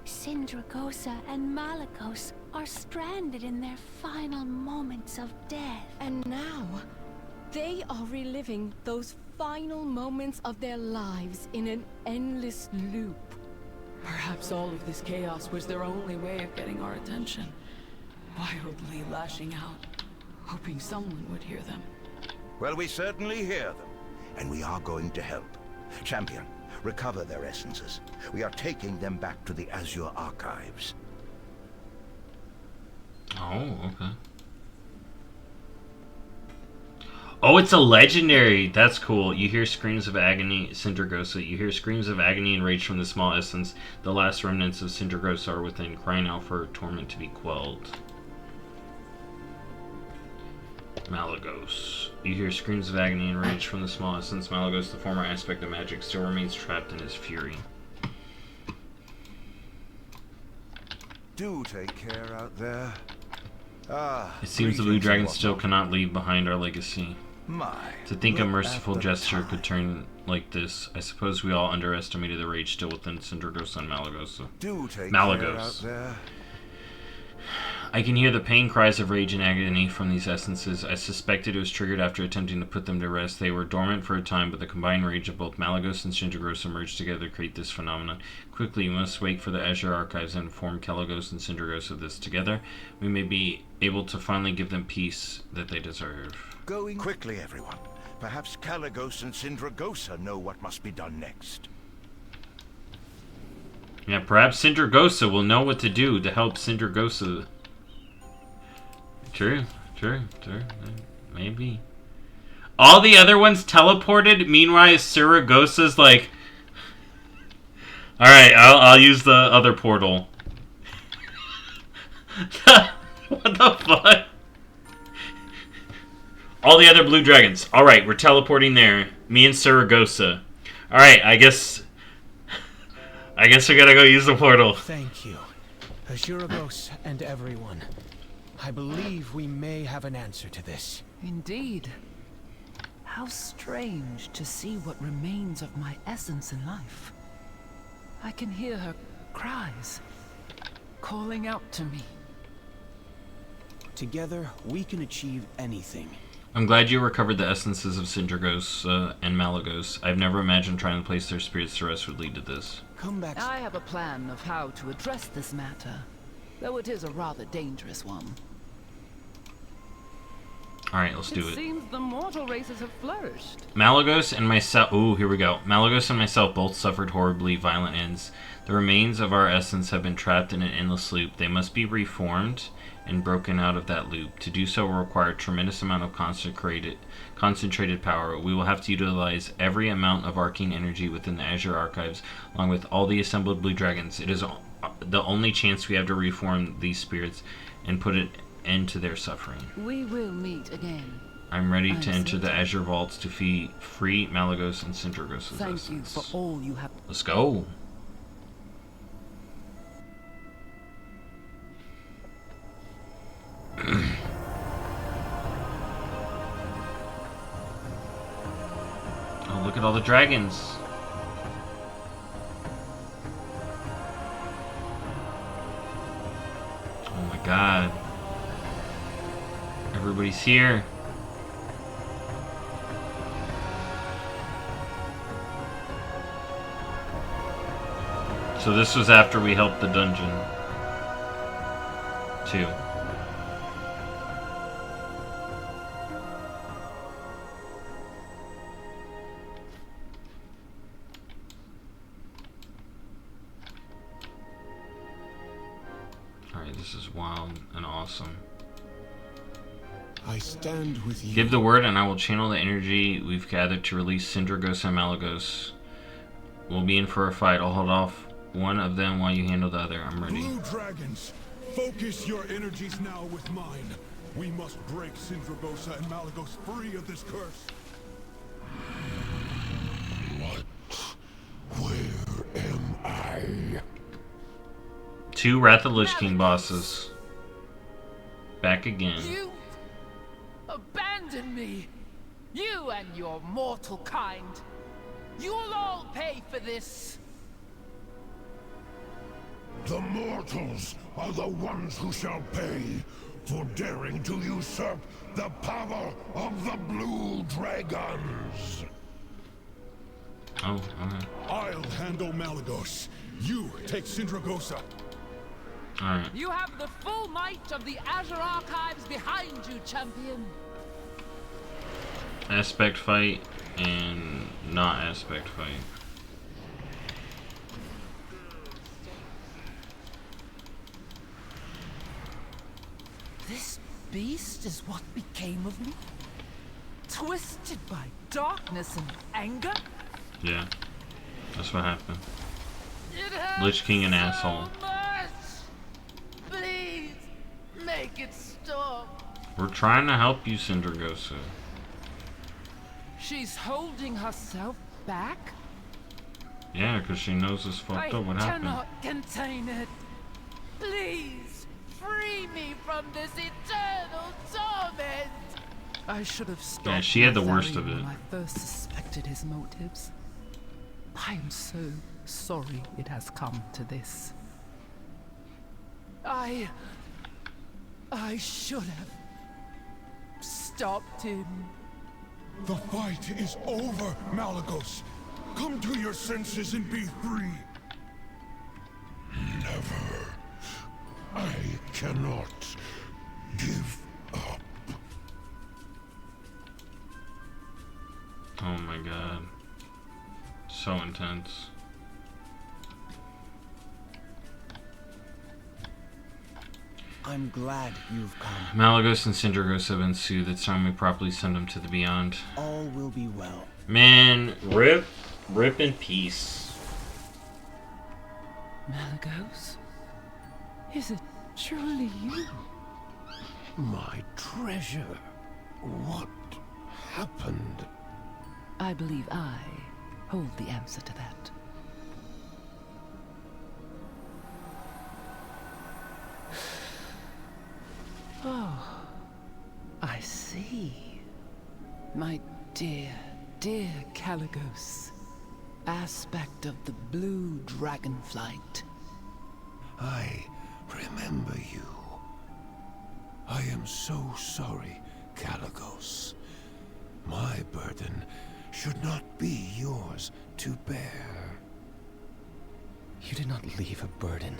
Syndragosa and Malagos are stranded in their final moments of death. And now, they are reliving those final moments of their lives in an endless loop. Perhaps all of this chaos was their only way of getting our attention. Wildly lashing out, hoping someone would hear them. Well, we certainly hear them, and we are going to help. Champion, recover their essences. We are taking them back to the Azure Archives. Oh, okay. Oh, it's a legendary. That's cool. You hear screams of agony, Syndragosa. You hear screams of agony and rage from the small essence. The last remnants of Syndragosa are within, crying out for torment to be quelled. Malagos. You hear screams of agony and rage from the small essence. Malagos, the former aspect of magic, still remains trapped in his fury. Do take care out there. Ah, it seems the blue dragon still cannot leave behind our legacy. To think a merciful gesture could turn like this. I suppose we all underestimated the rage still within Syndragosa and Malagos. Do take care out there. I can hear the pain cries of rage and agony from these essences. I suspected it was triggered after attempting to put them to rest. They were dormant for a time, but the combined rage of both Malagos and Syndragosa merged together to create this phenomenon. Quickly, we must wait for the Azure Archives and inform Kalagos and Syndragosa of this. Together, we may be able to finally give them peace that they deserve. Going quickly, everyone. Perhaps Kalagos and Syndragosa know what must be done next. Yeah, perhaps Syndragosa will know what to do to help Syndragosa. True. Maybe. All the other ones teleported. Meanwhile, Syndragosa's like, all right, I'll use the other portal. What the fuck? All the other blue dragons. All right, we're teleporting there. Me and Syndragosa. All right, I guess we gotta go use the portal. Thank you, Azuragos and everyone. I believe we may have an answer to this. Indeed. How strange to see what remains of my essence in life. I can hear her cries, calling out to me. Together, we can achieve anything. I'm glad you recovered the essences of Syndragosa and Malagos. I've never imagined trying to place their spirits to rest would lead to this. Come back. I have a plan of how to address this matter, though it is a rather dangerous one. Alright, let's do It it. seems the mortal races have flourished. Malagos and myself... Ooh, here we go. Malagos and myself both suffered horribly violent ends. The remains of our essence have been trapped in an endless loop. They must be reformed and broken out of that loop. To do so will require a tremendous amount of concentrated power. We will have to utilize every amount of arcane energy within the Azure Archives, along with all the assembled blue dragons. It is the only chance we have to reform these spirits and put an end to their suffering. We will meet again. I'm ready to enter the Azure Vaults to free Malagos and Sindragos' Thank you for all you have. Let's go. Oh, look at all the dragons. Oh my god. Everybody's here. So this was after we helped the dungeon. Too. Alright, this is wild and awesome. I stand with you. Give the word and I will channel the energy we've gathered to release Sindragos and Malagos. We'll be in for a fight. I'll hold off one of them while you handle the other. I'm ready. Blue dragons, focus your energies now with mine. We must break Sindragosa and Malagos free of this curse. Where am I? 2 Wrath of Lich King bosses. Back again. You abandon me. You and your mortal kind. You'll all pay for this. The mortals are the ones who shall pay for daring to usurp the power of the Blue Dragons. Oh, alright. I'll handle Malagos. You take Sindragosa. Alright. You have the full might of the Azure Archives behind you, champion. Aspect fight and not aspect fight. This beast is what became of me? Twisted by darkness and anger? Yeah. That's what happened. It Lich King an so asshole. much. Please, make it stop. We're trying to help you, Sindragosa. She's holding herself back? Yeah, because she knows it's fucked up. What I happened? cannot contain it. Please, free me from this eternal torment. I should have stopped. Yeah, she had the worst of Nazarian it. when I first suspected his motives. I am so sorry it has come to this. I should have stopped him. The fight is over, Malagos. Come to your senses and be free. Never. I cannot give up. Oh my god. So intense. I'm glad you've come. Malagos and Sindragos have been soothed. It's time we properly send them to the beyond. All will be well. Man, rip in peace. Malagos? Is it truly you? My treasure. What happened? I believe I hold the answer to that. Oh, I see. My dear, dear Caligos. Aspect of the blue Dragonflight. I remember you. I am so sorry, Caligos. My burden should not be yours to bear. You did not leave a burden.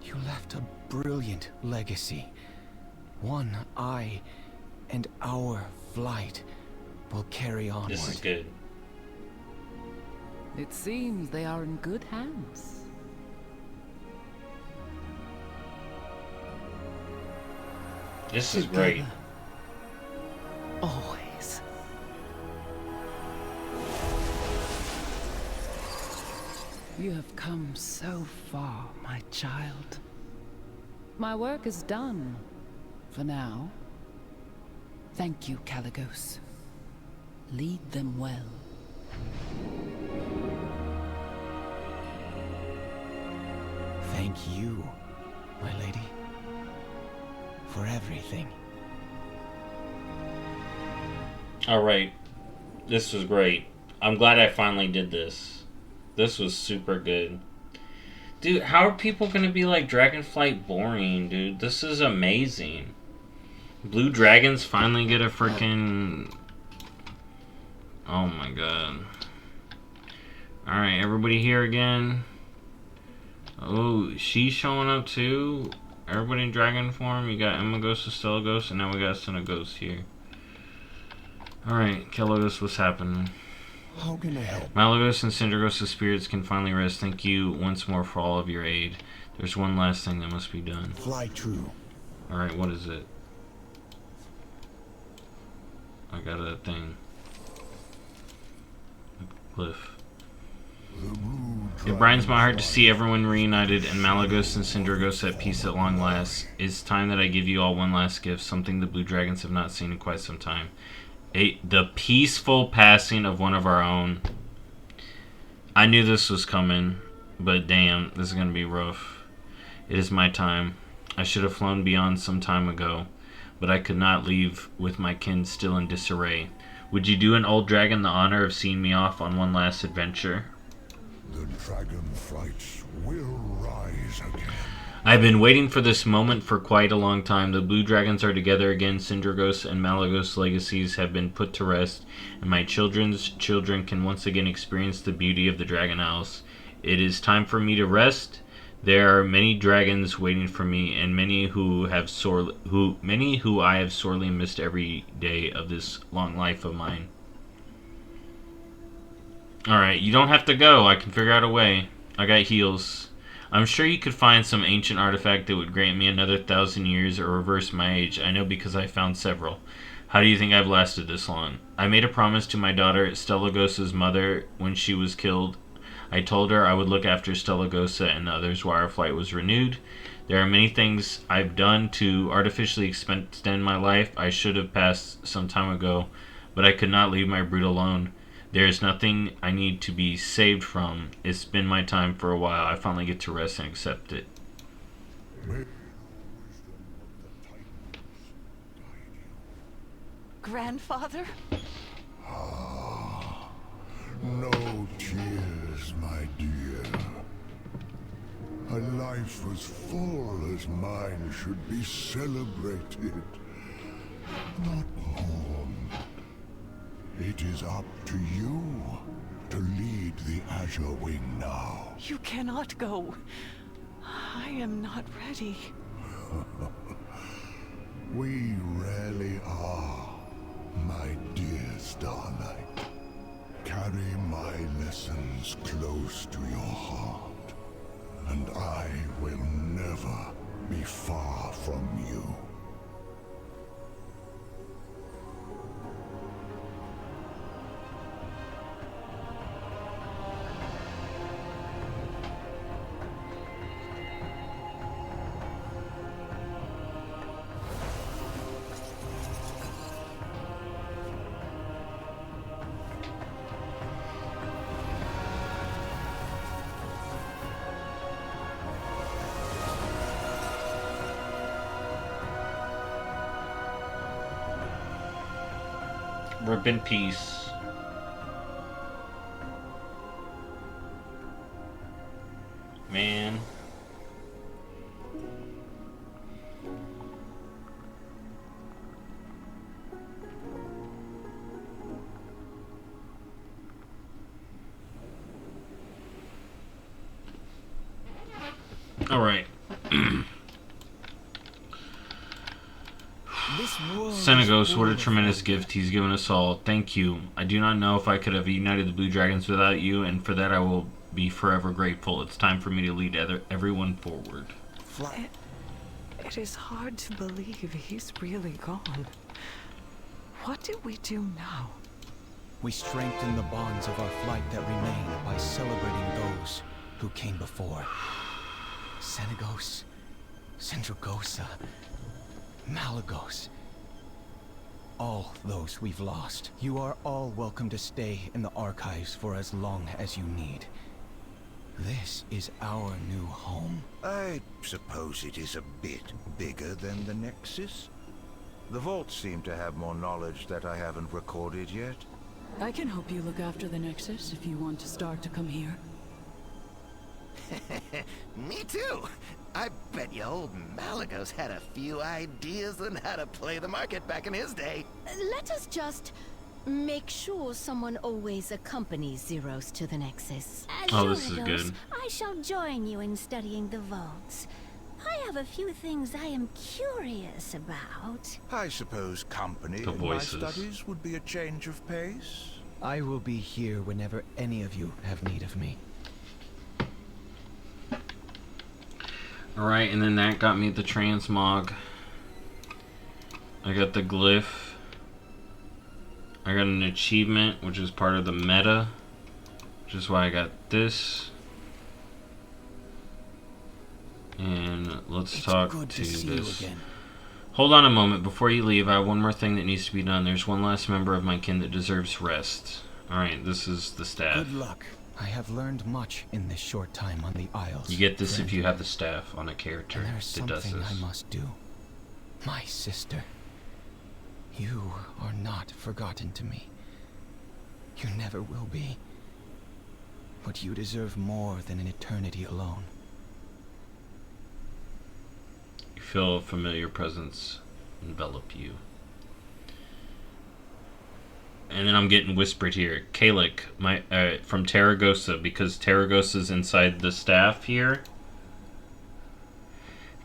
You left a brilliant legacy. One I and our flight will carry on. This is good. It seems they are in good hands. This is great. Always. You have come so far, my child. My work is done. For now. Thank you, Caligos. Lead them well. Thank you, my lady, for everything. Alright. This was great. I'm glad I finally did this. This was super good. Dude, how are people gonna be like Dragonflight boring, dude? This is amazing. Blue dragons finally get a freaking... Oh my god. Alright, everybody here again. Oh, she's showing up too. Everybody in dragon form. You got Emma Ghost, Stella Ghost, and now we got Senna Ghost here. Alright, Caligos, what's happening? How can I help? Malagos and Syndragos' spirits can finally rest. Thank you once more for all of your aid. There's one last thing that must be done. Fly true. Alright, what is it? I got a thing. A cliff. It brightens my heart to see everyone reunited and Malagos and Syndragos at peace at long last. It's time that I give you all one last gift, something the blue dragons have not seen in quite some time. The peaceful passing of one of our own. I knew this was coming, but damn, this is gonna be rough. It is my time. I should have flown beyond some time ago, but I could not leave with my kin still in disarray. Would you do an old dragon the honor of seeing me off on one last adventure? The Dragonflights will rise again. I've been waiting for this moment for quite a long time. The blue dragons are together again. Syndragos and Malagos' legacies have been put to rest, and my children's children can once again experience the beauty of the Dragon House. It is time for me to rest. There are many dragons waiting for me, and many who I have sorely missed every day of this long life of mine. Alright, you don't have to go. I can figure out a way. I got heals. I'm sure you could find some ancient artifact that would grant me another 1,000 years or reverse my age. I know because I found several. How do you think I've lasted this long? I made a promise to my daughter, Stellagos's mother, when she was killed. I told her I would look after Stellagosa and the others while our flight was renewed. There are many things I've done to artificially extend my life. I should have passed some time ago, but I could not leave my brood alone. There is nothing I need to be saved from. It's been my time for a while. I finally get to rest and accept it. Grandfather? Ah, no tears, my dear. A life as full as mine should be celebrated, not mourned. It is up to you to lead the Azure Wing now. You cannot go. I am not ready. We rarely are, my dear Starlight. Carry my lessons close to your heart, and I will never be far from you. Rip in peace. Man. This world Senegos, what a tremendous gift he's given us all. Thank you. I do not know if I could have united the Blue Dragons without you, and for that I will be forever grateful. It's time for me to lead everyone forward. It is hard to believe he's really gone. What do we do now? We strengthen the bonds of our flight that remain by celebrating those who came before. Senegos, Sindragosa, Malagos. All those we've lost. You are all welcome to stay in the archives for as long as you need. This is our new home. I suppose it is a bit bigger than the Nexus. The vaults seem to have more knowledge that I haven't recorded yet. I can help you look after the Nexus if you want to start to come here. Me too. I bet you old Malagos had a few ideas on how to play the market back in his day. Let us just make sure someone always accompanies Zeros to the Nexus. Oh, this is good. I shall join you in studying the vaults. I have a few things I am curious about. I suppose company The in voices. my studies would be a change of pace. I will be here whenever any of you have need of me. Alright, and then that got me the transmog. I got the glyph. I got an achievement, which is part of the meta, which is why I got this. And let's talk to this. Hold on a moment. Before you leave, I have one more thing that needs to be done. There's one last member of my kin that deserves rest. Alright, this is the staff. Good luck. I have learned much in this short time on the Isles. You get this if you have the staff on a character and there's that does something this. I must do. My sister. You are not forgotten to me. You never will be. But you deserve more than an eternity alone. You feel a familiar presence envelop you. And then I'm getting whispered here. Kalik, from Taragosa, because Taragosa's inside the staff here.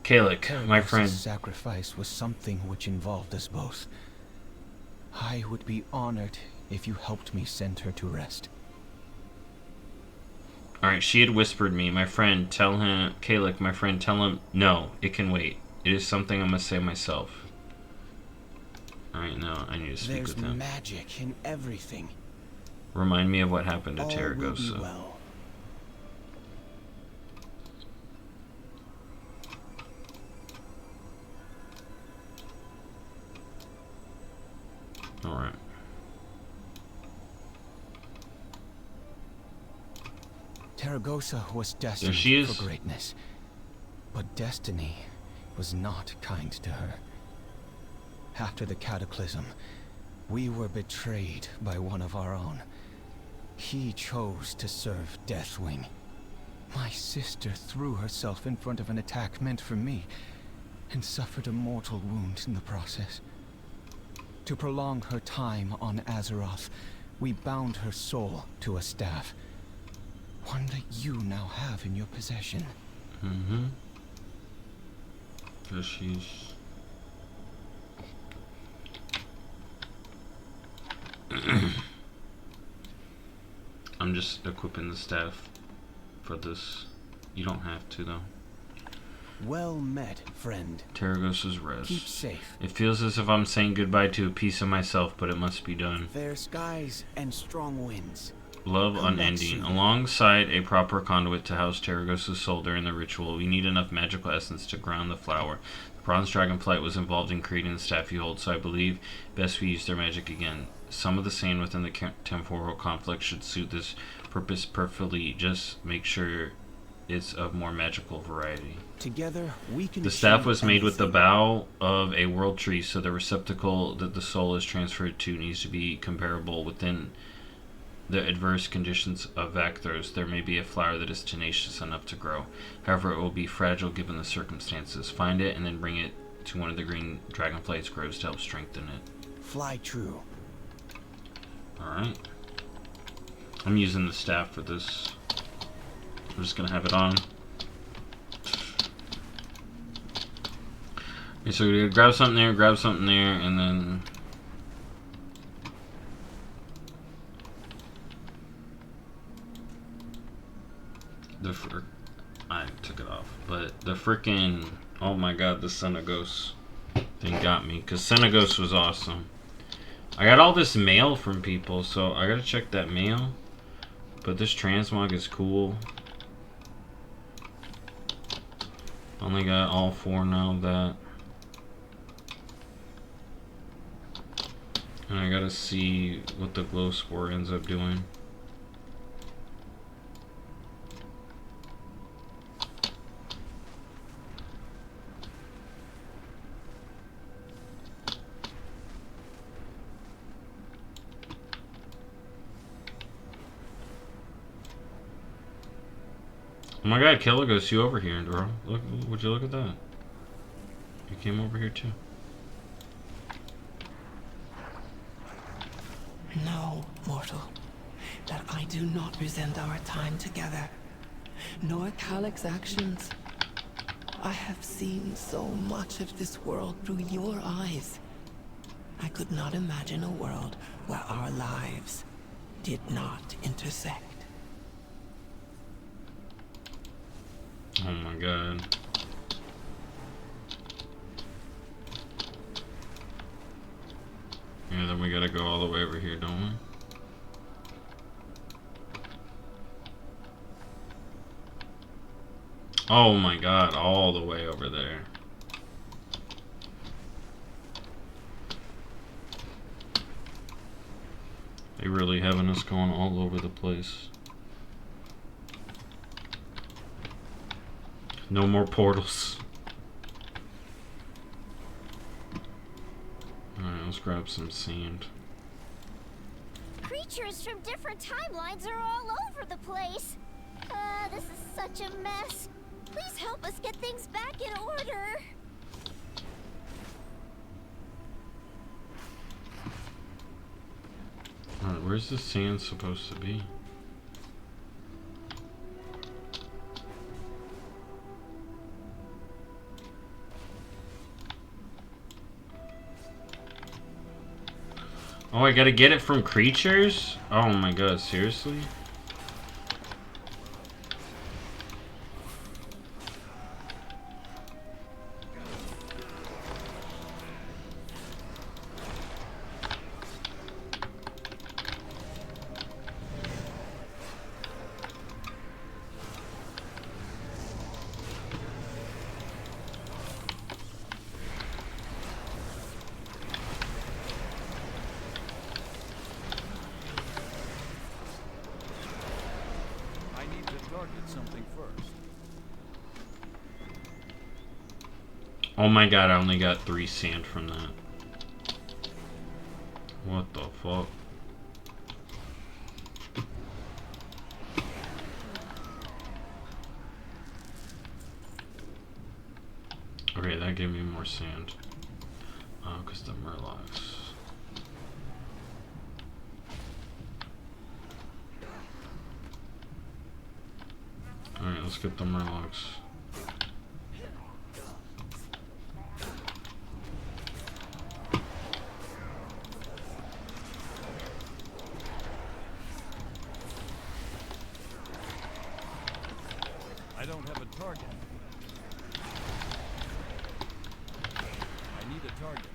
Kalik, my friend. Sacrifice was something which involved us both. I would be honored if you helped me send her to rest. Alright, she had whispered me. My friend, tell him, Kalik, my friend, tell him, no, it can wait. It is something I must say myself. Alright, now I need to speak with him. There's magic in everything. Remind me of what happened to All Taragosa. will be well. Alright. Taragosa was destined for greatness, but destiny was not kind to her. After the cataclysm, we were betrayed by one of our own. He chose to serve Deathwing. My sister threw herself in front of an attack meant for me, and suffered a mortal wound in the process. To prolong her time on Azeroth, we bound her soul to a staff. One that you now have in your possession. Mm-hmm. Because she's... I'm just equipping the staff for this. You don't have to, though. Well met, friend. Taragosa's rest. Keep safe. It feels as if I'm saying goodbye to a piece of myself, but it must be done. Fair skies and strong winds. Love unending. Alongside a proper conduit to house Taragosa's soul during the ritual, we need enough magical essence to ground the flower. The bronze Dragonflight was involved in creating the staff you hold, so I believe best we use their magic again. Some of the sand within the temporal conflict should suit this purpose perfectly. Just make sure it's of more magical variety. Together, we can. The staff was made with the bough of a world tree, so the receptacle that the soul is transferred to needs to be comparable within the adverse conditions of Vakthos. There may be a flower that is tenacious enough to grow. However, it will be fragile given the circumstances. Find it and then bring it to one of the green Dragonflight's groves to help strengthen it. Fly true. Alright. I'm using the staff for this. I'm just gonna have it on. Okay, so we grab something there, and then I took it off, but the freaking, oh my god, the Senegos thing got me, because Senegos was awesome. I got all this mail from people, so I gotta check that mail. But this transmog is cool. Only got all 4 now of that. And I gotta see what the glow spore ends up doing. Oh my god, Caligos, you over here, bro. Look, would you look at that? You came over here too. Know, mortal, that I do not resent our time together, nor Calic's actions. I have seen so much of this world through your eyes. I could not imagine a world where our lives did not intersect. Oh my god. Yeah, then we gotta go all the way over here, don't we? Oh my god, all the way over there. They really having us going all over the place. No more portals. Alright, let's grab some sand. Creatures from different timelines are all over the place. This is such a mess. Please help us get things back in order. Alright, where's the sand supposed to be? Oh, I gotta get it from creatures? Oh my god, seriously? Oh my god, I only got 3 sand from that. What the fuck? Okay, that gave me more sand. Oh, because the murlocs. Alright, let's get the murlocs. I don't have a target. I need a target.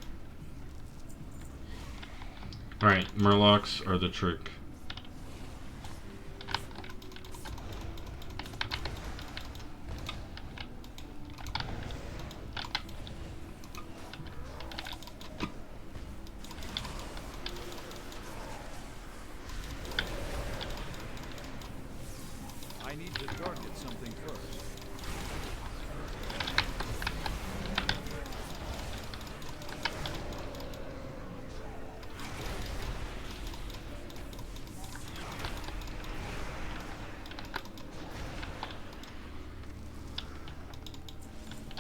Alright, murlocs are the trick. I need to target something first.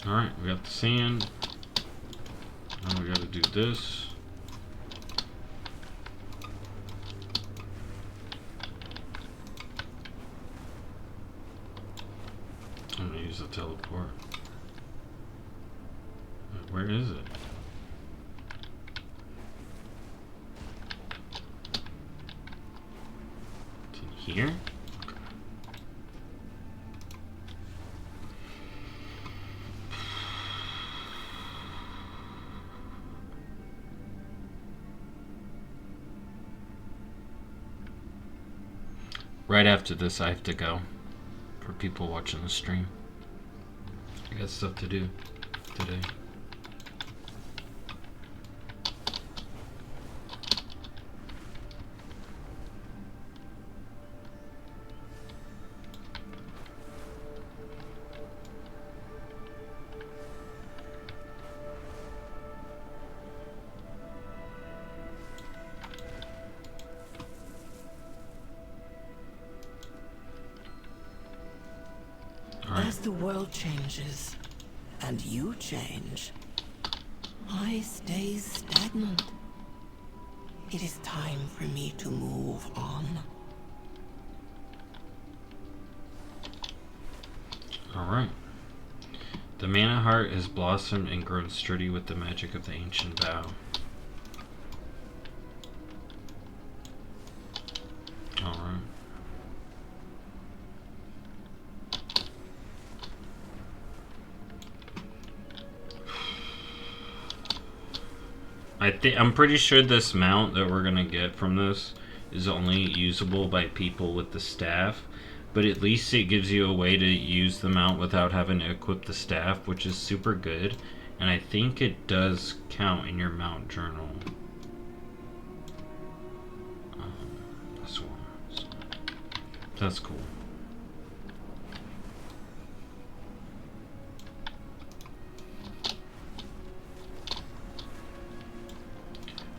Alright, we got the sand. Now we gotta do this. I'm gonna use the teleport. Where is it? It's in here? Right after this, I have to go. For people watching the stream. I got stuff to do today. As the world changes, and you change, I stay stagnant. It is time for me to move on. Alright. The mana heart has blossomed and grown sturdy with the magic of the ancient vow. Alright. I'm pretty sure this mount that we're gonna get from this is only usable by people with the staff, but at least it gives you a way to use the mount without having to equip the staff, which is super good, and I think it does count in your mount journal. This one. That's cool.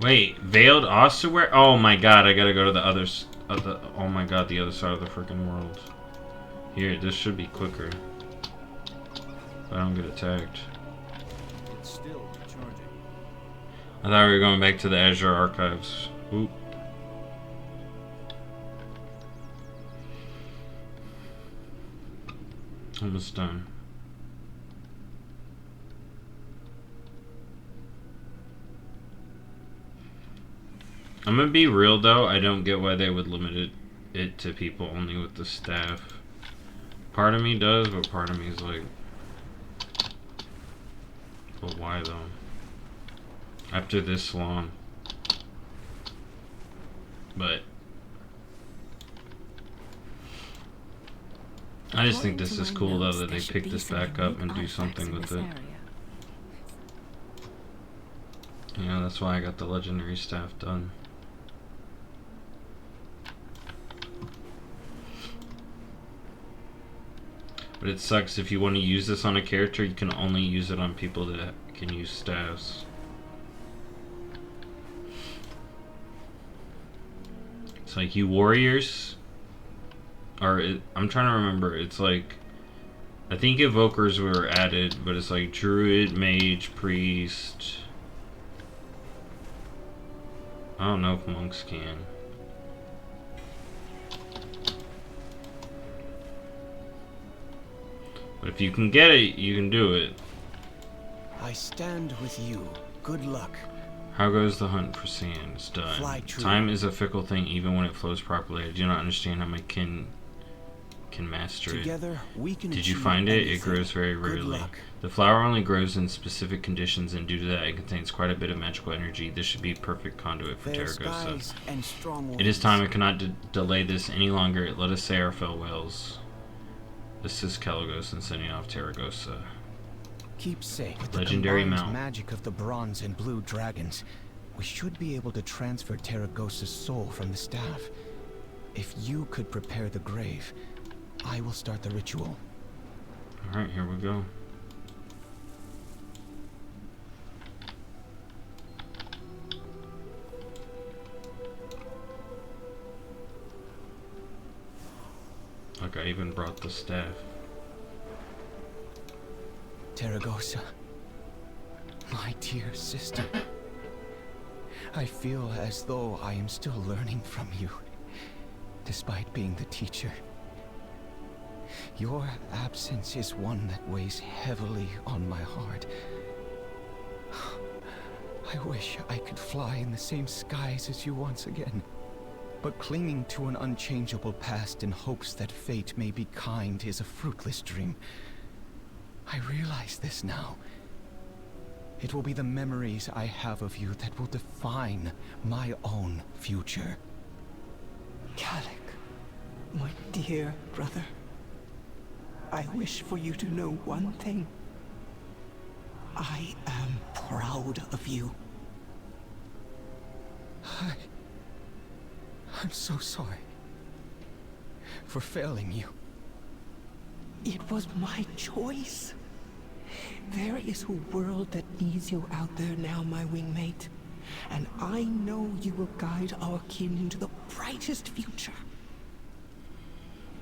Wait, Veiled Ossuary? Oh my god, I gotta go to the other oh my god, the other side of the freaking world. Here, this should be quicker. If I don't get attacked. It's still recharging. I thought we were going back to the Azure Archives. Oop. Almost done. I'm gonna be real though, I don't get why they would limit it to people only with the staff. Part of me does, but part of me is like, but why though? After this long. But I just think this is cool though that they pick this back up and do something with it. Yeah, that's why I got the legendary staff done. But it sucks if you want to use this on a character, you can only use it on people that can use staffs. It's like you warriors, or I'm trying to remember, it's like, I think evokers were added, but it's like druid, mage, priest. I don't know if monks can. But if you can get it, you can do it. I stand with you. Good luck. How goes the hunt for sand? It's done. Fly true. Time is a fickle thing even when it flows properly. I do not understand how my kin can master Together, it. We can Did you achieve find it? anything. It grows very Good rarely. luck. The flower only grows in specific conditions, and due to that it contains quite a bit of magical energy. This should be a perfect conduit for Fair Terragosa. skies and strong It is winds. time. I cannot delay this any longer. Let us say our farewells. This is Kalagos and sending off Terragosa. Keepsake. Legendary the combined mount. magic of the bronze and blue dragons. We should be able to transfer Terragosa's soul from the staff. If you could prepare the grave, I will start the ritual. Alright, here we go. Look, I even brought the staff. Terragosa, my dear sister. I feel as though I am still learning from you, despite being the teacher. Your absence is one that weighs heavily on my heart. I wish I could fly in the same skies as you once again. But clinging to an unchangeable past in hopes that fate may be kind is a fruitless dream. I realize this now. It will be the memories I have of you that will define my own future. Kalik, my dear brother, I wish for you to know one thing. I am proud of you. I'm so sorry for failing you. It was my choice. There is a world that needs you out there now, my wingmate. And I know you will guide our kin into the brightest future.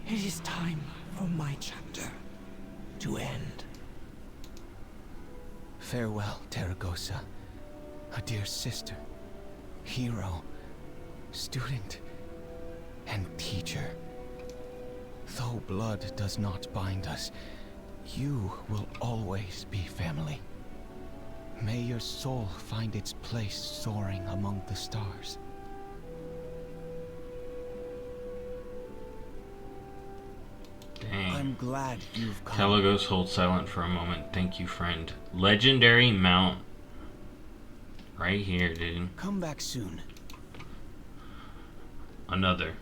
It is time for my chapter to end. Farewell, Terragosa, a dear sister, hero, student, and teacher. Though blood does not bind us, you will always be family. May your soul find its place soaring among the stars. Dang. I'm glad you've come. Kaligos holds silent for a moment. Thank you, friend. Legendary mount. Right here, dude. Come back soon. Another.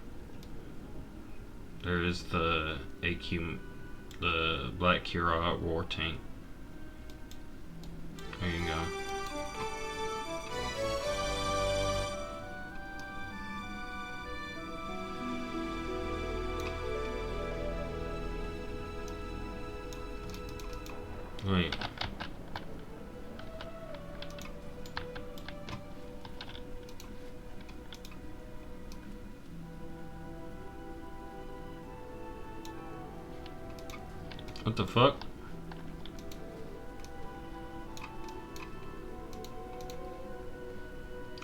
There is the AQ, the Black Kira war tank. There you go. Wait. What the fuck?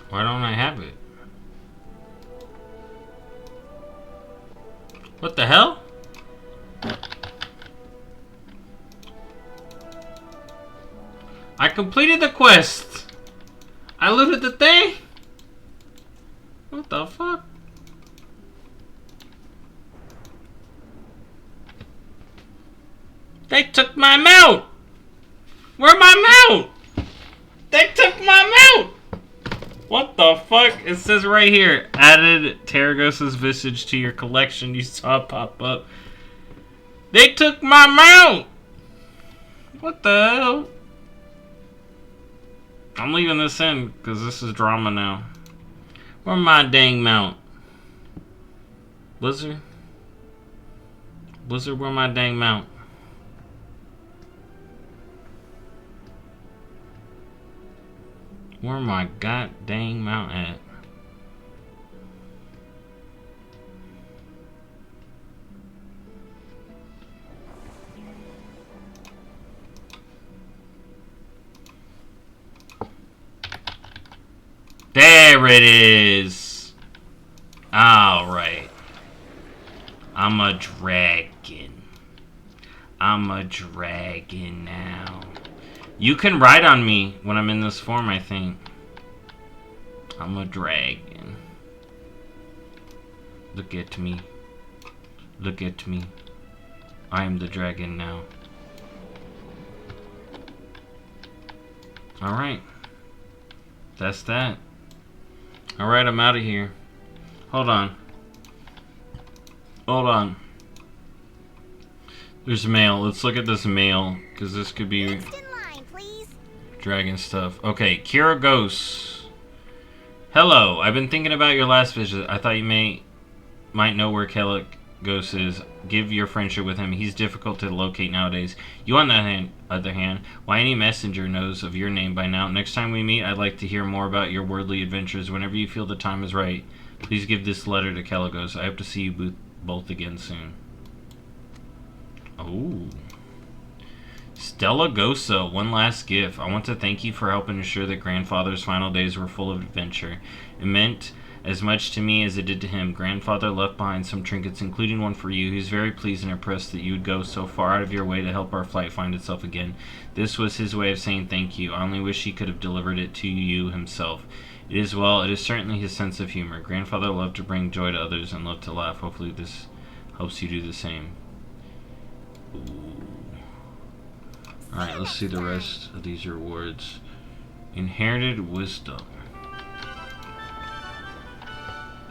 Why don't I have it? What the hell? I completed the quest. I looted the thing. What the fuck? They took my mount. Where my mount? They took my mount. What the fuck? It says right here, added Terragos's visage to your collection. You saw it pop up. They took my mount. What the hell? I'm leaving this in because this is drama now. Where my dang mount? Blizzard? Blizzard, where my dang mount? Where my god dang mount at? There it is. Alright. I'm a dragon. I'm a dragon now. You can ride on me when I'm in this form, I think. I'm a dragon. Look at me. Look at me. I am the dragon now. Alright. That's that. Alright, I'm out of here. Hold on. Hold on. There's mail. Let's look at this mail, because this could be dragon stuff. Okay, Kira Ghost. Hello, I've been thinking about your last visit. I thought you might know where Kellic Ghost is. Give your friendship with him. He's difficult to locate nowadays. You, on the other hand, why any messenger knows of your name by now. Next time we meet, I'd like to hear more about your worldly adventures. Whenever you feel the time is right, please give this letter to Kaligos. I hope to see you both again soon. Oh. Stella Gosa, one last gift. I want to thank you for helping ensure that Grandfather's final days were full of adventure. It meant as much to me as it did to him. Grandfather left behind some trinkets, including one for you. He was very pleased and impressed that you would go so far out of your way to help our flight find itself again. This was his way of saying thank you. I only wish he could have delivered it to you himself. It is certainly his sense of humor. Grandfather loved to bring joy to others and loved to laugh. Hopefully this helps you do the same. Alright, let's see the rest of these rewards. Inherited wisdom.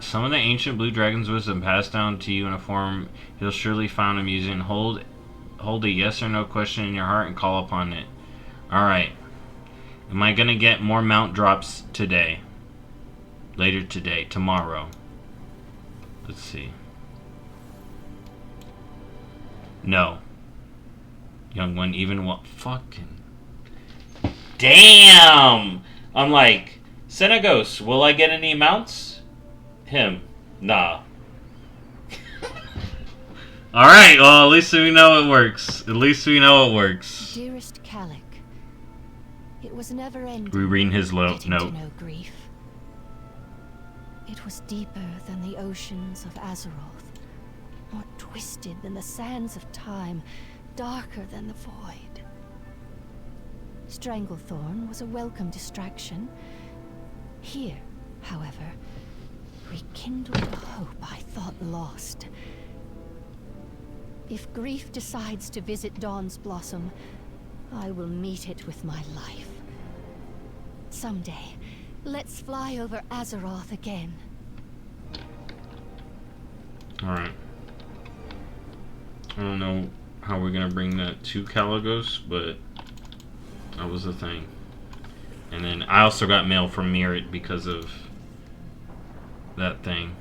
Some of the ancient blue dragon's wisdom passed down to you in a form you'll surely find amusing. Hold a yes or no question in your heart and call upon it. Alright. Am I gonna get more mount drops today? Later today. Tomorrow. Let's see. No. Young one, even what? Fucking. Damn! I'm like, Senegos, will I get any mounts? Him. Nah. Alright, well, at least we know it works. At least we know it works. Dearest Calic, it was never ending. Rereading his note. To know grief. It was deeper than the oceans of Azeroth, more twisted than the sands of time, darker than the void. Stranglethorn was a welcome distraction. Here, however, rekindled a hope I thought lost. If grief decides to visit Dawn's Blossom, I will meet it with my life. Someday, let's fly over Azeroth again. Alright. I don't know how we're gonna bring that to Caligos, but that was the thing. And then I also got mail from Merit because of that thing.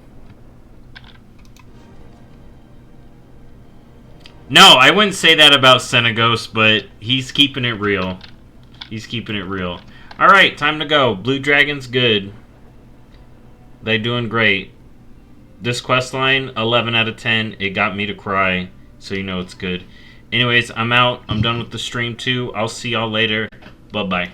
No, I wouldn't say that about Senegos, but he's keeping it real. He's keeping it real. Alright, time to go. Blue Dragon's good. They doing great. This questline, 11 out of 10. It got me to cry, so you know it's good. Anyways, I'm out. I'm done with the stream too. I'll see y'all later. Bye-bye.